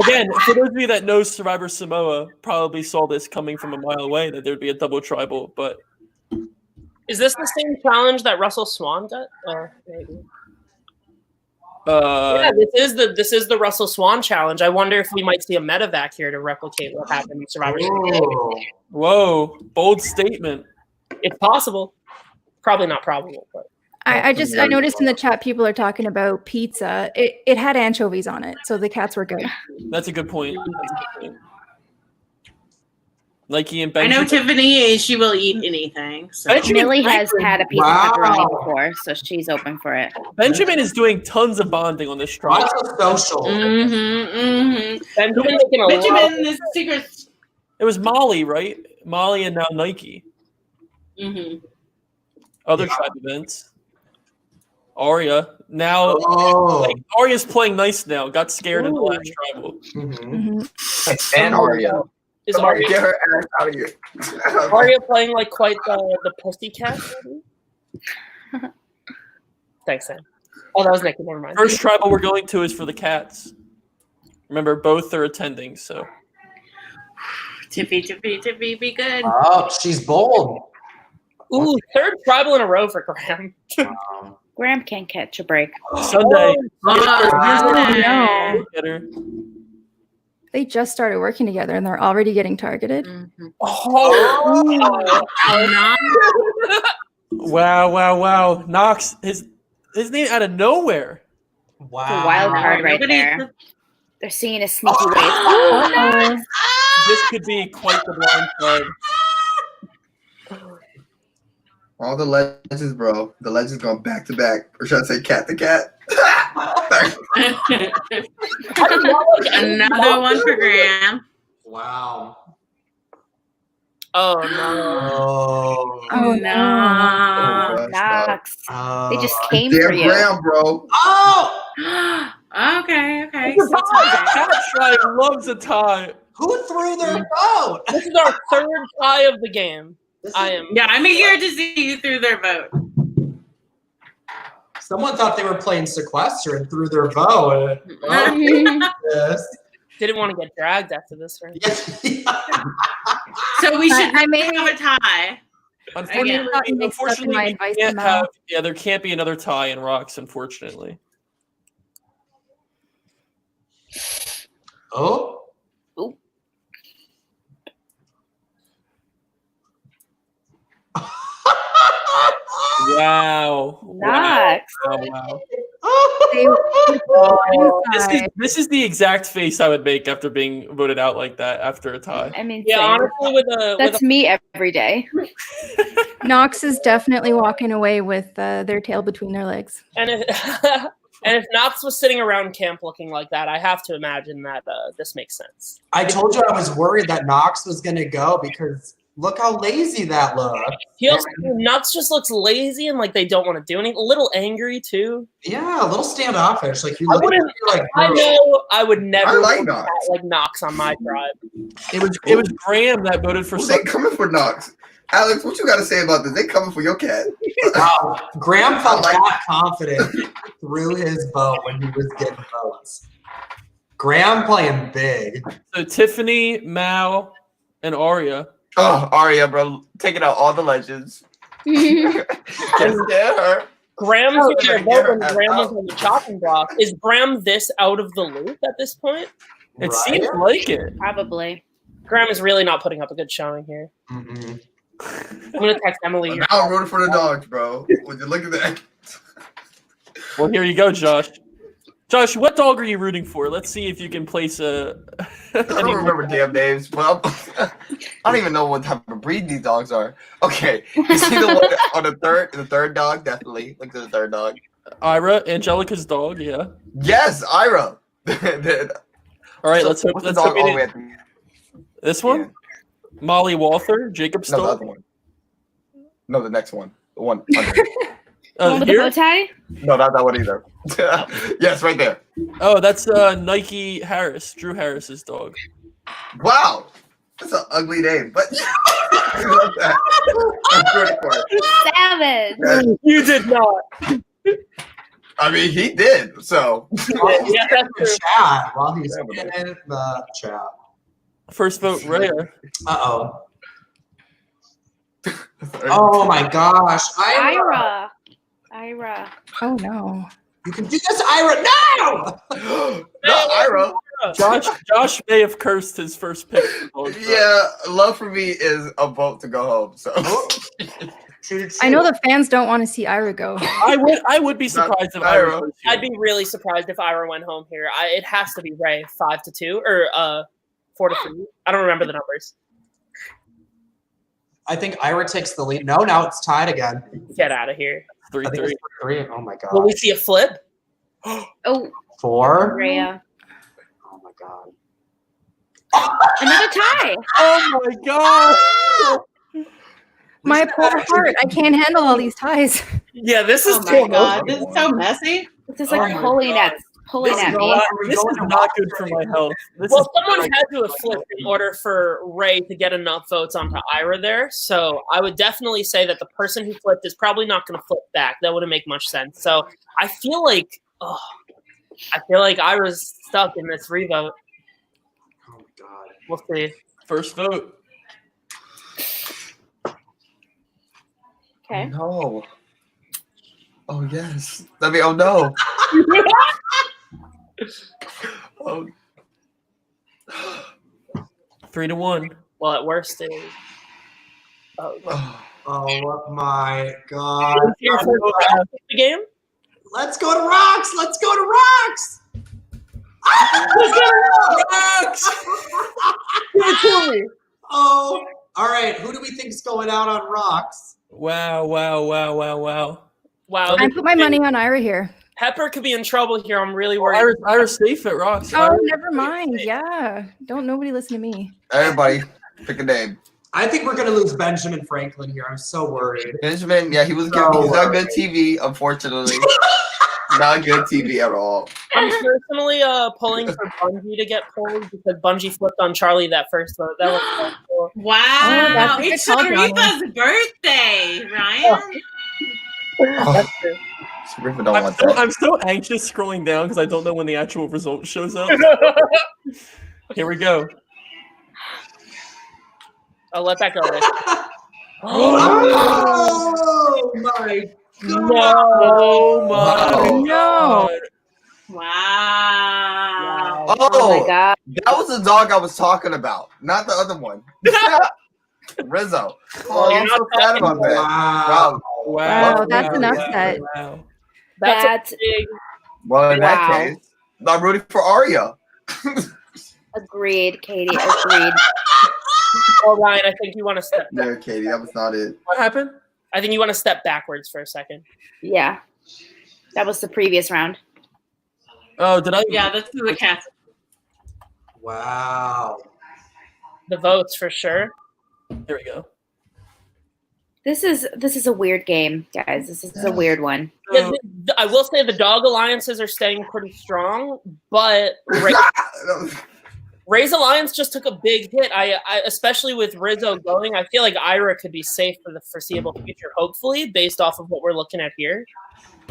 Again, for those of you that know Survivor Samoa, probably saw this coming from a mile away that there'd be a double tribal, but is this the same challenge that Russell Swan got? Maybe. Yeah, this is the Russell Swan challenge. I wonder if we might see a medevac here to replicate what happened in Survivor Samoa. Whoa, bold statement. It's possible. Probably not probable, but I noticed in the chat people are talking about pizza. It had anchovies on it, so the cats were good. That's a good point. Nike and I Benjamin. know Tiffany she will eat anything. So. Millie has had a piece of pepperoni before, so she's open for it. Benjamin is doing tons of bonding on this trial. Social. Benjamin is secret. It was Molly, right? Molly and now Nike. Other tribe events. Arya. Now Arya's playing nice now. Got scared in the last tribal. And Arya. Is Arya, get her ass out of here. Arya playing like quite the pussycat? Thanks, Sam. Oh, that was Nikki. Never mind. First tribal we're going to is for the cats. Remember, both are attending, so. Tiffy, be good. Oh, she's bold. Ooh, 3rd tribal in a row for Graham. Graham can't catch a break. Sunday. No. They just started working together and they're already getting targeted. Wow. Knox, his name out of nowhere. Wow. The wild card right there. They're seeing a sneaky wave. Oh, this could be quite the blind side. All the legends, bro. The legends going back to back. Or should I say cat to cat? Another one for Graham. Wow. Oh no! Oh no! Knox. Oh. They just came Damn for you. Graham, bro. Oh! Okay. It's a tie. Cat tribe loves a tie. Who threw their vote? This is our third tie of the game. Yeah, I'm here to see you through their vote. Someone thought they were playing Sequester and threw their vote. Yes. Didn't want to get dragged after this, right? So we should I may have a tie. Unfortunately, there can't be another tie in rocks, unfortunately. Oh. Ooh. Wow. Knox. Wow. This is the exact face I would make after being voted out like that after a tie. I mean, Yeah, honestly, that's me every day. Knox is definitely walking away with their tail between their legs. And if Knox was sitting around camp looking like that, I have to imagine that this makes sense. I told you I was worried that Knox was going to go because look how lazy that looked. Knox just looks lazy and like they don't want to do anything. A little angry too. Yeah, a little standoffish. Like you. I know I would never like Knox. Like Knox on my tribe. It was Graham that voted for. They coming for Knox. Alex, what you got to say about this? They coming for your cat. Wow, Graham felt that confident through his vote when he was getting votes. Graham playing big. So Tiffany, Mao, and Arya. Oh, Arya, bro, taking out all the legends. Just get her. Graham was on the chopping block. Is Graham this out of the loop at this point? It seems like it. Probably. Graham is really not putting up a good showing here. Mm-hmm. I'm gonna text Emily. Now I'm rooting for the dogs, bro. Would you look at that? Well, here you go, Josh. Josh, what dog are you rooting for? Let's see if you can place a. I don't remember damn names, but I don't even know what type of breed these dogs are. Okay, you see the one on the third dog? Definitely. Look at the third dog. Ira, Angelica's dog, yeah. Yes, Ira. All right, let's hope. Let's hope this one, yeah. Molly Walther, Jacob's dog. No, the other one. No, the next one. The one under. With the bow tie? No, not that one either. Yes, right there. Oh, that's Nike Harris, Drew Harris's dog. Wow, that's an ugly name, but I love that. Savage. You did not. I mean, he did. So yeah, that's the chat while he's in the chat. First vote, Rhea. Uh-oh. Oh my gosh, Ira. Oh no. You can do this, Ira. No! Not Ira. Josh may have cursed his first pick. Yeah, love for me is a vote to go home. So I know the fans don't want to see Ira go. I would be surprised if Ira. I'd be really surprised if Ira went home here. It has to be Ray 5-2 or 4-3. I don't remember the numbers. I think Ira takes the lead. No, now it's tied again. Get out of here. 3-3. Oh my god. Will we see a flip? Oh. 4. Rhea. Oh my god. Another tie. Oh my god. My poor heart. I can't handle all these ties. Yeah, this is my god. This is so messy. This is like pulling at me. This is not good for my health. Someone had to have flipped in order for Ray to get enough votes onto Ira there. So I would definitely say that the person who flipped is probably not going to flip back. That wouldn't make much sense. So I feel like Ira's stuck in this revote. Oh my god. We'll see. First vote. Okay. No. Oh yes. I mean, oh no. Oh. 3-1. Well, at worst, it is. Oh my god. The game? Let's go to rocks. Let's go to rocks. Oh, all right. Who do we think is going out on rocks? Wow. Wow. I put my money on Ira here. Pepper could be in trouble here. I'm really worried. Ira's safe at rocks. Oh, never mind. Yeah. Don't nobody listen to me. Everybody, pick a name. I think we're gonna lose Benjamin Franklin here. I'm so worried. Benjamin, yeah, he's not good TV, unfortunately. Not good TV at all. I'm personally pulling for Bungie to get pulled because Bungie flipped on Charlie that first vote. That was so cool. Wow, Oh, it's that's a good call, Sharifa's birthday, Ryan. That's true. Sharifa don't want that. I'm so anxious scrolling down because I don't know when the actual result shows up. Here we go. I'll let that go. Oh my Oh my No. Wow. Oh, my God. that was the dog I was talking about, not the other one. Rizzo. Oh, I'm so sad about that. Wow. Wow, that's an upset. Wow. That's a big. Well, in that Wow. case, I'm rooting for Arya. Agreed, Katie. Agreed. Oh, Ryan, I think you want to step. No, Katie, that was not it. What happened? I think you want to step backwards for a second. Yeah. That was the previous round. Oh, did I? Yeah, that's the cat. Wow. The votes for sure. Here we go. This is a weird game, guys. This is a weird one. Yeah, I will say the dog alliances are staying pretty strong, but Ray's alliance just took a big hit. I especially with Rizzo going, I feel like Ira could be safe for the foreseeable future, hopefully, based off of what we're looking at here.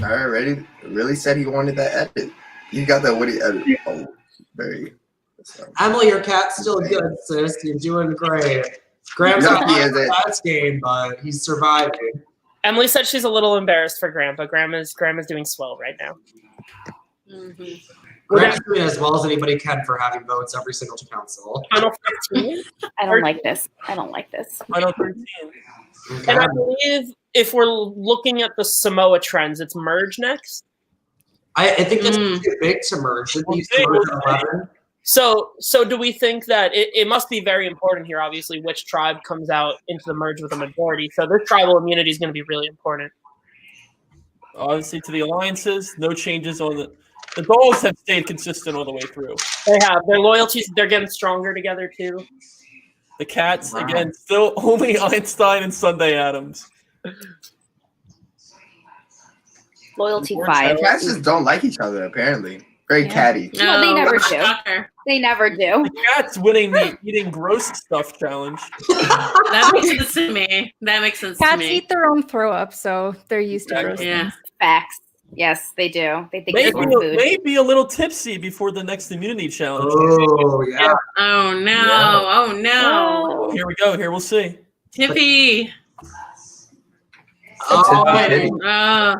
All right, ready? Really said he wanted that edit. You got that Woody edit. Oh, very. Emily, your cat's still good, sis. You're doing great. Graham's No, not he on the isn't. last game, but he's surviving. Emily said she's a little embarrassed for Grandpa. Grandma's doing swell right now. Mm-hmm. Graham's doing as well as anybody can for having votes every single council. Final 15. I don't like this. I don't like this. Final 13. And I believe if we're looking at the Samoa trends, it's merge next. I think it's too big to merge. It needs to merge at 11. So do we think that it must be very important here, obviously, which tribe comes out into the merge with a majority. So this tribal immunity is going to be really important. Obviously, to the alliances, no changes on the dogs have stayed consistent all the way through. They have. Their loyalties, they're getting stronger together, too. The cats, again, still only Einstein and Sunday Adams. Loyalty The 5. cats just don't like each other, apparently. Very catty. No, they never do. Shocker. They never do. The cat's winning the eating gross stuff challenge. That makes sense to me. That makes sense to Cats me. eat their own throw up, so they're used to gross Yeah. things. Facts. Yes, they do. They think it's Maybe, good food. maybe a little tipsy before the next immunity challenge. Oh, yeah. Oh no! Yeah. Oh no! Here we go. Here we'll see. Tippy. Oh,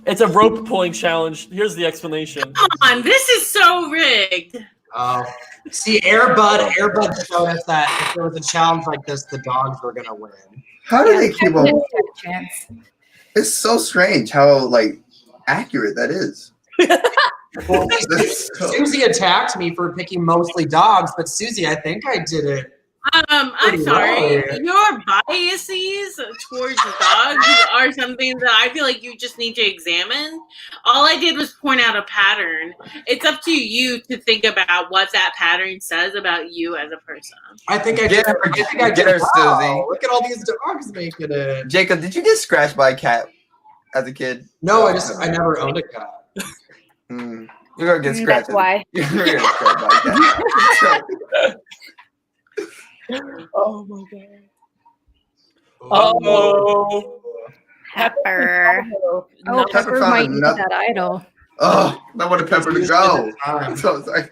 It's a rope pulling challenge. Here's the explanation. Come on! This is so rigged. see, Airbud showed us that if there was a challenge like this, the dogs were going to win. How do they keep up? Chance. It's so strange how accurate that is. Well, Susie attacked me for picking mostly dogs, but Susie, I think I did it. I'm Pretty sorry. well. Your biases towards dogs are something that I feel like you just need to examine. All I did was point out a pattern. It's up to you to think about what that pattern says about you as a person. I think I did. Get her, I think I get did. her, Wow, Susie. look at all these dogs making it. Jacob, did you get scratched by a cat as a kid? No, I never owned a cat. You're gonna get scratched. That's why. You're gonna get scratched by a cat. Oh, my God. Oh. Pepper. Oh, Pepper Pepper found might eat another- that idol. Oh, I wanted Pepper to go. I'm so sorry.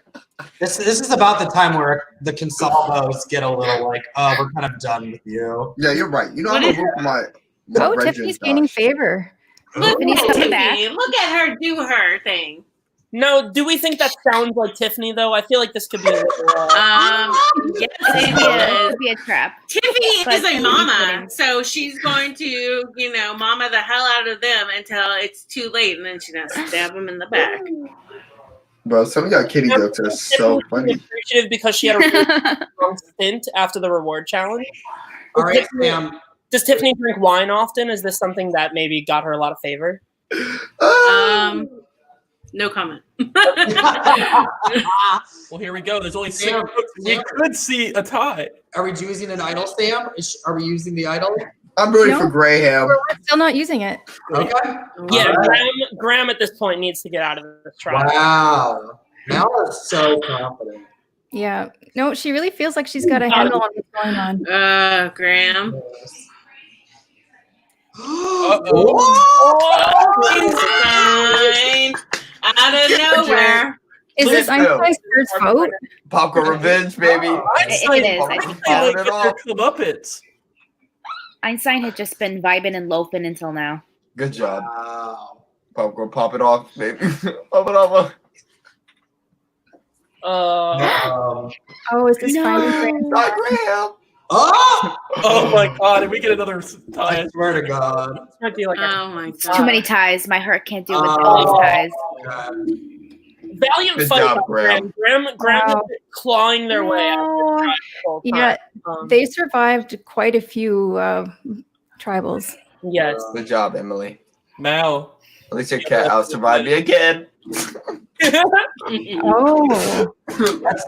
This is about the time where the Consalvos get a little like, oh, we're kind of done with you. Yeah, you're right. You know, I'm What gonna root for my Oh, Reggie Tiffany's Josh. gaining favor. Look Tiffany's at coming back. Tiffany. Look at her do her thing. No, do we think that sounds like Tiffany, though? I feel like this could be a little, Yes, it Could be a trap. Tiffy But is a Tiffany's mama, winning. so she's going to, mama the hell out of them until it's too late, and then she's gonna stab them in the back. Bro, some of y'all kitty jokes are so funny. Appreciative because she had a really strong stint after the reward challenge. All right, Sam. Does Tiffany drink wine often? Is this something that maybe got her a lot of favor? No comment. Well, here we go. There's only 6 votes. We could see a tie. Are we using an idol, Sam? Are we using the idol? I'm rooting for Graham. We're still not using it. Okay. Yeah, Right. Graham at this point needs to get out of this trial. Wow. Now we're so confident. Yeah. No, she really feels like she's got a handle on what's going on. Graham. Einstein. Out of nowhere. Is this Einstein's first vote? Popcorn revenge, baby. It is. I think so. Muppets. Einstein had just been vibing and loafing until now. Good job. Wow. Popcorn, pop it off, baby. Pop it off. Oh, is this finally Graham? Not Graham. Oh! Oh my God! If we get another tie, I swear to God. Might be like Oh my God. Too many ties. My heart can't deal with all these ties. valiant Good fight job, by Graham. Graham is clawing their way out. Yeah, they survived quite a few tribals. Yes. Good job, Emily. Mal. At least your cat out survived me again. Oh.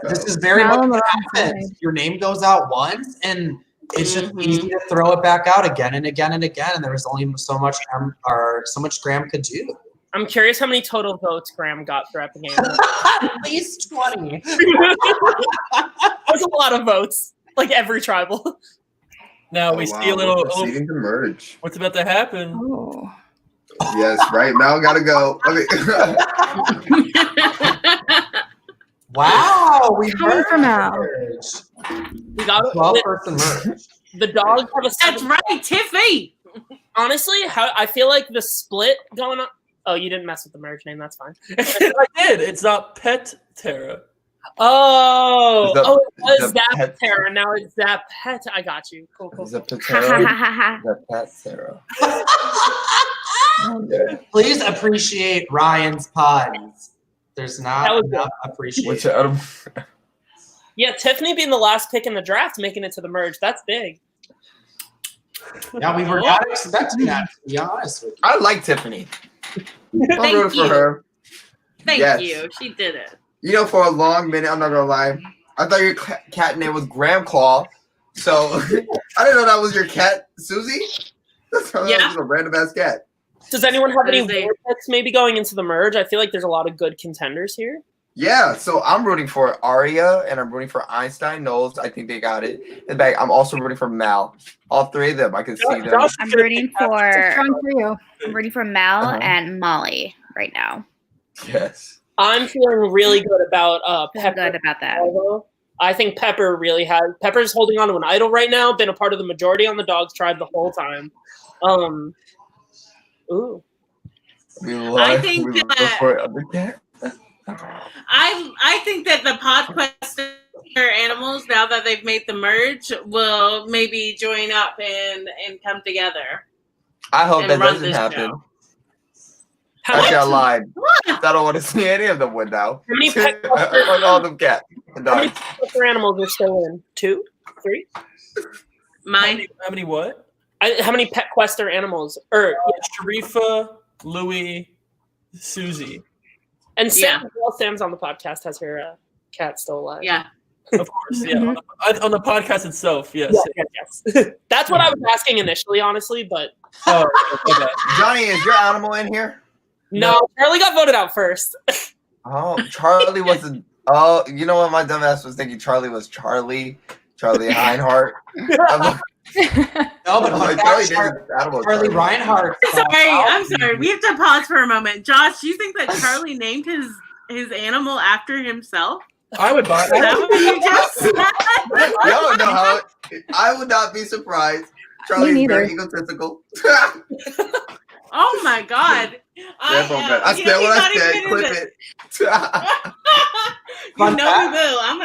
This is very Now much I'm what on happens. Your name goes out once, and it's just easy to throw it back out again and again and again. And there was only so much Graham could do. I'm curious how many total votes Graham got throughout the game. At least 20. That's a lot of votes. Like every tribal. Now we see a little. Proceeding to merge. What's about to happen? Oh. Yes, right now gotta go. Okay. Wow, we Coming from Al. We got 12-person merge. The dogs have a. That's right, Tiffy. Honestly, I feel like the split going on. Oh, you didn't mess with the merge name. That's fine. I did. It's not PETQUESTER. Oh, The- it was the that pet- Terra. Now it's that pet. I got you. Cool. The Ha ha ha ha ha. The pet Sarah. Please appreciate Ryan's puns. There's That not was enough Which appreciation. Adam? Yeah, Tiffany being the last pick in the draft, making it to the merge. That's big. Yeah, we were not expecting that, to be honest with you. I like Tiffany. I'm Thank rooting you. for her. Thank Yes. you. She did it. You know, for a long minute, I'm not gonna lie, I thought your cat name was Graham Claw. So I didn't know that was your cat, Susie. That's Yeah. a random ass cat. Does anyone have any That is a- weird picks maybe going into the merge? I feel like there's a lot of good contenders here. Yeah, so I'm rooting for Aria and I'm rooting for Einstein. Knowles, I think they got it. In fact, I'm also rooting for Mal. All three of them, I can see them. Josh- I'm rooting It's a for strong trio. Mel Uh-huh. and Molly right now. Yes. I'm feeling really good about I'm Pepper. good about that. I think Pepper's holding on to an idol right now, been a part of the majority on the Dogs tribe the whole time. Ooh. I think we look that- for other cat. I think that the PETQUESTER animals, now that they've made the merge, will maybe join up and come together. I hope and that run doesn't this happen. show. Actually, I lied. What? I don't want to see any of them win now. How many I want all of them cat. How many PETQUESTER animals are still in? 2? 3? Mine. How many what? How many PETQUESTER animals? Sharifa, Louie, Susie. And Sam, Yeah. well, Sam's on the podcast, has her cat still alive. Yeah. Of course, yeah. On the podcast itself, yes. Yes. That's what I was asking initially, honestly, but Oh, okay. Johnny, is your animal in here? no, Charlie got voted out first. Oh, Charlie wasn't. Oh, you know what? My dumbass was thinking Charlie was Charlie Reinhardt. No, but I'm like, Charlie, Charlie Reinhardt. I'm sorry. We have to pause for a moment. Josh, do you think that Charlie named his animal after himself? I would buy Is that that. what you just said? Y'all know how. I would not be surprised. Charlie is neither. very egotistical. Oh my God. I said what I said. Clip it. You know we will. I'm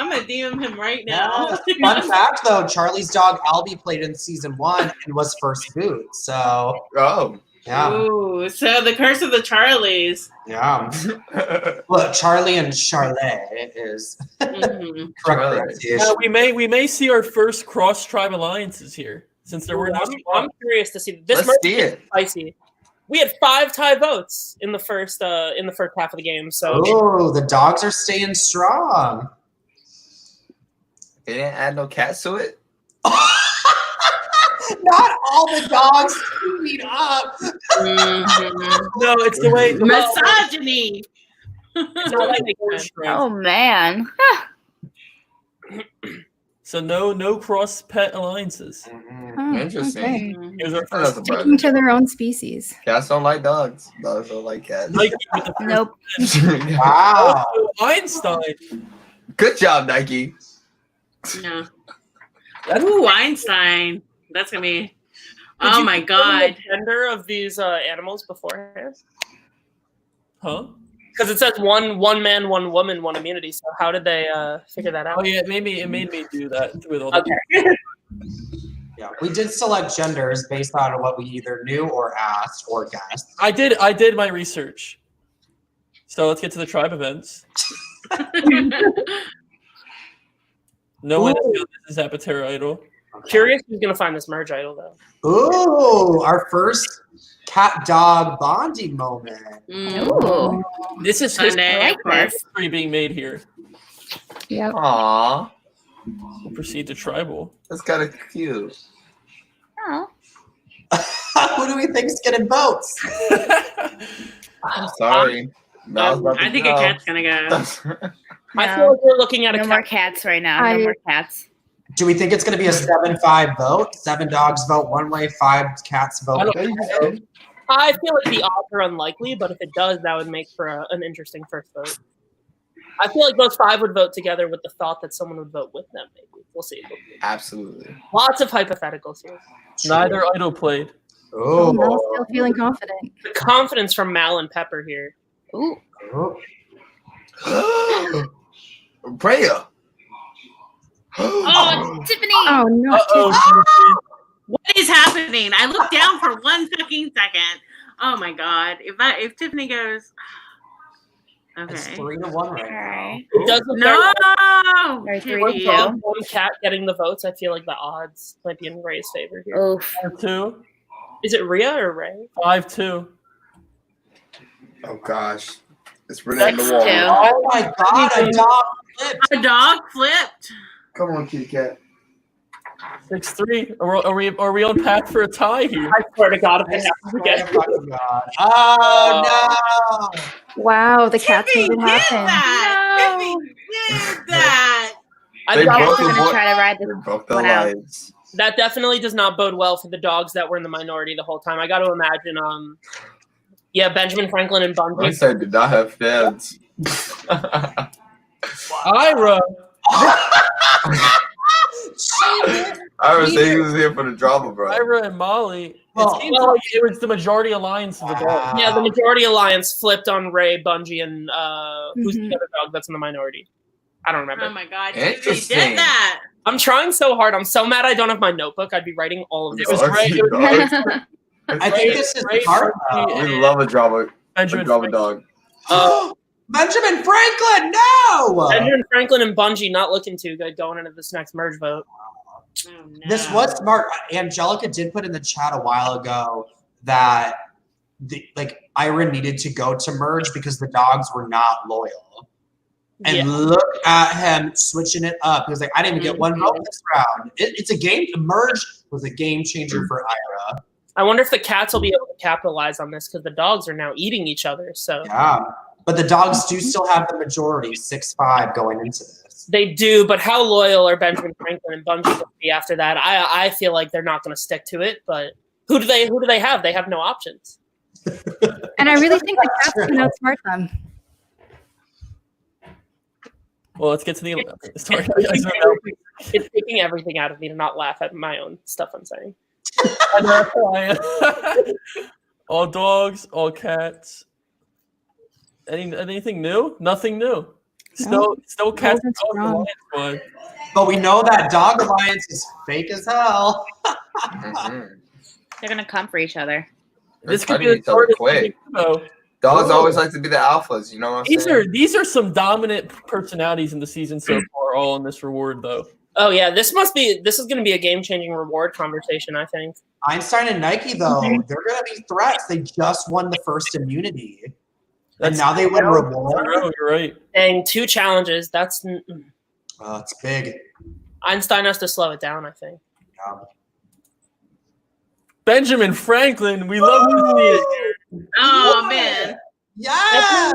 gonna DM him right now. Fun fact, though, Charlie's dog Albie played in season 1 and was first boot. So Oh, Yeah. Ooh, so the curse of the Charlies. Yeah. Well, Charlie and Charlotte is Mhm. correct Charlie. pronunciation. We may see our first cross tribe alliances here since there were no. I'm curious to see this. Let's merge see is it. spicy. We had 5 tie votes in the first half of the game. So Oh, the dogs are staying strong. They didn't add no cats to it. Not all the dogs meet up. Mhm. No, it's the way. Misogyny. it's not like they can. Oh man. So no cross pet alliances. Oh, Interesting. okay. Here's our That's first. a Sticking to their own species. Cats don't like dogs. Dogs don't like cats. Nike with the first Nope. Wow. Also, Einstein. Good job, Nike. No. Ooh, Einstein. That's gonna be. Did Oh you my confirm God. the gender of these animals beforehand? Huh? Because it says one man, 1 woman, 1 immunity. So how did they figure that out? Oh yeah, it made me do that with all the. Okay. Yeah, we did select genders based on what we either knew or asked or guessed. I did my research. So let's get to the tribe events. No one has found this Zapatero idol. Curious who's gonna find this merge idol though. Ooh, our first cat-dog bonding moment. Ooh. This is Sunday, I like of course. history being made here. Yep. Aww. We'll proceed to tribal. That's kind of cute. Oh. Who do we think's getting votes? I'm sorry. I think a cat's gonna go. I feel like we're looking at a No more cats right now. No more cats. Do we think it's going to be a 7-5 vote? 7 dogs vote one way, 5 cats vote. I feel like the odds are unlikely, but if it does, that would make for an interesting first vote. I feel like those 5 would vote together with the thought that someone would vote with them. Maybe we'll see. Absolutely. Lots of hypotheticals here. Neither idol played. Oh, Mel's still feeling confident. The confidence from Mal and Pepper here. Ooh. Brea. Oh, Tiffany. Oh no. Uh-oh. What is happening? I looked down for 1 fucking second. Oh my God. If Tiffany goes. it's Okay. 3-1 right now. Alright. It does look No. Very Tiffany. 3-2. one cat getting the votes. I feel like the odds might be in Ray's favor here. Oof. 5-2. Is it Rhea or Ray? 5-2. Oh gosh. It's written on the 6-2. wall. Oh my God, a dog flipped. A dog flipped. Come on, kitty cat. 6-3. Are we on path for a tie here? I swear to God, if it happens Oh again. my God. Oh no. Wow, the cats made Tiffany it did happen. that. Tiffany did that. I They thought broke I'm the gonna try to ride this They broke the one out. alliance. that definitely does not bode well for the dogs that were in the minority the whole time. I got to imagine, Benjamin Franklin and I Bungie. said did not have fans. Ira. I was saying he was here for the drama, bro. Ira and Molly. Well, It seems like it was the majority alliance of the dog. Yeah, the majority alliance flipped on Ray, Bungie, and who's Mhm. the other dog that's in the minority? I don't remember. Oh my God. Tiffany Interesting. did that. I'm trying so hard. I'm so mad I don't have my notebook. I'd be writing all of this. It was Ray. I think this is Ray, hard. We love a drama Benjamin dog. Benjamin Franklin, no! Benjamin Franklin and Bungie not looking too good going into this next merge vote. Oh, no. This was smart. Angelica did put in the chat a while ago that Ira needed to go to merge because the dogs were not loyal. And Yeah. look at him switching it up. He was like, I didn't even get one vote this round. It's a game. The merge was a game changer for Ira. I wonder if the cats will be able to capitalize on this because the dogs are now eating each other. So Yeah. But the dogs do still have the majority, 6-5 going into this. they do, but how loyal are Benjamin Franklin and Bungie going to be after that? I feel like they're not going to stick to it. But who do they have? They have no options. And I really think the cats can outsmart them. Well, let's get to the sorry. It's taking everything out of me to not laugh at my own stuff I'm saying. All dogs, all cats. Anything new? Nothing new. Still cats. That's wrong. Alliance, But we know that dog alliance is fake as hell. They're gonna come for each other. This could be They're the each other shortest quick. though. Dogs always like to be the alphas, you know what I'm saying? These are some dominant personalities in the season so far, all in this reward though. Oh yeah, this is going to be a game-changing reward conversation, I think. Einstein and Nike, though, they're going to be threats. They just won the first immunity. And now they win reward. You're right. And 2 challenges. That's it's big. Einstein has to slow it down, I think. Yeah. Benjamin Franklin, we love to see it here. Oh man. Yeah.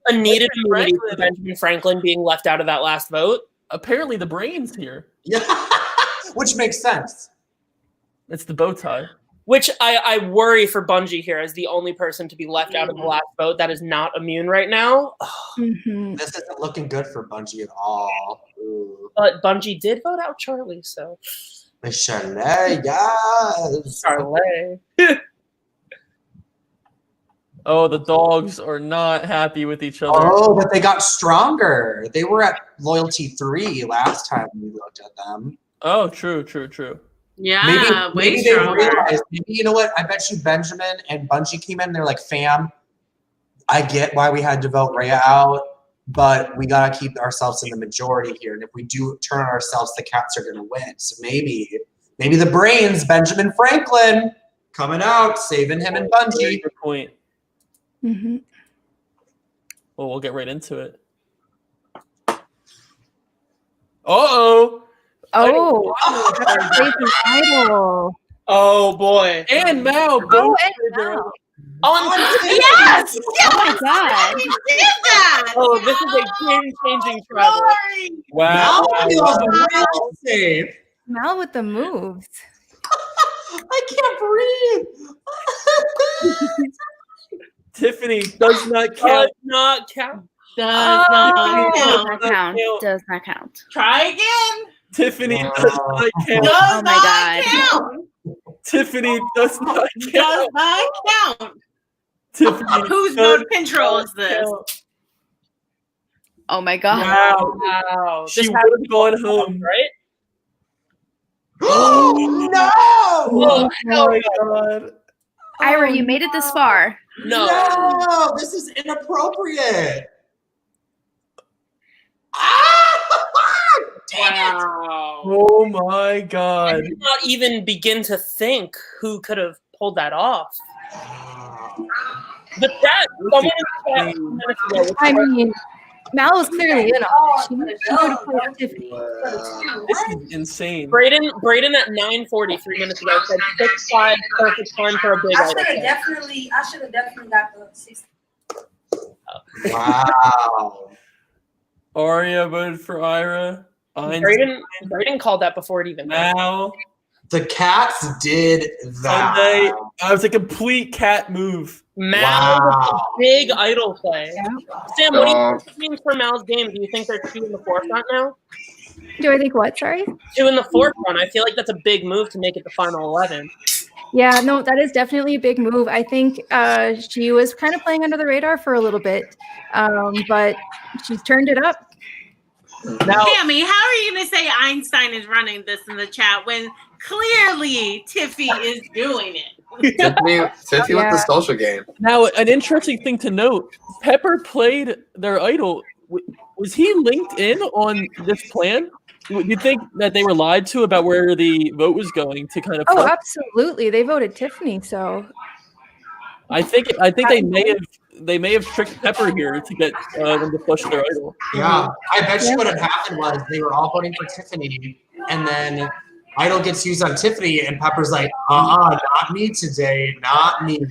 A needed immunity for Benjamin Franklin being left out of that last vote. Apparently the brain's here. Yeah. Which makes sense. It's the bow tie. Which I worry for Bungie here as the only person to be left out of the last vote that is not immune right now. This isn't looking good for Bungie at all. Ooh. But Bungie did vote out Charlie, so. Charlie, yes. Charlie. Oh, the dogs are not happy with each other. Oh, but they got stronger. They were at loyalty 3 last time we looked at them. Oh, true. Yeah, maybe they realized, maybe, you know what? I bet you Benjamin and Bungie came in and they're like, fam, I get why we had to vote Rhea out, but we got to keep ourselves in the majority here. And if we do turn on ourselves, the cats are going to win. So maybe the brains, Benjamin Franklin, coming out, saving him and Bungie. Good point. Mm-hmm. Well, we'll get right into it. Uh-oh. Oh, crazy idol. Oh boy. And Mal. Oh, and Mal. Yes! Oh my god. He did that! Oh, this is a game-changing travel. Wow. Real safe. Mal with the moves. I can't breathe. Tiffany does not count. Not count. Does not count. Does not count. Try again. Tiffany does not count. Does Oh my not God. count. Tiffany does not Does count. not count. Tiffany Whose does vote control is this? count. Oh my god. Wow. She This would have gone home. right? Oh, no! Oh my god. Ira, you made it this far. No. This is inappropriate. Ah! Dang it. Wow. Oh my I god. did not even begin to think who could have pulled that off. The chat, someone in the chat 2 minutes ago was I mean, Mal was clearly in on it. She would have played Tiffany. This is insane. Braden at 9:40 3 minutes ago said 6-5 perfect time for a big I item. should have definitely got the 6. Wow. Arya voted for Ira. Braden called that before it even happened. Now The cats did that. Sunday, I was a complete cat move. Mal with a big idol play. Sam, what do you think means for Mal's game? Do you think they're 2 in the forefront now? Do I think what? Sorry? 2 in the forefront. I feel like that's a big move to make it the final 11. Yeah, no, that is definitely a big move. I think she was kind of playing under the radar for a little bit, but she's turned it up. Now, Tammy, how are you going to say Einstein is running this in the chat when clearly Tiffy is doing it? Tiffany with the social game. Now, an interesting thing to note: Pepper played their idol. Was he linked in on this plan? Do you think that they were lied to about where the vote was going to kind of? Oh, absolutely. They voted Tiffany, so I think they may have tricked Pepper here to get them to push their idol. Yeah, I bet you what had happened was they were all voting for Tiffany, and then idol gets used on Tiffany, and Pepper's like, not me today, not me.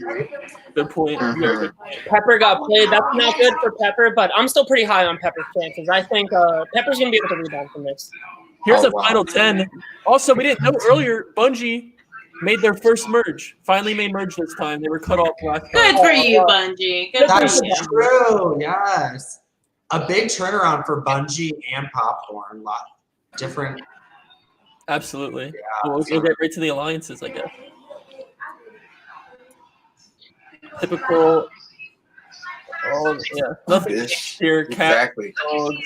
Good point. Pepper got played. That's not good for Pepper, but I'm still pretty high on Pepper's chances. I think Pepper's going to be able to rebound from this. Here's a final 10. Also, we didn't know earlier, Bungie made their first merge. Finally made merge this time. They were cut off last time. Good for you, Bungie. Good That's for you. true, yes. A big turnaround for Bungie and Popcorn. A lot different. Absolutely. Yeah, We'll get right to the alliances, I guess. Typical. Oh, yeah. Nothing here. Cat, Exactly. dogs.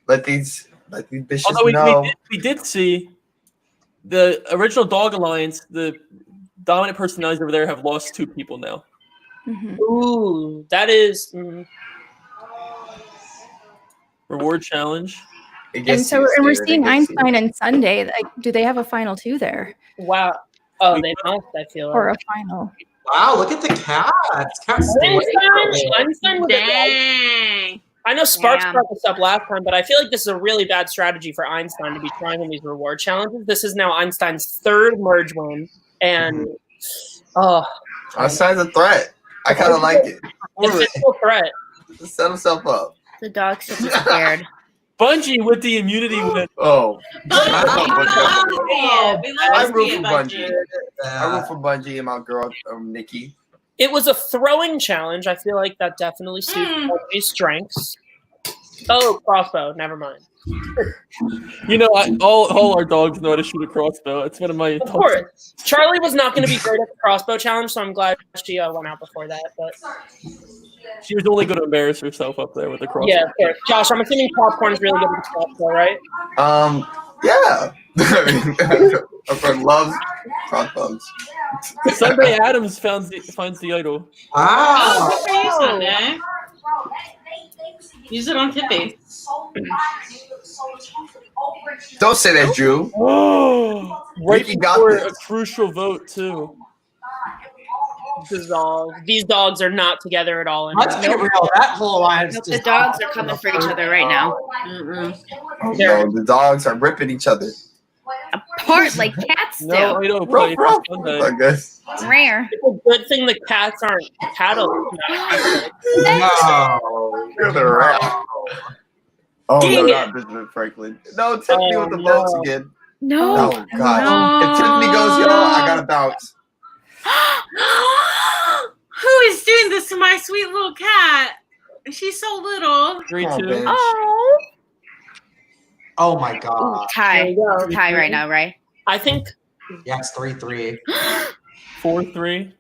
Let these bitches Although know. we did see the original dog alliance, the dominant personalities over there have lost 2 people now. Ooh, that is. Reward challenge. And so we're seeing Einstein and Sunday. Like, do they have a final 2 there? Wow. Oh, they must, I feel like. Or a final. Wow, look at the cats. Cats Einstein with Dang. I know Sparks brought this up last time, but I feel like this is a really bad strategy for Einstein to be trying in these reward challenges. This is now Einstein's 3rd merge win, and Einstein's a threat. I kind of like it. It's a threat. Set himself up. The dog should be scared. Bungie with the immunity win. Oh. I root for Bungie. I root for Bungie and my girl, Nikki. It was a throwing challenge. I feel like that definitely suits Bungie's strengths. Oh, crossbow. Never mind. You know, all our dogs know how to shoot a crossbow. It's one of my. Of course, Charlie was not going to be great at the crossbow challenge, so I'm glad she went out before that. But she was only going to embarrass herself up there with the crossbow. Yeah, of course. Josh, I'm assuming popcorn's really good at the crossbow, right? Yeah. My friend loves crossbows. Sunday Adams finds the idol. Wow. Good for you, Sunday. Use it on Tippy. Don't say that, Drew. Right Ricky got before this. a crucial vote too. Dissolve. These dogs are not together at all. Let's get real. That whole alliance. The dogs are coming for each other right now. Oh, no, the dogs are ripping each other. Apart like cats do. No, I don't play for Sunday. I guess. It's rare. It's a good thing the cats aren't cattle. No. They're right. Oh, Dang no, it. not Benjamin Franklin. No, Tiffany with the votes again. No. Oh, God. If Tiffany goes, y'all, I got to bounce. Who is doing this to my sweet little cat? She's so little. 3-2. Oh. Oh my God. Tie. It's a tie right now, right? I think Yes, 3-3. 4-3.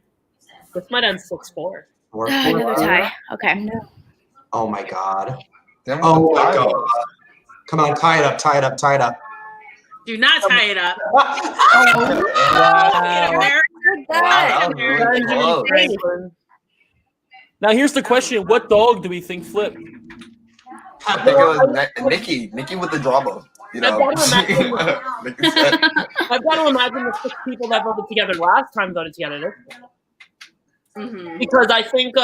this might end 6-4. Another tie. Okay. Oh my God. Damn, Oh my I'm God. tired. Come on, tie it up, tie it up, tie it up. Do not tie it up. That was really close. Now here's the question: what dog do we think flipped? I think it was Nikki. Nikki with the drama. You know, I've Nikki said, I've got to imagine the 6 people that voted together last time voted together. Because I think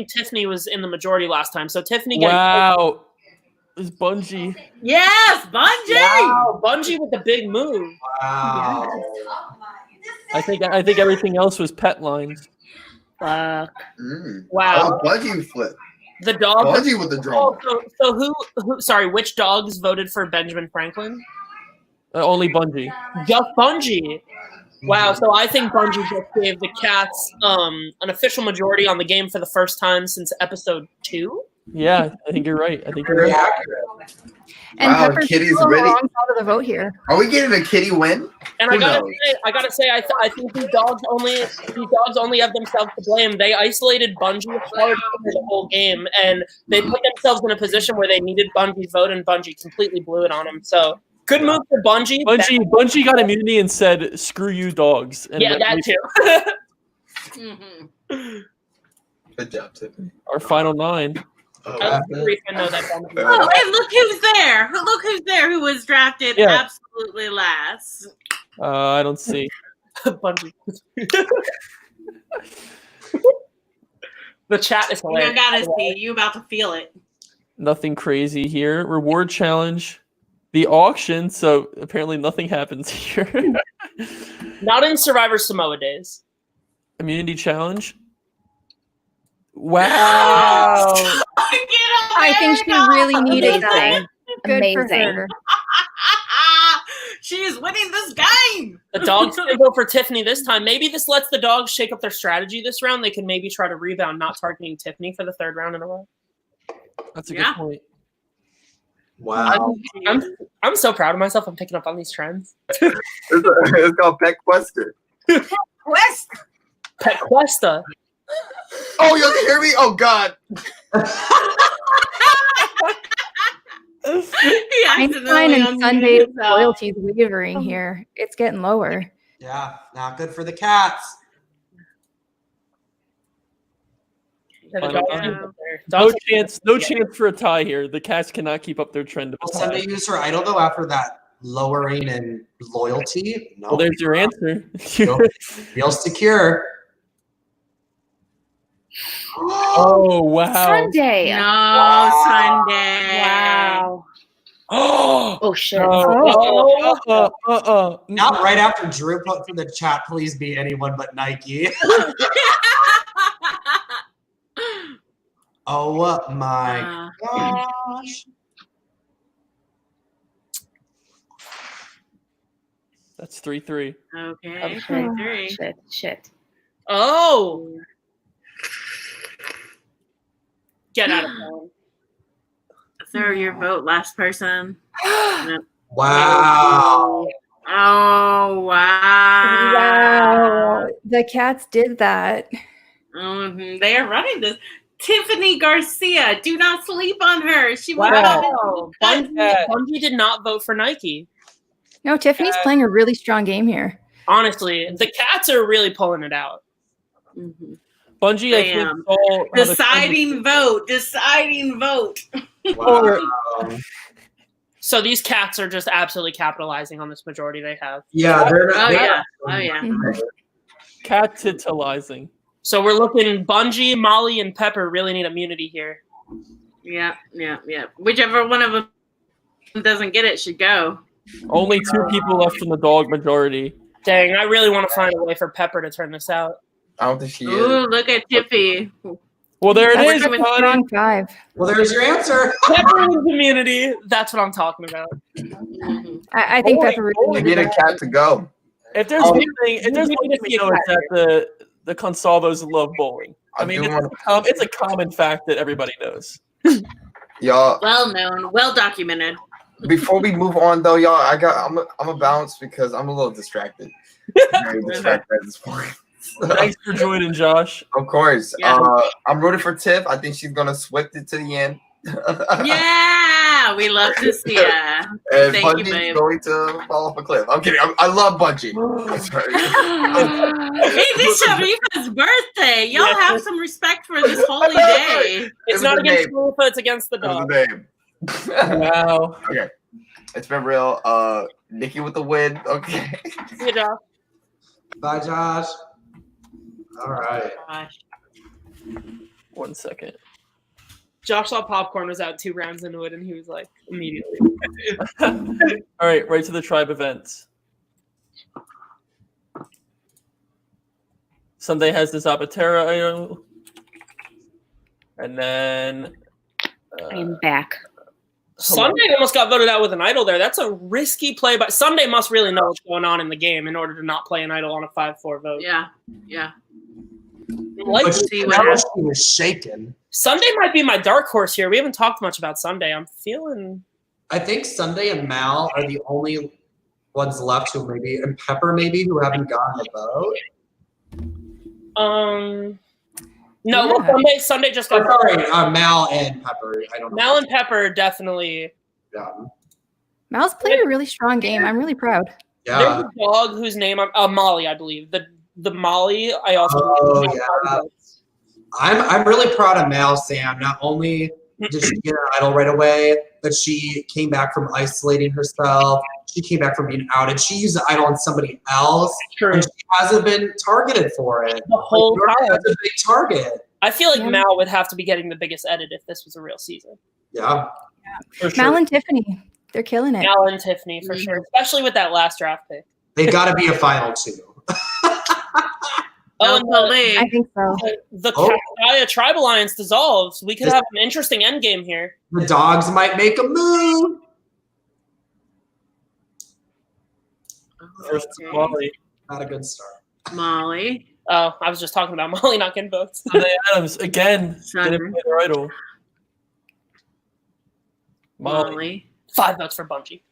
Tiffany was in the majority last time. So Tiffany gets Wow, it's Bungie. Yes, Bungie. Wow, Bungie with the big move. Wow. I think everything else was pet lines. Fuck. Wow. Oh, Bungie flip. The dog. Bungie with the drama. So who? Sorry, which dogs voted for Benjamin Franklin? Only Bungie. Just Bungie. Wow. So I think Bungie just gave the cats an official majority on the game for the first time since episode 2. Yeah, I think you're right. I think you're right. And Wow, Pepper's Kitty's on the ready. wrong side of the vote here. Are we getting a kitty win? And Who I knows? gotta say, I think these dogs only have themselves to blame. They isolated Bungie hard for the whole game, and they put themselves in a position where they needed Bungie's vote, and Bungie completely blew it on them. So good move for Bungie. Bungie got immunity and said, "Screw you, dogs." And Yeah, that too. Good job, Tiffany. Our final 9. Oh, I know that Bungie. Oh, and look who's there! Look who's there! Who was drafted Yeah. absolutely last. I don't see. Bungie. The chat is You hilarious. gotta see. You about to feel it. Nothing crazy here. Reward challenge. The auction. So apparently nothing happens here. Not in Survivor Samoa days. Immunity challenge. Wow. I think she really needed that. Good for Amazing. her. She is winning this game. The dogs going to go for Tiffany this time. Maybe this lets the dogs shake up their strategy this round. They can maybe try to rebound, not targeting Tiffany for the 3rd round in a row. That's a good point. Wow. I'm so proud of myself. I'm picking up on these trends. It's called PETQUESTER. PETQUESTER. Oh, you can hear me? Oh, God. Einstein and Sunday's loyalty is wavering here. It's getting lower. Yeah, not good for the cats. Final dog time. team there. No chance for a tie here. The Cats cannot keep up their trend of a tie. Sunday used her idol though after that lowering in loyalty. No. Well, there's your answer. Feels secure. Oh wow! Sunday. No, Sunday. Wow. Oh shit. Not right after Drew put for the chat, please be anyone but Nike. Oh my gosh. That's 3-3. Okay, Oh, 3-3. Shit. Oh. Get out of town. Throw your vote, last person. Wow. Oh, wow. Wow. The Cats did that. Mhm. They are running this. Tiffany Garcia, do not sleep on her. She will Wow. Bungie did not vote for Nike. No, Tiffany's playing a really strong game here. Honestly, the Cats are really pulling it out. Mhm. Bungie, I think, all Deciding vote. Wow. So these Cats are just absolutely capitalizing on this majority they have. Yeah, they're not. Oh yeah. Cat titillizing. So we're looking Bungie, Molly, and Pepper really need immunity here. Yeah. Whichever one of them doesn't get it should go. Only 2 people left from the dog majority. Dang, I really want to find a way for Pepper to turn this out. I don't think she is. Ooh, look at Tiffy. Well, there it That's is, a strong 5. Well, there's your answer. Pepper wins immunity. That's what I'm talking about. I think Pepper We need a cat to go. If there's one thing we know, it's that the Consalvos love bowling. I mean, it's a common fact that everybody knows. Y'all. Well known, well documented. Before we move on, though, y'all, I'm a bounce because I'm a little distracted. Very distracted at this point. Thanks for joining, Josh. Of course. Yeah. I'm rooting for Tiff. I think she's gonna swift it to the end. Yeah, we love to see ya. And Thank you, Bungie's babe. going to fall off a cliff. I'm kidding. I love Bungie. Sorry. It is Sharifa's birthday. Y'all have some respect for this holy day. It's not against Sharifa, it's against the dog. Wow. Okay. It's been real. Nikki with the win. Okay. See you, Josh. Bye, Josh. All right. Gosh. 1 second. Josh saw popcorn was out 2 rounds into it, and he was like, immediately. All right, right to the tribe events. Sunday has the Zapatera idol. And then... I'm back. Sunday almost got voted out with an idol there. That's a risky play, but Sunday must really know what's going on in the game in order to not play an idol on a 5-4 vote. Yeah. But she was shaken. Sunday might be my dark horse here. We haven't talked much about Sunday. I'm feeling... I think Sunday and Mal are the only ones left who maybe, and Pepper maybe, who haven't gotten a vote. No, well, Sunday just got. Sorry, Mal and Pepper. I don't know. Mal and Pepper definitely. Yeah. Mal's played a really strong game. I'm really proud. Yeah. There's a dog whose name Molly, I believe. The Molly. I also. Oh yeah. I'm really proud of Mal, Sam. Not only did she get an idol right away, but she came back from isolating herself. She came back from being outed. She used the idol on somebody else, and she hasn't been targeted for it. The whole time. That's a big target. I feel like Mal would have to be getting the biggest edit if this was a real season. Yeah. For sure. Mal and Tiffany, they're killing it. Mal and Tiffany, for sure. Especially with that last draft pick. They got to be a final 2. Oh, and I think so. The Kaya Tribe Alliance dissolves. We could have an interesting endgame here. The dogs might make a move. First, Molly. Not a good start. Molly. Oh, I was just talking about Molly not getting votes. Sunday Adams, again, didn't play their idol. Molly. 5 votes for Bungie.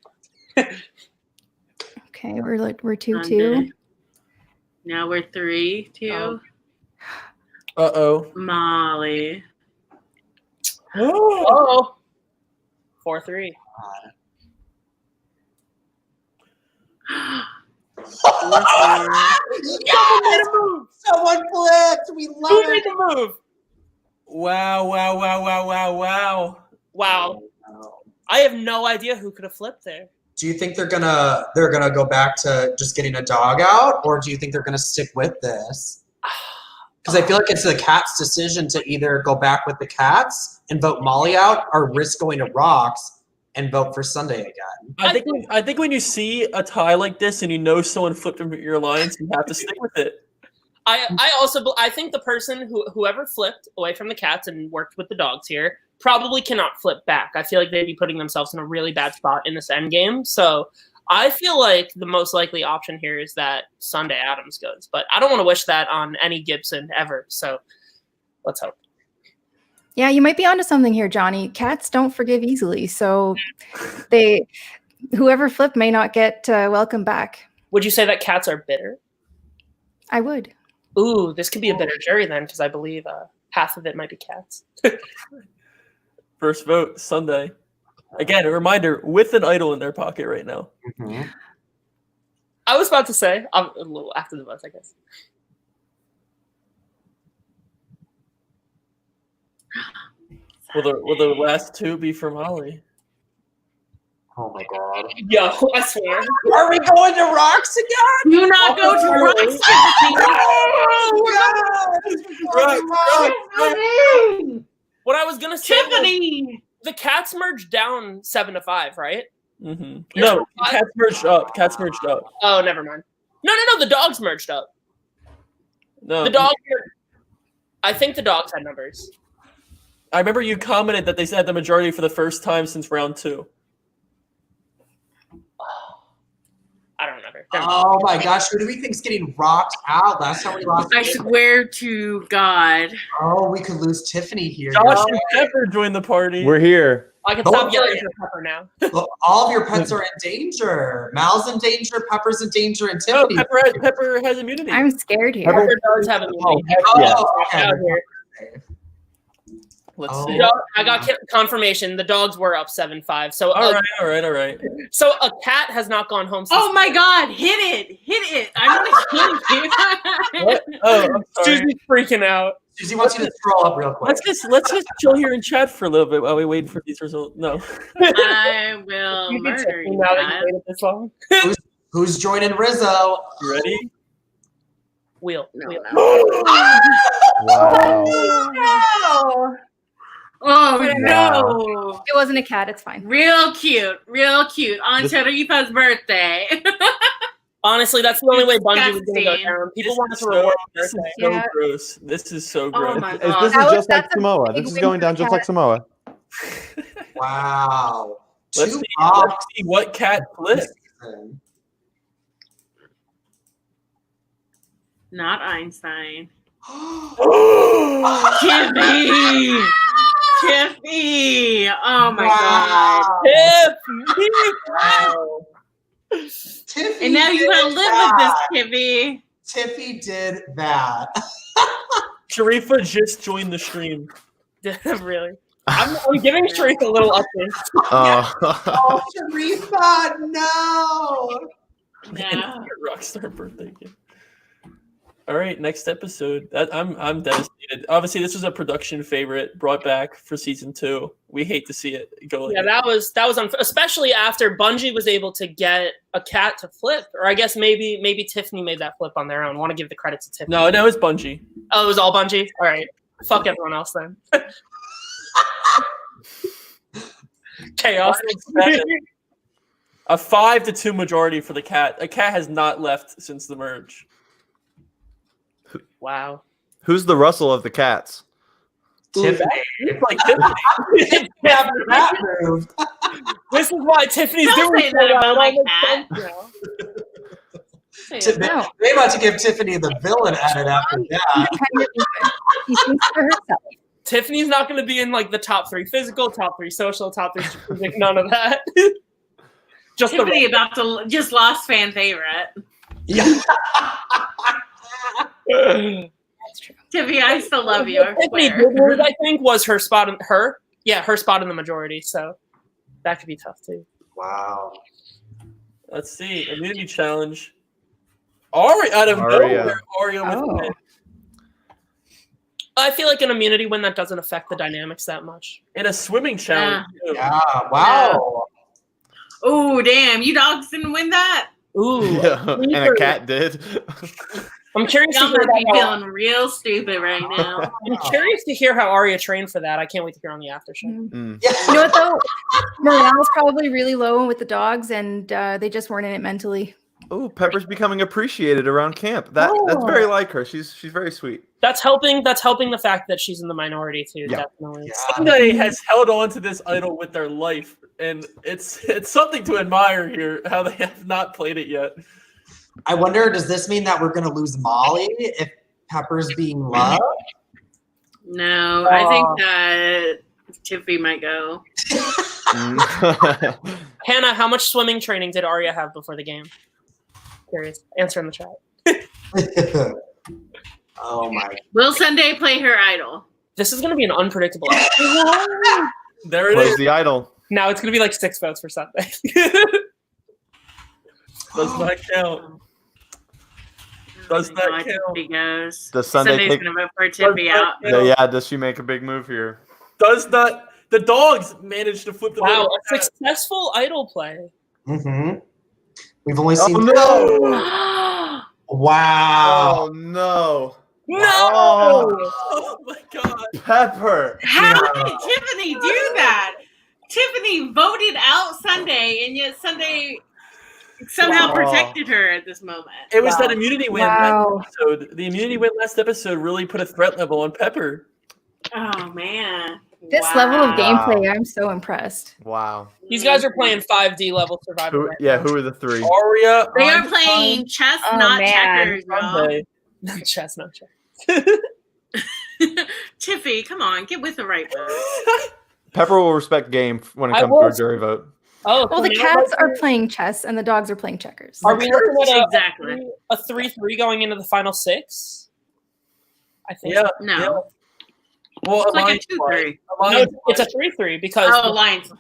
Okay, we're 2-2. Now we're 3-2. Uh-oh. Molly. Oh. 4-3. Someone made a move. Someone clicked. We love Who it. made the move? Wow. I have no idea who could have flipped there. Do you think they're gonna go back to just getting a dog out, or do you think they're gonna stick with this? Because I feel like it's the cat's decision to either go back with the cats and vote Molly out, or risk going to rocks and vote for Sunday again. I think when you see a tie like this and you know someone flipped from your alliance, you have to stick with it. I think the person whoever flipped away from the cats and worked with the dogs here probably cannot flip back. I feel like they'd be putting themselves in a really bad spot in this end game. So I feel like the most likely option here is that Sunday Adams goes, but I don't want to wish that on any Gibson ever. So let's hope. Yeah, you might be onto something here, Johnny. Cats don't forgive easily, so whoever flipped may not get welcome back. Would you say that cats are bitter? I would. Ooh, this could be a bitter jury then, because I believe half of it might be cats. First vote, Sunday. Again, a reminder, with an idol in their pocket right now. Mm-hmm. I was about to say, a little after the bus, I guess. Will the last two be from Holly? Oh my God. Yo, I swear. Are we going to rocks again? Do not go to rocks. What I was gonna say, Tiffany. The cats merged down 7-5, right? Mm-hmm. No, cats merged up. Oh, never mind. No. The dogs merged up. No, The dogs. I think the dogs had numbers. I remember you commented that they said the majority for the first time since round 2. I don't remember. Oh my gosh, who do we think's getting rocked out? Last time we lost. I swear to God. Oh, we could lose Tiffany here. Josh and Pepper joined the party. We're here. I can stop yelling for Pepper now. Look, all of your pets are in danger. Mal's in danger, Pepper's in danger, and No, Tiffany. Pepper has immunity. I'm scared here. Pepper does have immunity. Okay. Let's Oh. see. I got confirmation. The dogs were up 7-5. So All right. So a cat has not gone home. Since Oh my God! Hit it! I'm not kidding you. What? Oh, I'm sorry. Susie's freaking out. Susie wants you to scroll up real quick. Let's just chill here and chat for a little bit while we wait for these results. No. I will You can murder you. now that you waited this long. Who's joining Rizzo? You ready? Wheel. Wow. No. Oh no! It wasn't a cat. It's fine. Real cute on Tarifa's birthday. Honestly, that's the only way Bungie was going to go down. People want to reward This is birthday. so Yeah. gross. This is so Oh gross. my This God! is just like that's a Samoa. big This is win going for down just like cat. Samoa. Wow. Let's Two see ops. what cat flipped. Not Einstein. Wow. Tiffy! Oh my God! Wow. Tiffy And now you did gotta live that. with this, Tiffy. Tiffy did that. Sharifa just joined the stream. Really? I'm giving Sharif a little update. Oh, Sharifa, no. No. Rockstar birthday gift. All right, next episode. I'm devastated. Obviously, this was a production favorite brought back for season 2. We hate to see it go. Yeah, that was especially after Bungie was able to get a cat to flip, or I guess maybe Tiffany made that flip on their own. I want to give the credit to Tiffany. No, it's Bungie. Oh, it was all Bungie. All right, fuck everyone else then. Chaos. A 5-2 majority for the cat. A cat has not left since the merge. Wow. Who's the Russell of the cats? Tiffany. It's like Tiffany. After that move. This is why Tiffany's Don't doing say that so about well. my It makes cat. sense now. Say that. No. They about to give Tiffany the villain edit after that. She thinks for herself. Tiffany's not going to be in like the top 3 physical, top 3 social, top 3 strategic, none of that. Just Tiffany the about to just lost fan favorite. Yeah. That's true. Tiffany, I still love you. I Tiffany swear. Goodward, I think, was her spot in her spot in the majority. So that could be tough too. Wow. Let's see. Immunity challenge. Ari out of Aria. nowhere. Aria with Oh. the win. I feel like an immunity win that doesn't affect the dynamics that much. In a swimming challenge. Yeah. Wow. Oh, damn. You dogs didn't win that? Ooh. Yeah, and a cat did. I'm curious to Y'all hear must be that. feeling real stupid right now. I'm curious to hear how Arya trained for that. I can't wait to hear on the after show. You know what though? Morale's probably really low with the dogs, and they just weren't in it mentally. Oh, Pepper's becoming appreciated around camp. That's very like her. She's very sweet. That's helping the fact that she's in the minority too. Yeah. Definitely. Sunday has held on to this idol with their life, and it's something to admire here how they have not played it yet. I wonder, does this mean that we're going to lose Molly if Pepper's being loved? No, I think that Tiffy might go. Hannah, how much swimming training did Arya have before the game? Curious. Answer in the chat. Oh my. Will Sunday play her idol? This is going to be an unpredictable. There it Plays is. the idol. Now it's going to be like 6 votes for Sunday. Does not count. Does that count? Tiffy goes. Does Sunday Sunday's take? going to vote for Tiffy out. Yeah. Does she make a big move here? Does not. The dogs managed to flip the Wow, vote. a successful idol play. Mm-hmm. We've only seen. Oh, no. Wow. Oh no. No! Oh my god. Pepper. How did Tiffany do that? Tiffany voted out Sunday, and yet Sunday somehow protected her at this moment. It was that immunity win Wow. last episode. The immunity win last episode really put a threat level on Pepper. Oh, man. This level of gameplay, I'm so impressed. Wow. These guys are playing 5D level Survivor. Right now. Who are the three? Arya. They are playing chess, not checkers, y'all. Sunday. No chess, no chess. Tiffy, come on, get with the right vote. Pepper will respect game when it I comes to a will- jury vote. Oh, Well, the cats are playing chess, and the dogs are playing checkers. Are we looking at Exactly. a 3-3 going into the final 6? I think. Yeah. No. Yeah. Well, It's like a Alliance 2-3. won. No, it's a 3-3 because Oh, Alliance.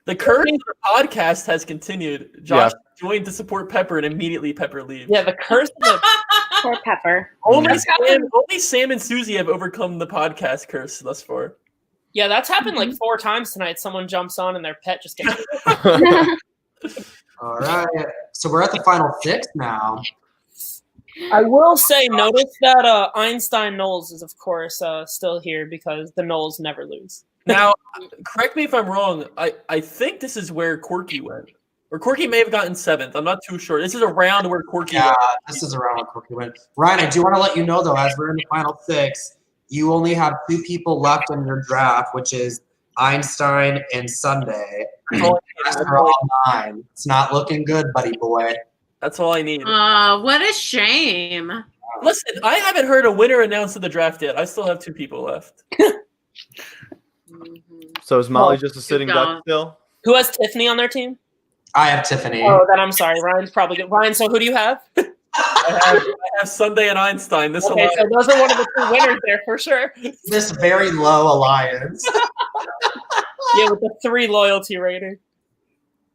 The curse of the podcast has continued. Josh joined to support Pepper, and immediately Pepper leaves. yeah, the curse of the Poor Pepper. Only Sam and Susie have overcome the podcast curse thus far. yeah, that's happened like 4 times tonight. Someone jumps on and their pet just gets. All right. So we're at the final 6 now. I will say, notice that Einstein Knowles is of course still here because the Knowles never lose. Now, correct me if I'm wrong. I think this is where Corky went. Or Corky may have gotten 7th. I'm not too sure. This is a round where Corky Yeah, went. this is around where Corky went. Ryan, I do want to let you know, though, as we're in the final 6, you only have 2 people left in your draft, which is Einstein and Sunday. The rest are all 9. It's not looking good, buddy boy. That's all I need. What a shame. Listen, I haven't heard a winner announced in the draft yet. I still have 2 people left. So is Molly just a sitting gone. duck still? Who has Tiffany on their team? I have Tiffany. Oh, then I'm sorry. Ryan's probably good. Ryan, so who do you have? I have Sunday and Einstein. This Okay, so those are one of the 2 winners there for sure. This very low alliance. Yeah, with the 3 loyalty rating.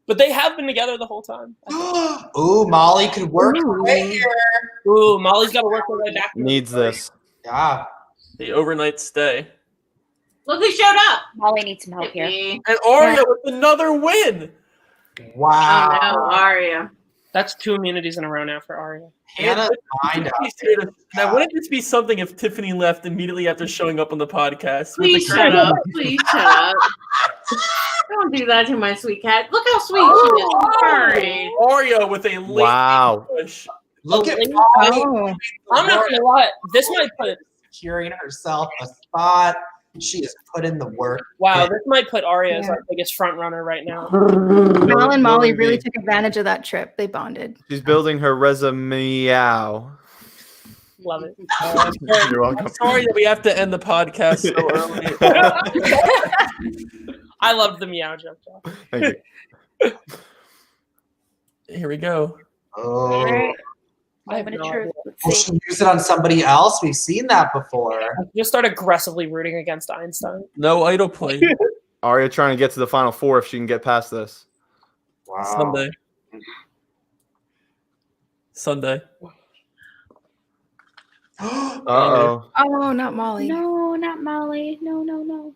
But they have been together the whole time. Ooh, Molly could work her way here. Ooh, Molly's got to work her way back. Needs this. Yeah. the overnight stay. Look who showed up. Molly needs some help here. Tiffy. And Arya with another win. Wow. Oh, no, Arya. That's 2 immunities in a row now for Arya. Hannah, find out. Now, wouldn't this be something if Tiffany left immediately after showing up on the podcast? with Please the shut crowd? up. Please shut up. Don't do that to my sweet cat. Look how sweet she is. Sorry. Arya with a late Wow. push. Look at Oh. Molly I'm not gonna lie. This might put securing herself a spot. She has put in the work. this might put Arya as our biggest front runner right now. Mal and Molly really took advantage of that trip. They bonded. She's building her resume. Ow. Love it. You're welcome. I'm sorry that we have to end the podcast so early. I loved the meow joke. Josh. Thank you. Here we go. Oh, I have Moment no of truth. idea. Let's well, see. she used it on somebody else. We've seen that before. Just start aggressively rooting against Einstein. No idol play. Arya trying to get to the final 4 if she can get past this. Wow. Sunday. Sunday. Uh-oh. Oh, not Molly. No, not Molly. No.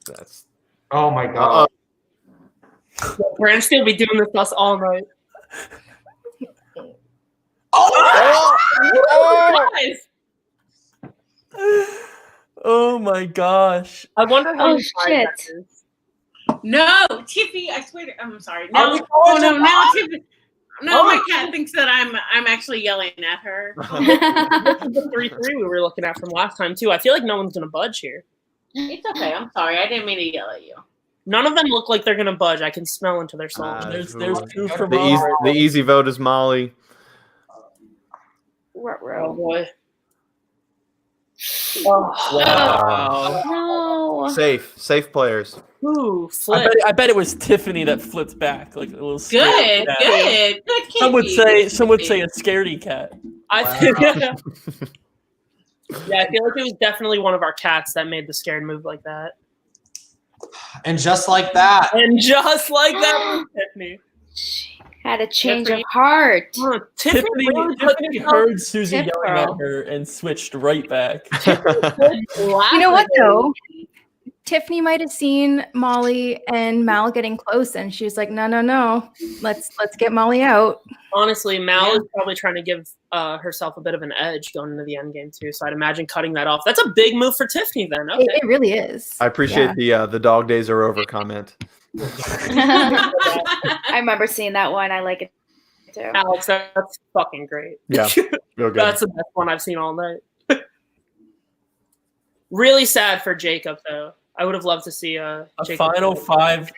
That's. Oh my god. Brantsteele be doing this to us all night. Oh my gosh. I wonder how Oh, many shit. that is. No, Tiffy, I swear to, I'm sorry. Are No, we oh going no, to now Tiffy. No, Oh. my cat thinks that I'm actually yelling at her. This is the 3-3 we were looking at from last time too. I feel like no one's gonna budge here. It's okay. I'm sorry. I didn't mean to yell at you. None of them look like they're gonna budge. I can smell into their soul. There's two for The easy vote is Molly. Oh boy. Wow. No. Safe players. Ooh, flip. I bet it was Tiffany that flipped back like a little scaredy Good, cat. good. Some would say a scaredy cat. I feel, yeah, I feel like it was definitely one of our cats that made the scared move like that. And just like that. And just like that, Tiffany. Had a change of heart. Tiffany heard Susie Tip yelling at girl. her and switched right back. You know what though? Tiffany might have seen Molly and Mal getting close, and she was like, "No, let's get Molly out." Honestly, Mal is probably trying to give herself a bit of an edge going into the end game too. So I'd imagine cutting that off. That's a big move for Tiffany then. Okay. It really is. I appreciate the dog days are over comment. I remember seeing that one. I like it too. Alex, that's fucking great. Yeah, real good. That's the best one I've seen all night. Really sad for Jacob though. I would have loved to see A Jacob final 5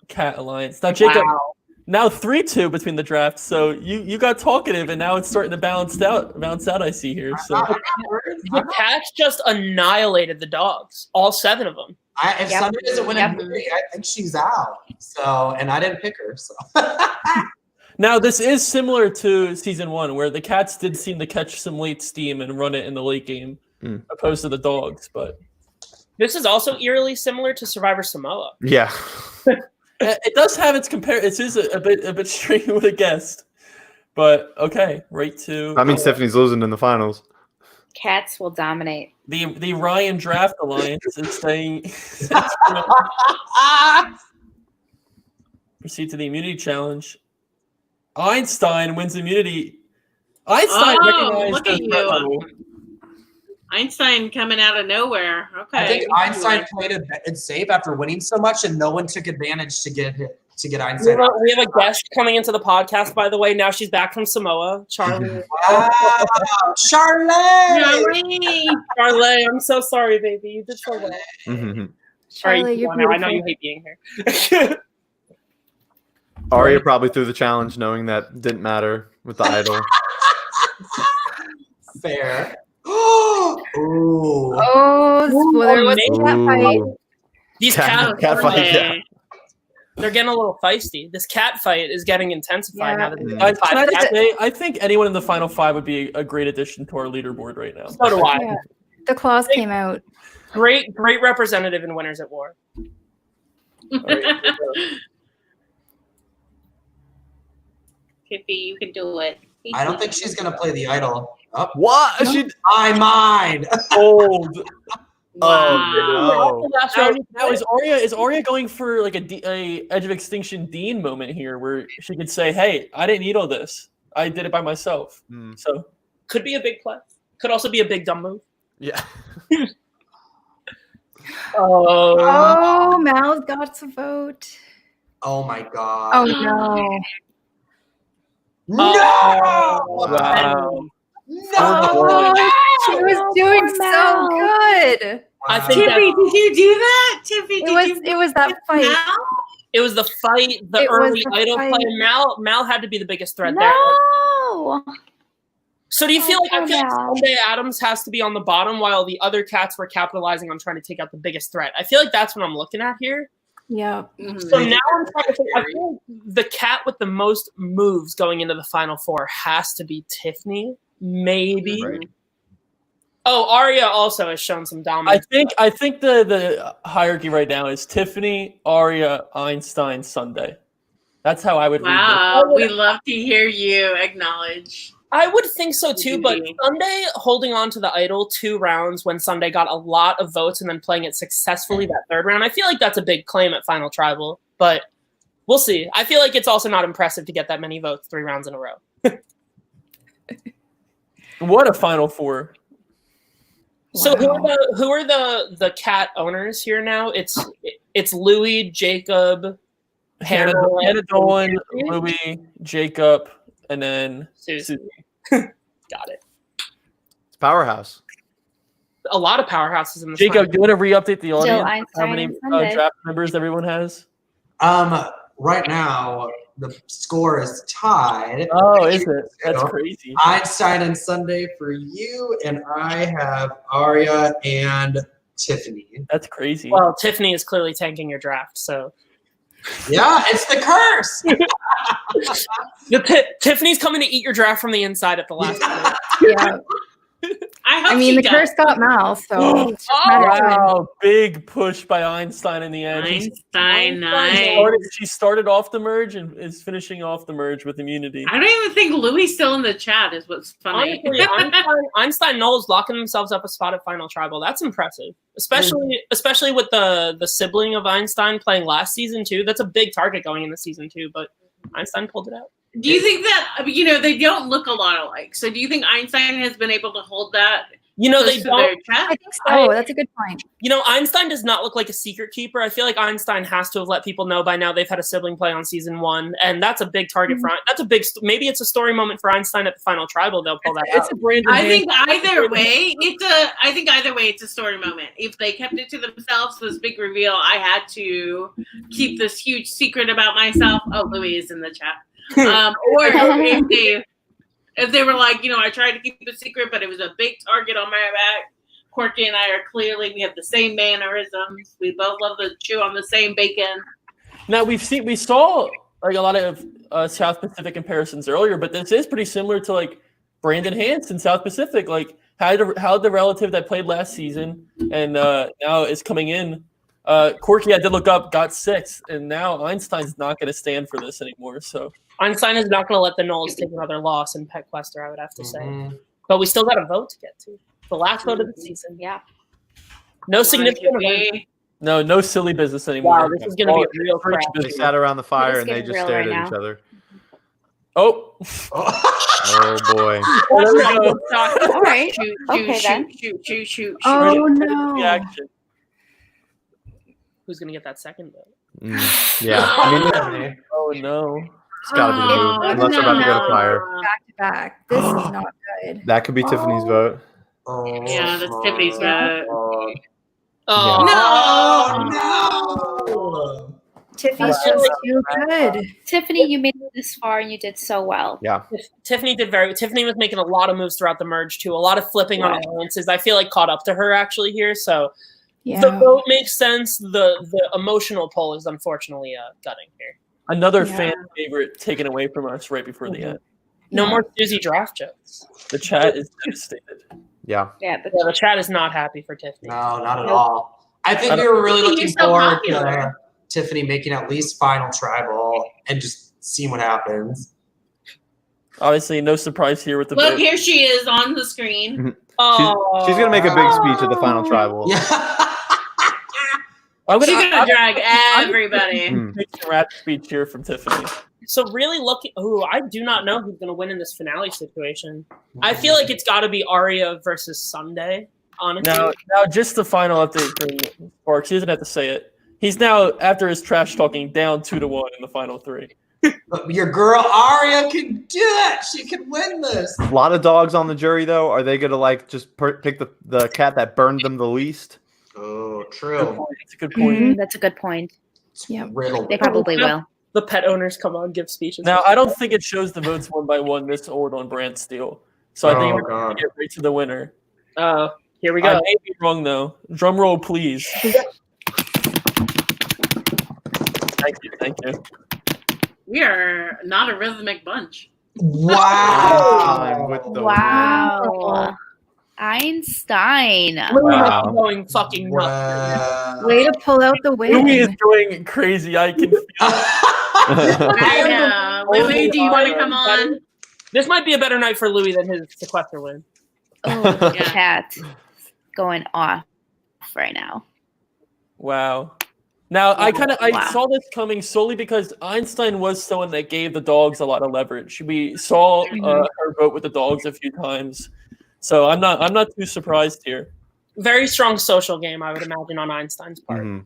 cat alliance. Now Jacob, now 3-2 between the drafts. So you got talkative, and now it's starting to balance out. I see here. So the cats just annihilated the dogs, all 7 of them. If Sunday doesn't win a movie, I think she's out. So, and I didn't pick her. So. now this is similar to season 1, where the cats did seem to catch some late steam and run it in the late game, opposed to the dogs. But this is also eerily similar to Survivor Samoa. Yeah. It does have its It is a bit strange with a guest, but okay, right to. That means Tiffany's losing in the finals. Cats will dominate. The Ryan Draft Alliance is saying. Proceed to the immunity challenge. Einstein wins immunity. Einstein recognized look at as you. Einstein coming out of nowhere. Okay. I think Einstein played it safe after winning so much, and no one took advantage to get Einstein. We have a guest coming into the podcast, by the way. Now she's back from Samoa. Charlie. Wow, Charlie! Charlie, I'm so sorry, baby. You did so well. Charlie, you're beautiful. I know you hate being here. Arya probably threw the challenge knowing that didn't matter with the idol. Fair. Ooh. Oh, well, there was a cat fight. These Cat cats, fight, yeah. They're getting a little feisty. This cat fight is getting intensified now that I think anyone in the final 5 would be a great addition to our leaderboard right now. So do I. Yeah. The claws came out. Great representative in Winners at War. Tiffy, you can do it. I don't think she's gonna play the idol. Oh. What? My mind. Old. Oh no! Now is Arya going for like a Edge of Extinction Dean moment here, where she could say, "Hey, I didn't need all this. I did it by myself." So could be a big play. Could also be a big dumb move. Yeah. Oh, Mal's got to vote. Oh my god. Oh no. No! Wow. No! She was doing so good. I think Tiffy, did you do that? Tiffy, it was that fight. It was the fight, the early idol play. Mal had to be the biggest threat there. So do you feel like Sunday Adams has to be on the bottom while the other cats were capitalizing on trying to take out the biggest threat? I feel like that's what I'm looking at here. Yeah. So now I'm trying to think, I feel like the cat with the most moves going into the final 4 has to be Tiffany, maybe. Right. Oh, Arya also has shown some dominance. I think the hierarchy right now is Tiffany, Arya, Einstein, Sunday. That's how I would read Wow, we love to hear you acknowledge. I would think so too, but Sunday holding on to the idol 2 rounds when Sunday got a lot of votes and then playing it successfully that 3rd round, I feel like that's a big claim at Final Tribal, but we'll see. I feel like it's also not impressive to get that many votes 3 rounds in a row. What a Final 4. So who are the cat owners here now? It's Louis, Jacob, Hannah Dolan, Louis, Jacob, and then Susie. Got it. It's Powerhouse. A lot of powerhouses in the Jacob, do you want to re-update the audience? Einstein How many and Sunday. draft members everyone has? Right now, the score is tied. Oh, is it? That's crazy. Einstein and Sunday for you, and I have Aria and Tiffany. That's crazy. Well, Tiffany is clearly tanking your draft, so. Yeah, it's the curse. Tiffany's coming to eat your draft from the inside at the last minute. Yeah. I mean, the curse got Mal, so it's just a matter of time. Wow, big push by Einstein in the end. Einstein, nice. She started off the merge and is finishing off the merge with immunity. I don't even think Louis still in the chat is what's funny. Honestly, Einstein Knowles locking themselves up a spot at Final Tribal. That's impressive, especially with the sibling of Einstein playing last season too. That's a big target going into season 2, but Einstein pulled it out. Do you think that, they don't look a lot alike? So do you think Einstein has been able to hold that? They don't. I think so. That's a good point. Einstein does not look like a secret keeper. I feel like Einstein has to have let people know by now they've had a sibling play on season 1, and that's a big target for. That's a big. Maybe it's a story moment for Einstein at the Final Tribal. They'll pull that out. It's a Brandon. I think either way, it's a story moment. If they kept it to themselves, this big reveal, I had to keep this huge secret about myself. Oh, Louis is in the chat. Or if they were like, I tried to keep it secret, but it was a big target on my back. Corky and I we have the same mannerisms. We both love to chew on the same bacon. Now we saw like a lot of South Pacific comparisons earlier, but this is pretty similar to like Brandon Hance in South Pacific. Like how the relative that played last season and now is coming in. Corky, I did look up, got 6th, and now Einstein's not going to stand for this anymore. So Einstein is not going to let the Knowles take another loss in PETQUESTER, I would have to say. But we still got a vote to get to. The last vote of the season. Yeah. No significant event. No silly business anymore. Wow, this is going to be a real crap. They sat around the fire and they just stared at each other. Oh. Oh boy. There we go. All right. Okay then. Shoot. Oh no. Who's going to get that second vote? Yeah. Oh no. It's got to be the move, unless they're about to go to fire. Back to back. This is not good. That could be Tiffany's vote. Yeah, that's Tiffany's vote. No. Tiffany's just too good. Tiffany, you made it this far and you did so well. Yeah. Tiffany was making a lot of moves throughout the merge too. A lot of flipping on alliances. I feel like caught up to her actually here. So the vote makes sense. The emotional poll is unfortunately gutting here. Another fan favorite taken away from us right before the end. No more Susie draft jokes. The chat is devastated. Yeah. The chat is not happy for Tiffany. No, not at all. I think we were really looking forward to Tiffany making at least Final Tribal and just seeing what happens. Obviously, no surprise here with the Look, vote. here she is on the screen. She's going to make a big speech at the Final Tribal. Yeah. She's going to drag everybody. Make a rap speech here from Tiffany. So really looking, I do not know who's going to win in this finale situation. I feel like it's got to be Aria versus Sunday, honestly. Now, just the final update for Sparks. He doesn't have to say it. He's now, after his trash talking, down 2-1 in the final 3. Your girl Aria can do it. She can win this. A lot of dogs on the jury, though. Are they going to just pick the cat that burned them the least? Oh, true. That's a good point. Mm-hmm. That's a good point. Yeah, they probably will. The pet owners come on, give speeches. Now, I don't think it shows the votes one by one this old on brantsteele. So I think we're going to get right to the winner. Here we go. I may be wrong, though. Drum roll, please. Thank you. We are not a rhythmic bunch. Wow. Wow. Einstein. Wow. Going fucking nuts. Way to pull out the win. Louis is going crazy. I can feel it. I know. Louis, do you want to come on? This might be a better night for Louis than his Sequester win. Oh, the chat going off right now. Wow. Now, I saw this coming solely because Einstein was someone that gave the dogs a lot of leverage. We saw her vote with the dogs a few times, so I'm not too surprised here. Very strong social game, I would imagine, on Einstein's part. Mhm.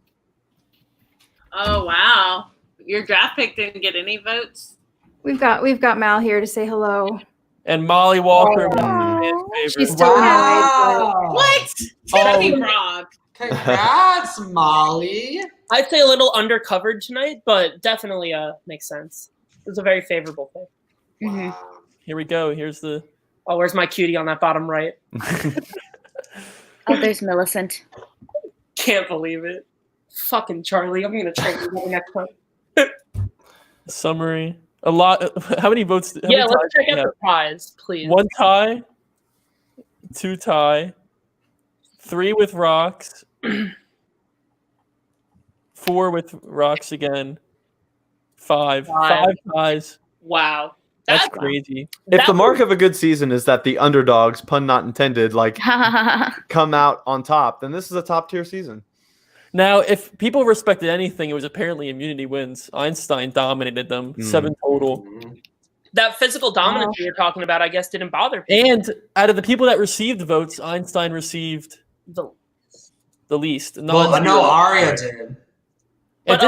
Oh wow, your draft pick didn't get any votes. We've got Mal here to say hello. And Molly Walker, She's still What? Tiffany robbed. Congrats, Molly. I'd say a little undercovered tonight, but definitely makes sense. It was a very favorable pick. Mhm. Here we go. Here's the. Oh, where's my cutie on that bottom right? Oh, there's Millicent. Can't believe it. Fucking Charlie. I'm gonna trade you next time. Summary. A lot. How many votes? How many Let's ties check do we out have? the ties, please. 1 tie, 2 tie, 3 with rocks, 4 with rocks again, 5 ties. Wow. That's crazy. If the mark of a good season is that the underdogs, pun not intended, like come out on top, then this is a top tier season. Now, if people respected anything, it was apparently immunity wins. Einstein dominated them, 7 total. That physical dominance we were talking about, I guess, didn't bother people. And out of the people that received votes, Einstein received the least. Well, no, Arya did. If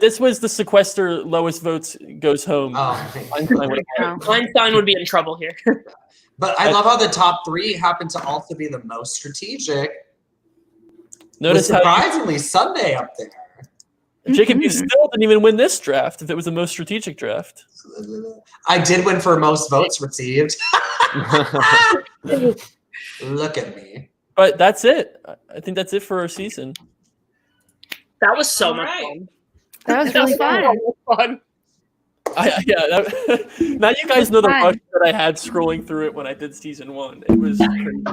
this was the Sequester lowest votes goes home. Einstein would be in trouble here. But I love how the top 3 happen to also be the most strategic. Notice how surprisingly Sunday up there. Jacob, you still didn't even win this draft if it was the most strategic draft. I did win for most votes received. Look at me. But that's it. I think that's it for our season. That was so much fun. That was really fun. Now you guys know the rush that I had scrolling through it when I did season 1. It was crazy.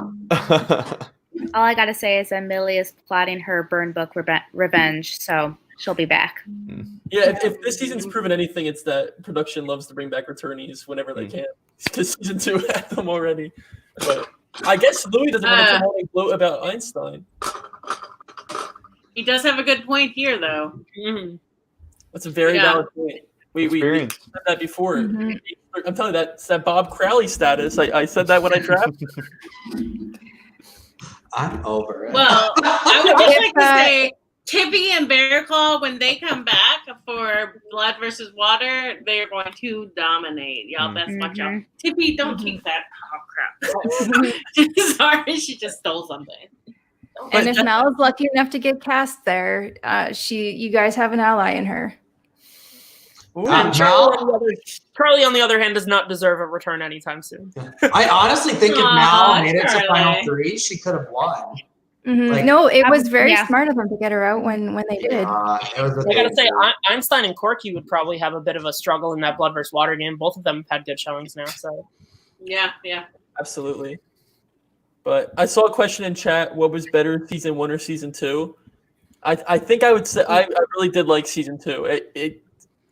All I gotta say is that Millie is plotting her burn book revenge, so she'll be back. Yeah, if this season's proven anything, it's that production loves to bring back returnees whenever they can. Because season 2 had them already. But I guess Louis doesn't want to come out and gloat about Einstein. He does have a good point here, though. That's a very valid point. We said that before. I'm telling you, that's that Bob Crowley status. I said that when I drafted. I'm over it. Well, I would just like to say, Tippy and Bear Claw, when they come back for Blood versus Water, they're going to dominate. Y'all best watch out. Tippy, don't keep that. Oh, crap. Sorry, she just stole something. And if Mal is lucky enough to get cast there, you guys have an ally in her. Charlie, on the other hand, does not deserve a return anytime soon. I honestly think if Mal made it to final 3, she could have won. Like, no, it was very smart of them to get her out when they did. I gotta say, Einstein and Corky would probably have a bit of a struggle in that Blood vs. Water game. Both of them have had good showings now. So yeah, absolutely. But I saw a question in chat: what was better, season 1 or season 2? I think I would say I really did like season 2. It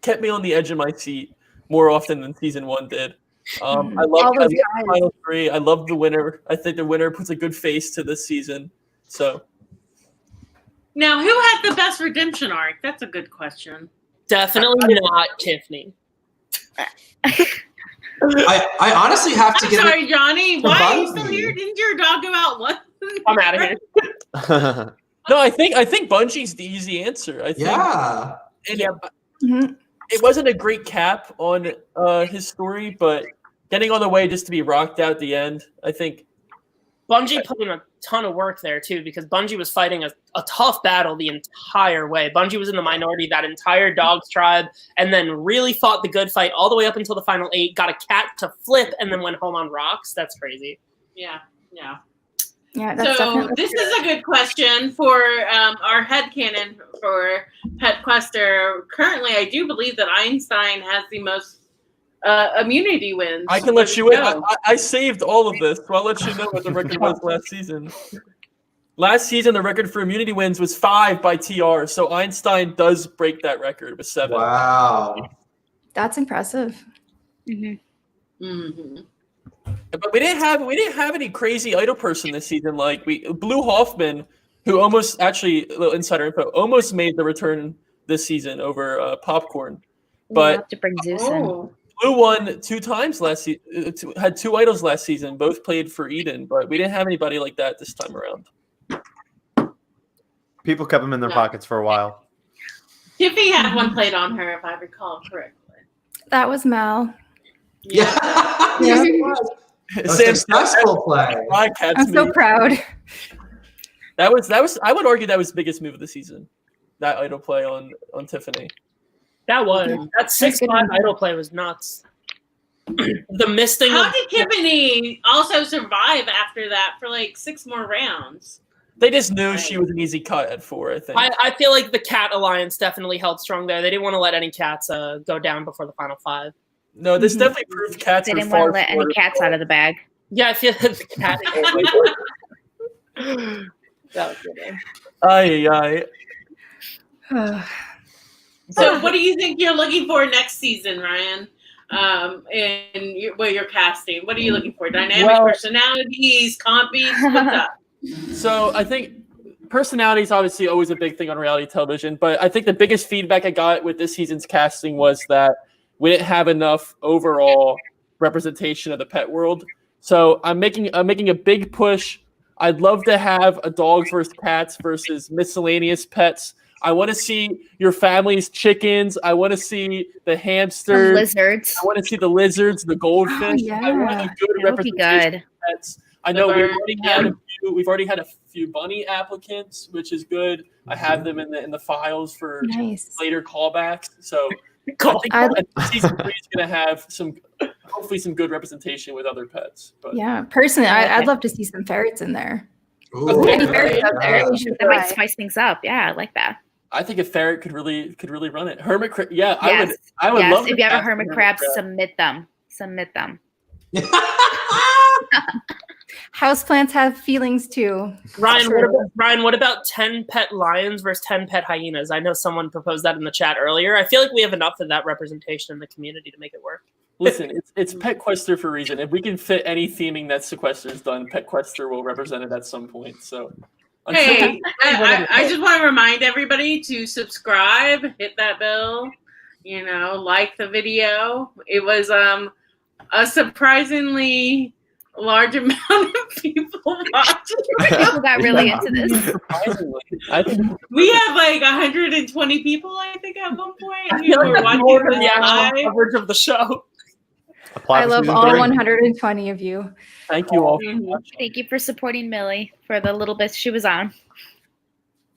kept me on the edge of my seat more often than season 1 did. I love the final 3. I love the winner. I think the winner puts a good face to this season. So now, who had the best redemption arc? That's a good question. Definitely not Tiffany. I honestly have to give sorry, Johnny. Why are you still here? Didn't your dog go out once? I'm out of here. No, I think Bungie's the easy answer. I think. It wasn't a great cap on his story, but getting on the way just to be rocked out at the end, I think. Bungie put in a ton of work there, too, because Bungie was fighting a tough battle the entire way. Bungie was in the minority that entire Dogs tribe, and then really fought the good fight all the way up until the final 8, got a cat to flip, and then went home on rocks. That's crazy. Yeah. So this is a good question for our headcanon for PETQUESTER. Currently, I do believe that Einstein has the most immunity wins. I can let you in. I saved all of this, so I'll let you know what the record was last season. Last season, the record for immunity wins was 5 by TR, so Einstein does break that record with 7. Wow. That's impressive. But we didn't have any crazy idol person this season. Like Blue Hoffman, who almost actually a little insider info, almost made the return this season over Popcorn. We'll But have to bring Zeus in. Blue won 2 times last season. Had 2 idols last season. Both played for Eden, but we didn't have anybody like that this time around. People kept them in their pockets for a while. Tiffy had one played on her, if I recall correctly. That was Mal. Yeah. Yes, it was. A successful play. I'm so proud. That was. I would argue that was the biggest move of the season. That idol play on Tiffany. That was that 6-5 idol play was nuts. The misting. How did Tiffany also survive after that for like 6 more rounds? They just knew she was an easy cut at 4, I think. I feel like the Cat Alliance definitely held strong there. They didn't want to let any cats go down before the final 5. No, this definitely proved cats They were didn't far want to let any cats out of the bag. Yeah, I feel like the cat. That was good. Aye. So, what do you think you're looking for next season, Ryan? Where you're casting, what are you looking for? Dynamic personalities, compies, what's up? So I think personality is obviously always a big thing on reality television, but I think the biggest feedback I got with this season's casting was that we didn't have enough overall representation of the pet world. So I'm making a big push. I'd love to have a dogs versus cats versus miscellaneous pets. I want to see your family's chickens. I want to see the hamsters. The lizards. I want to see the lizards, the goldfish. Oh, yeah. I want a good That would be representation good. of pets. I know we've already had a few bunny applicants, which is good. I have them in the files for later callbacks. So I think season 3 is going to have hopefully some good representation with other pets. But Yeah, personally, I'd love to see some ferrets in there. Ooh, Any ferrets out there? You should That might try. spice things up. Yeah, I like that. I think a ferret could really run it. Hermit crab, yeah, Yes. I would love. If you have a cast hermit crab, submit them. Houseplants have feelings too. Ryan, what about 10 pet lions versus 10 pet hyenas? I know someone proposed that in the chat earlier. I feel like we have enough of that representation in the community to make it work. Listen, it's PETQUESTER for a reason. If we can fit any theming that Sequester's done, PETQUESTER will represent it at some point. So. Hey, I just want to remind everybody to subscribe, hit that bell, like the video. It was a surprisingly large amount of people watching. People got really into this. We have like 120 people, I think, at one point who were watching the actual coverage of the show. I love all 120 of you. Thank you all. Thank you for supporting Millie for the little bit she was on.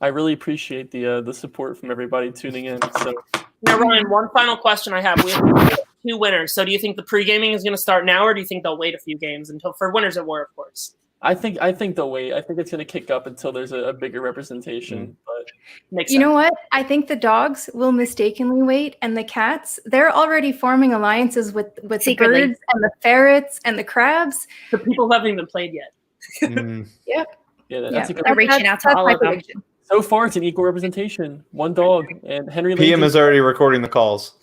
I really appreciate the support from everybody tuning in. So now, Ryan, one final question I have. We have 2 winners. So do you think the pre-gaming is going to start now, or do you think they'll wait a few games until for winners at war, of course? I think they'll wait. I think it's going to kick up until there's a bigger representation. But makes sense. You know what? I think the dogs will mistakenly wait, and the cats, they're already forming alliances with the birds and the ferrets and the crabs. The people who haven't even played yet. Yep. Yeah, that's a good. They're reaching out to all of them. So far, it's an equal representation. 1 dog and Henry. PM is already recording the calls.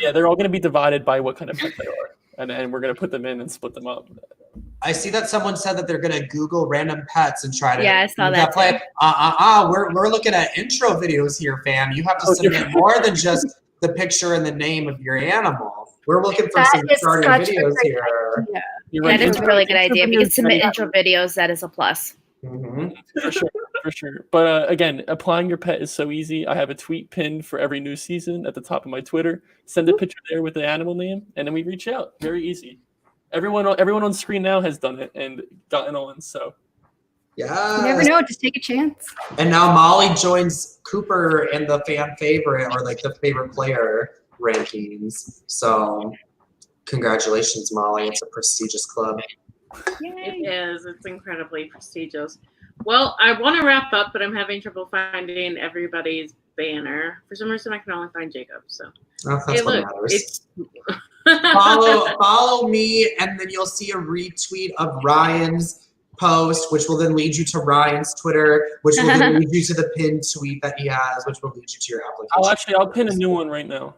Yeah, they're all going to be divided by what kind of pet they are. And we're going to put them in and split them up. I see that someone said that they're going to Google random pets and try to. Yeah, I saw that. Play. We're looking at intro videos here, fam. You have to submit more than just the picture and the name of your animal. We're looking for some starting videos here. That is a really good idea. If you can submit intro videos, that is a plus. Mm-hmm. For sure. But again, applying your pet is so easy. I have a tweet pinned for every new season at the top of my Twitter. Send a picture there with the animal name, and then we reach out. Very easy. Everyone on screen now has done it and gotten on. So yeah, you never know. Just take a chance. And now Molly joins Cooper in the fan favorite or like the favorite player rankings. So congratulations, Molly. It's a prestigious club. It is. It's incredibly prestigious. Well, I want to wrap up, but I'm having trouble finding everybody's banner. For some reason, I can only find Jacob. So That's Hey, what look, matters. Follow me, and then you'll see a retweet of Ryan's post, which will then lead you to Ryan's Twitter, which will then lead you to the pinned tweet that he has, which will lead you to your application. I'll pin a new one right now.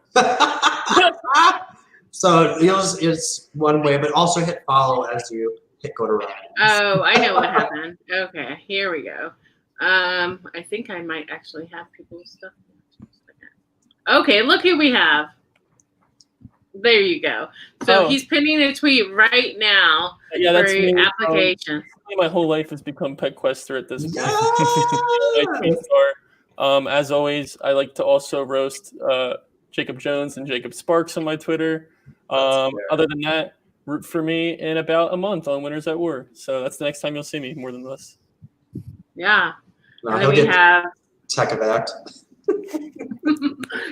So it's one way, but also hit follow as you hit go to Ryan. Oh, I know what happened. Okay, here we go. I think I might actually have people's stuff. Okay, look who we have. There you go. So he's pinning a tweet right now for your application. My whole life has become PETQUESTER at this point. As always, I like to also roast Jacob Jones and Jacob Sparks on my Twitter. Other than that, root for me in about a month on Winners at War. So that's the next time you'll see me, more than this. Yeah. And then we have Tech-evac.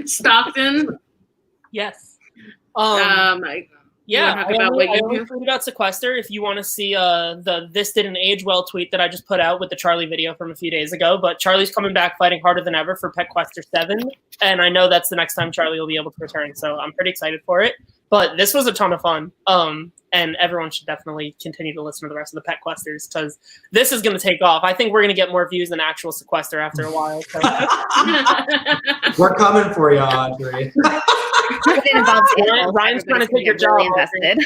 Stockton. Yes. Yeah, I only tweeted out Sequester. If you want to see the "This Didn't Age Well" tweet that I just put out with the Charlie video from a few days ago, but Charlie's coming back fighting harder than ever for PETQUESTER 7, and I know that's the next time Charlie will be able to return, so I'm pretty excited for it. But this was a ton of fun, and everyone should definitely continue to listen to the rest of the PETQUESTers because this is going to take off. I think we're going to get more views than actual Sequester after a while. So. We're coming for you, Audrey. Ryan's trying to take your job. Invested.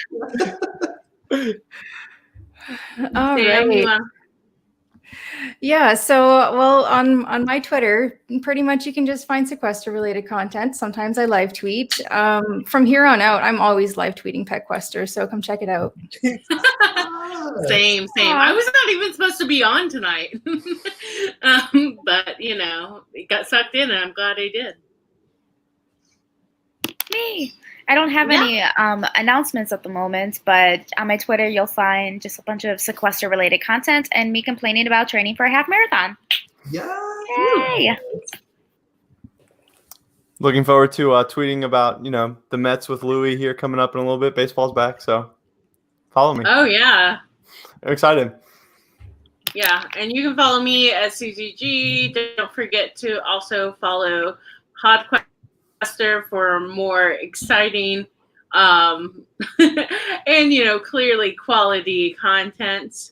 All right. Yeah, so on my Twitter, pretty much you can just find Sequester related content. Sometimes I live tweet. From here on out, I'm always live tweeting PETQUESTer, so come check it out. Same. I was not even supposed to be on tonight, but it got sucked in, and I'm glad I did. Me. I don't have any announcements at the moment, but on my Twitter, you'll find just a bunch of Sequester-related content and me complaining about training for a half marathon. Yay! Looking forward to tweeting about, the Mets with Louis here coming up in a little bit. Baseball's back, so follow me. Oh, yeah. I'm excited. Yeah, and you can follow me at CZG. Don't forget to also follow PodQuest for more exciting and clearly quality content.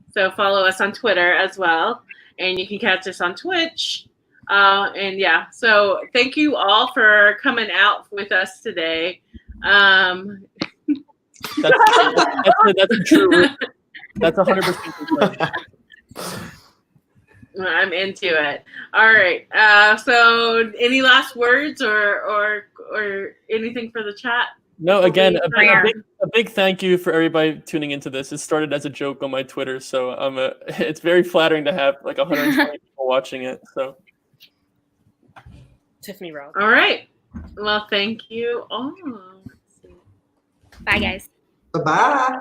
So follow us on Twitter as well, and you can catch us on Twitch. So thank you all for coming out with us today. That's true. That's 100%. I'm into it. All right. So any last words or anything for the chat? No, again, a big thank you for everybody tuning into this. It started as a joke on my Twitter, so it's very flattering to have like 120 people watching it. So, Tiffany Rouse. All right. Well, thank you all. Bye, guys. Bye-bye.